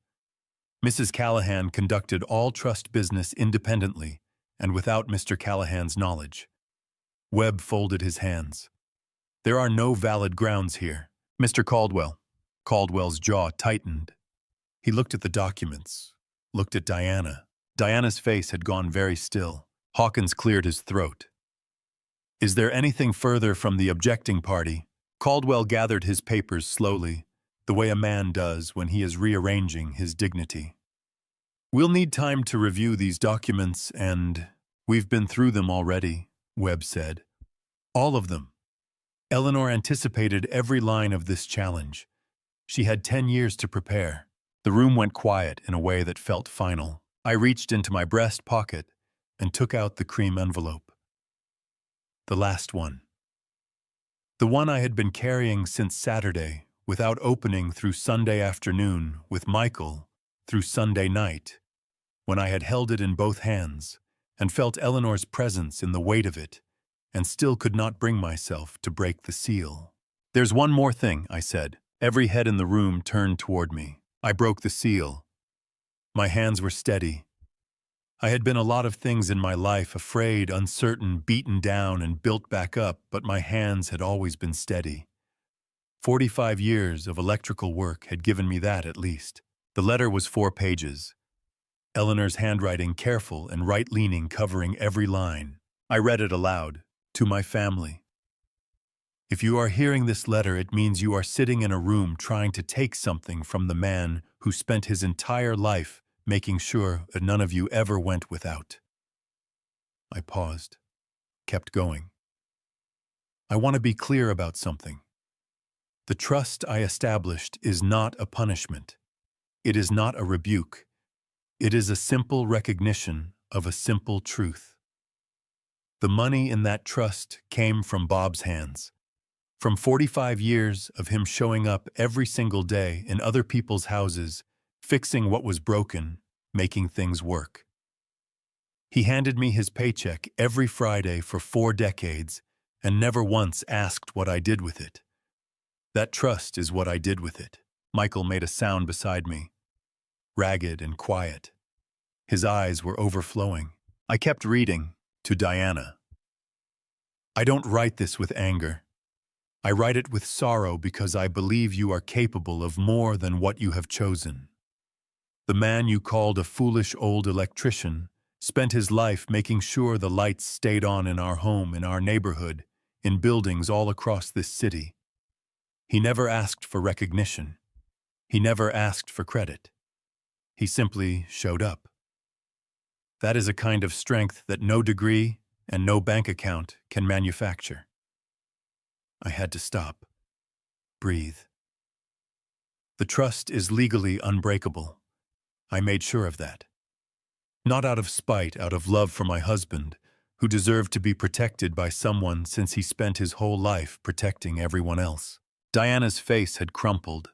[SPEAKER 1] Mrs. Callahan conducted all trust business independently and without Mr. Callahan's knowledge." Webb folded his hands. "There are no valid grounds here. Mr. Caldwell." Caldwell's jaw tightened. He looked at the documents, looked at Diana. Diana's face had gone very still. Hawkins cleared his throat. "Is there anything further from the objecting party?" Caldwell gathered his papers slowly, the way a man does when he is rearranging his dignity. "We'll need time to review these documents, and we've been through them already," Webb said. "All of them." Eleanor anticipated every line of this challenge. She had 10 years to prepare. The room went quiet in a way that felt final. I reached into my breast pocket and took out the cream envelope. The last one. The one I had been carrying since Saturday, without opening through Sunday afternoon, with Michael through Sunday night, when I had held it in both hands and felt Eleanor's presence in the weight of it, and still could not bring myself to break the seal. "There's one more thing," I said. Every head in the room turned toward me. I broke the seal. My hands were steady. I had been a lot of things in my life, afraid, uncertain, beaten down, and built back up, but my hands had always been steady. 45 years of electrical work had given me that, at least. The letter was 4 pages. Eleanor's handwriting careful and right-leaning, covering every line. I read it aloud. "To my family. If you are hearing this letter, it means you are sitting in a room trying to take something from the man who spent his entire life making sure that none of you ever went without." I paused, kept going. "I want to be clear about something. The trust I established is not a punishment. It is not a rebuke. It is a simple recognition of a simple truth. The money in that trust came from Bob's hands. From 45 years of him showing up every single day in other people's houses, fixing what was broken, making things work. He handed me his paycheck every Friday for 4 decades and never once asked what I did with it. That trust is what I did with it. Michael made a sound beside me, ragged and quiet. His eyes were overflowing. I kept reading, to Diana. I don't write this with anger. I write it with sorrow because I believe you are capable of more than what you have chosen. The man you called a foolish old electrician spent his life making sure the lights stayed on in our home, in our neighborhood, in buildings all across this city. He never asked for recognition. He never asked for credit. He simply showed up. That is a kind of strength that no degree and no bank account can manufacture. I had to stop. Breathe. The trust is legally unbreakable. I made sure of that. Not out of spite, out of love for my husband, who deserved to be protected by someone since he spent his whole life protecting everyone else. Diana's face had crumpled,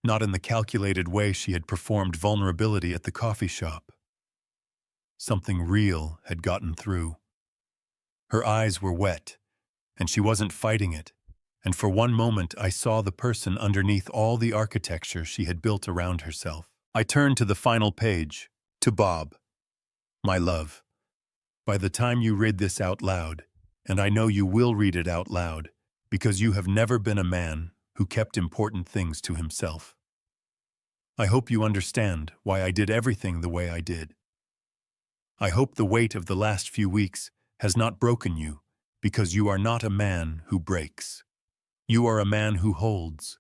[SPEAKER 1] not in the calculated way she had performed vulnerability at the coffee shop. Something real had gotten through. Her eyes were wet, and she wasn't fighting it, and for one moment I saw the person underneath all the architecture she had built around herself. I turned to the final page, to Bob. My love, by the time you read this out loud, and I know you will read it out loud, because you have never been a man who kept important things to himself. I hope you understand why I did everything the way I did. I hope the weight of the last few weeks has not broken you, because you are not a man who breaks. You are a man who holds.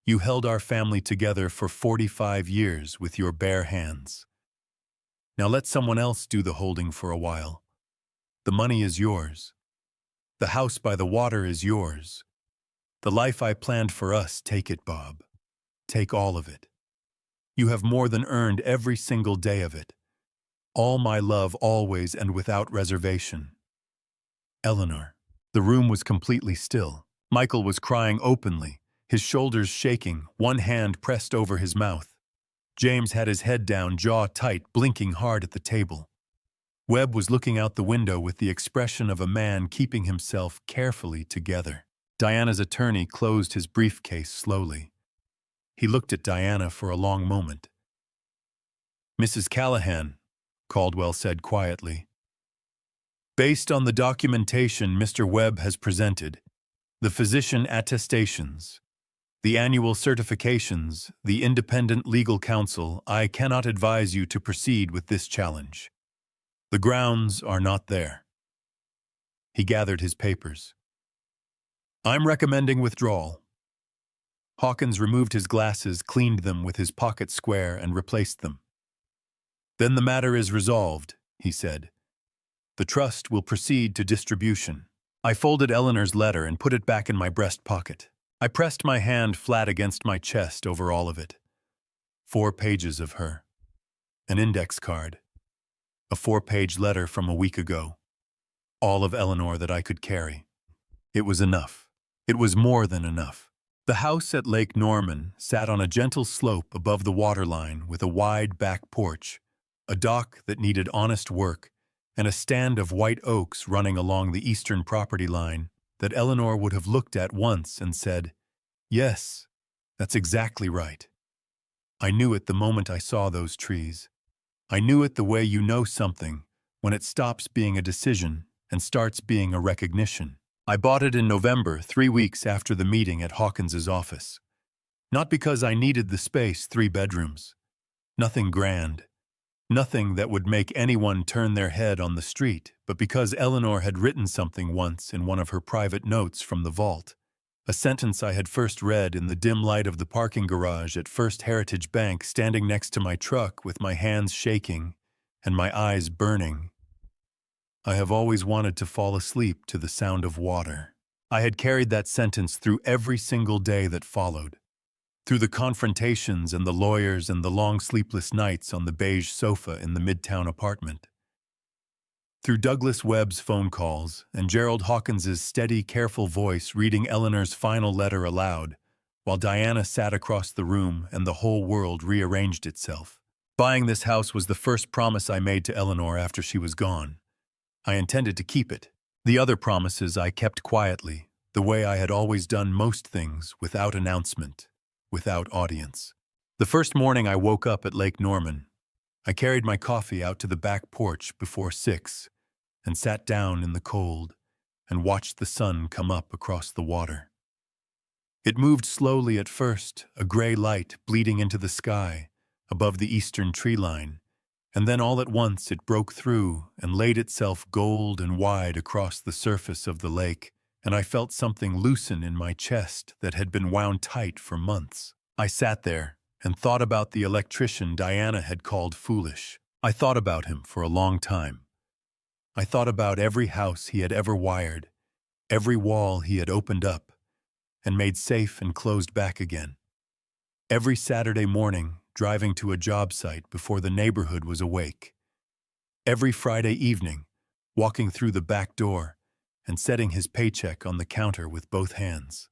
[SPEAKER 1] You held our family together for 45 years with your bare hands. Now let someone else do the holding for a while. The money is yours. The house by the water is yours. The life I planned for us, take it, Bob. Take all of it. You have more than earned every single day of it. All my love always and without reservation. Eleanor. The room was completely still. Michael was crying openly, his shoulders shaking, one hand pressed over his mouth. James had his head down, jaw tight, blinking hard at the table. Webb was looking out the window with the expression of a man keeping himself carefully together. Diana's attorney closed his briefcase slowly. He looked at Diana for a long moment. Mrs. Callahan, Caldwell said quietly. Based on the documentation Mr. Webb has presented, the physician attestations, the annual certifications, the independent legal counsel, I cannot advise you to proceed with this challenge. The grounds are not there. He gathered his papers. I'm recommending withdrawal. Hawkins removed his glasses, cleaned them with his pocket square, and replaced them. Then the matter is resolved, he said. The trust will proceed to distribution. I folded Eleanor's letter and put it back in my breast pocket. I pressed my hand flat against my chest over all of it. 4 pages of her. An index card. A 4-page letter from a week ago. All of Eleanor that I could carry. It was enough. It was more than enough. The house at Lake Norman sat on a gentle slope above the waterline with a wide back porch, a dock that needed honest work, and a stand of white oaks running along the eastern property line that Eleanor would have looked at once and said, "Yes, that's exactly right." I knew it the moment I saw those trees. I knew it the way you know something when it stops being a decision and starts being a recognition. I bought it in November, 3 weeks after the meeting at Hawkins's office. Not because I needed the space, 3 bedrooms. Nothing grand. Nothing that would make anyone turn their head on the street, but because Eleanor had written something once in one of her private notes from the vault. A sentence I had first read in the dim light of the parking garage at First Heritage Bank, standing next to my truck with my hands shaking and my eyes burning. I have always wanted to fall asleep to the sound of water. I had carried that sentence through every single day that followed. Through the confrontations and the lawyers and the long sleepless nights on the beige sofa in the Midtown apartment. Through Douglas Webb's phone calls and Gerald Hawkins's steady, careful voice reading Eleanor's final letter aloud, while Diana sat across the room and the whole world rearranged itself. Buying this house was the first promise I made to Eleanor after she was gone. I intended to keep it. The other promises I kept quietly, the way I had always done most things, without announcement, without audience. The first morning I woke up at Lake Norman, I carried my coffee out to the back porch before 6 and sat down in the cold and watched the sun come up across the water. It moved slowly at first, a gray light bleeding into the sky above the eastern tree line, and then all at once it broke through and laid itself gold and wide across the surface of the lake, and I felt something loosen in my chest that had been wound tight for months. I sat there and thought about the electrician Diana had called foolish. I thought about him for a long time. I thought about every house he had ever wired, every wall he had opened up and made safe and closed back again. Every Saturday morning, driving to a job site before the neighborhood was awake. Every Friday evening, walking through the back door and setting his paycheck on the counter with both hands.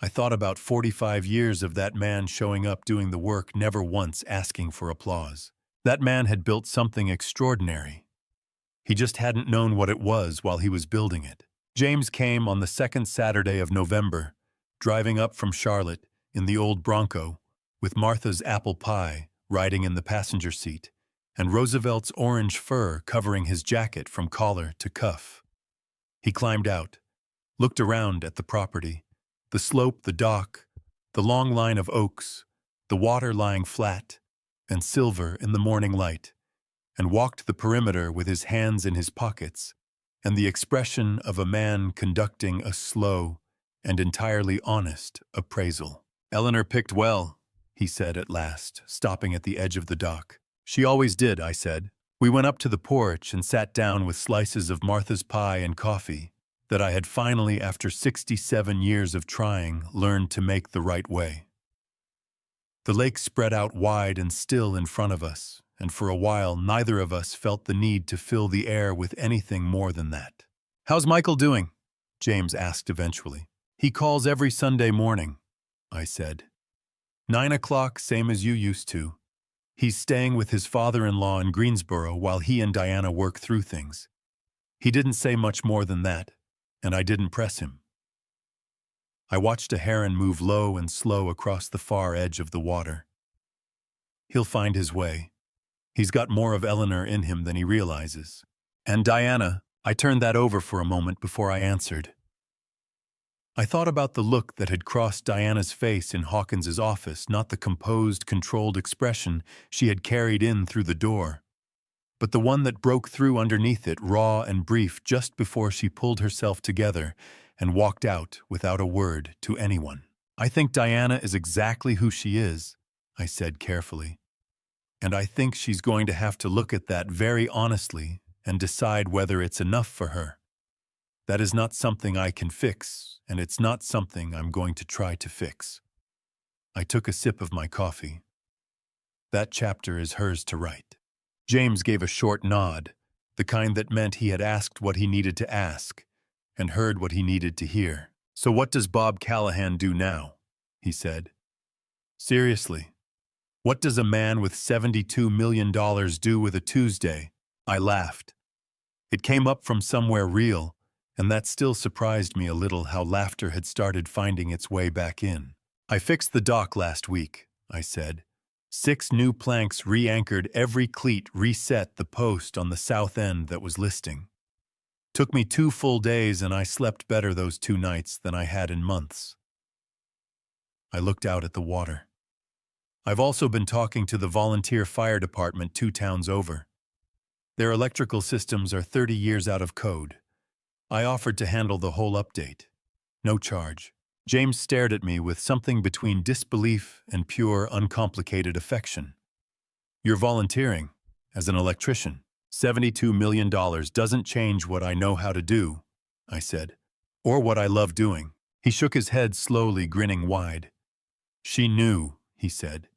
[SPEAKER 1] I thought about 45 years of that man showing up doing the work, never once asking for applause. That man had built something extraordinary. He just hadn't known what it was while he was building it. James came on the second Saturday of November, driving up from Charlotte in the old Bronco, with Martha's apple pie riding in the passenger seat, and Roosevelt's orange fur covering his jacket from collar to cuff. He climbed out, looked around at the property, the slope, the dock, the long line of oaks, the water lying flat and silver in the morning light, and walked the perimeter with his hands in his pockets and the expression of a man conducting a slow and entirely honest appraisal. "Eleanor picked well," he said at last, stopping at the edge of the dock. "She always did," I said. We went up to the porch and sat down with slices of Martha's pie and coffee that I had finally, after 67 years of trying, learned to make the right way. The lake spread out wide and still in front of us, and for a while neither of us felt the need to fill the air with anything more than that. "How's Michael doing?" James asked eventually. "He calls every Sunday morning," I said. 9 o'clock, same as you used to. He's staying with his father-in-law in Greensboro while he and Diana work through things. He didn't say much more than that, and I didn't press him. I watched a heron move low and slow across the far edge of the water. He'll find his way. He's got more of Eleanor in him than he realizes. And Diana, I turned that over for a moment before I answered. I thought about the look that had crossed Diana's face in Hawkins's office, not the composed, controlled expression she had carried in through the door, but the one that broke through underneath it, raw and brief, just before she pulled herself together and walked out without a word to anyone. "I think Diana is exactly who she is," I said carefully. "And I think she's going to have to look at that very honestly and decide whether it's enough for her. That is not something I can fix, and it's not something I'm going to try to fix." I took a sip of my coffee. "That chapter is hers to write." James gave a short nod, the kind that meant he had asked what he needed to ask and heard what he needed to hear. "So what does Bob Callahan do now?" he said. "Seriously, what does a man with $72 million do with a Tuesday?" I laughed. It came up from somewhere real, and that still surprised me a little how laughter had started finding its way back in. "I fixed the dock last week," I said. 6 new planks re-anchored every cleat, reset the post on the south end that was listing. Took me 2 full days, and I slept better those 2 nights than I had in months. I looked out at the water. "I've also been talking to the volunteer fire department 2 towns over. Their electrical systems are 30 years out of code. I offered to handle the whole update. No charge." James stared at me with something between disbelief and pure, uncomplicated affection. "You're volunteering as an electrician. $72 million doesn't change what I know how to do," I said, "or what I love doing." He shook his head slowly, grinning wide. "She knew," he said.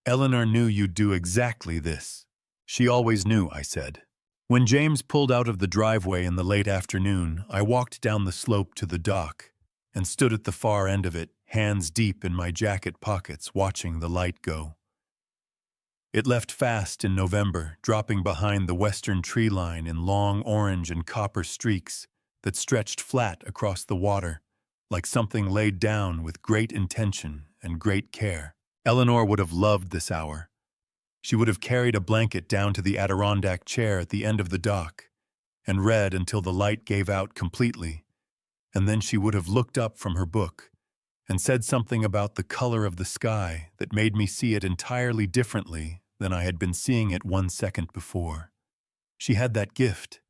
[SPEAKER 1] "Eleanor knew you'd do exactly this." "She always knew," I said. When James pulled out of the driveway in the late afternoon, I walked down the slope to the dock and stood at the far end of it, hands deep in my jacket pockets, watching the light go. It left fast in November, dropping behind the western tree line in long orange and copper streaks that stretched flat across the water, like something laid down with great intention and great care. Eleanor would have loved this hour. She would have carried a blanket down to the Adirondack chair at the end of the dock and read until the light gave out completely, and then she would have looked up from her book and said something about the color of the sky that made me see it entirely differently than I had been seeing it 1 second before. She had that gift,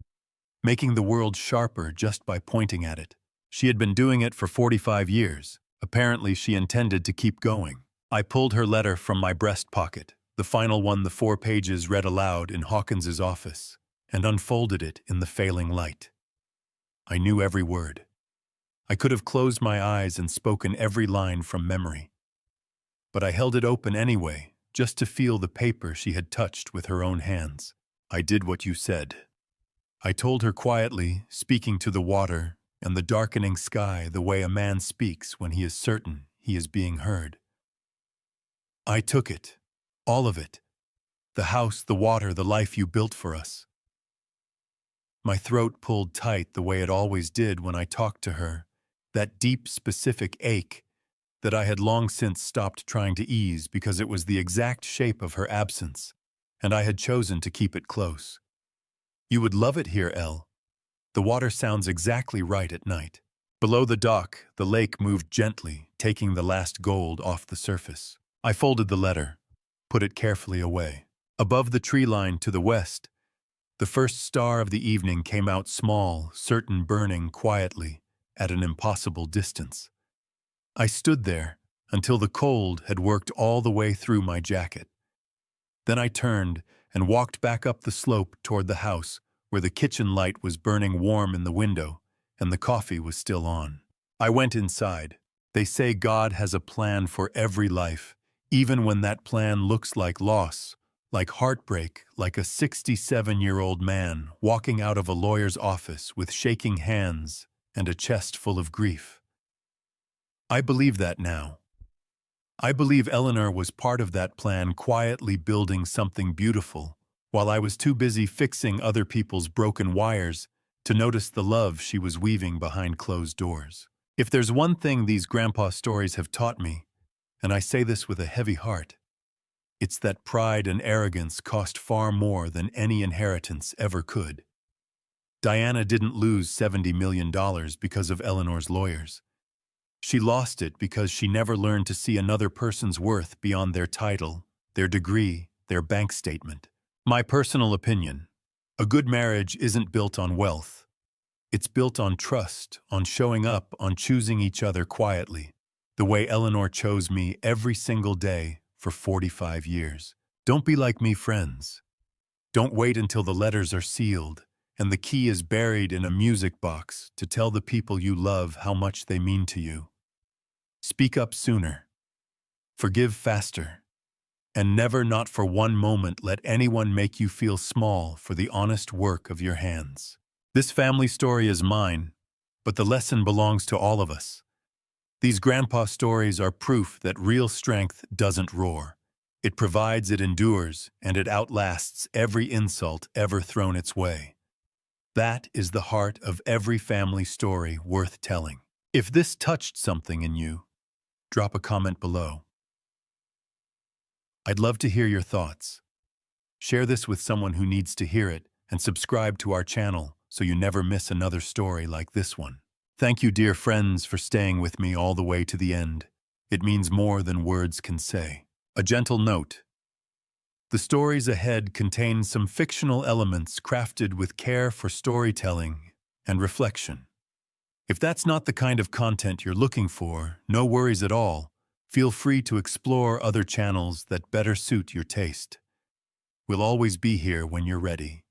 [SPEAKER 1] making the world sharper just by pointing at it. She had been doing it for 45 years. Apparently, she intended to keep going. I pulled her letter from my breast pocket, the final one the 4 pages read aloud in Hawkins's office, and unfolded it in the failing light. I knew every word. I could have closed my eyes and spoken every line from memory. But I held it open anyway, just to feel the paper she had touched with her own hands. I did what you said. I told her quietly, speaking to the water and the darkening sky the way a man speaks when he is certain he is being heard. I took it, all of it. The house, the water, the life you built for us. My throat pulled tight the way it always did when I talked to her, that deep, specific ache that I had long since stopped trying to ease because it was the exact shape of her absence, and I had chosen to keep it close. You would love it here, Elle. The water sounds exactly right at night. Below the dock, the lake moved gently, taking the last gold off the surface. I folded the letter, put it carefully away. Above the tree line to the west, the first star of the evening came out small, certain burning quietly at an impossible distance. I stood there until the cold had worked all the way through my jacket. Then I turned and walked back up the slope toward the house where the kitchen light was burning warm in the window and the coffee was still on. I went inside. They say God has a plan for every life, even when that plan looks like loss, like heartbreak, like a 67-year-old man walking out of a lawyer's office with shaking hands and a chest full of grief. I believe that now. I believe Eleanor was part of that plan, quietly building something beautiful, while I was too busy fixing other people's broken wires to notice the love she was weaving behind closed doors. If there's one thing these grandpa stories have taught me, and I say this with a heavy heart, it's that pride and arrogance cost far more than any inheritance ever could. Diana didn't lose $70 million because of Eleanor's lawyers. She lost it because she never learned to see another person's worth beyond their title, their degree, their bank statement. My personal opinion, a good marriage isn't built on wealth. It's built on trust, on showing up, on choosing each other quietly, the way Eleanor chose me every single day for 45 years. Don't be like me, friends. Don't wait until the letters are sealed and the key is buried in a music box to tell the people you love how much they mean to you. Speak up sooner. Forgive faster. And never, not for one moment, let anyone make you feel small for the honest work of your hands. This family story is mine, but the lesson belongs to all of us. These grandpa stories are proof that real strength doesn't roar. It provides, it endures, and it outlasts every insult ever thrown its way. That is the heart of every family story worth telling. If this touched something in you, drop a comment below. I'd love to hear your thoughts. Share this with someone who needs to hear it, and subscribe to our channel so you never miss another story like this one. Thank you, dear friends, for staying with me all the way to the end. It means more than words can say. A gentle note. The stories ahead contain some fictional elements crafted with care for storytelling and reflection. If that's not the kind of content you're looking for, no worries at all. Feel free to explore other channels that better suit your taste. We'll always be here when you're ready.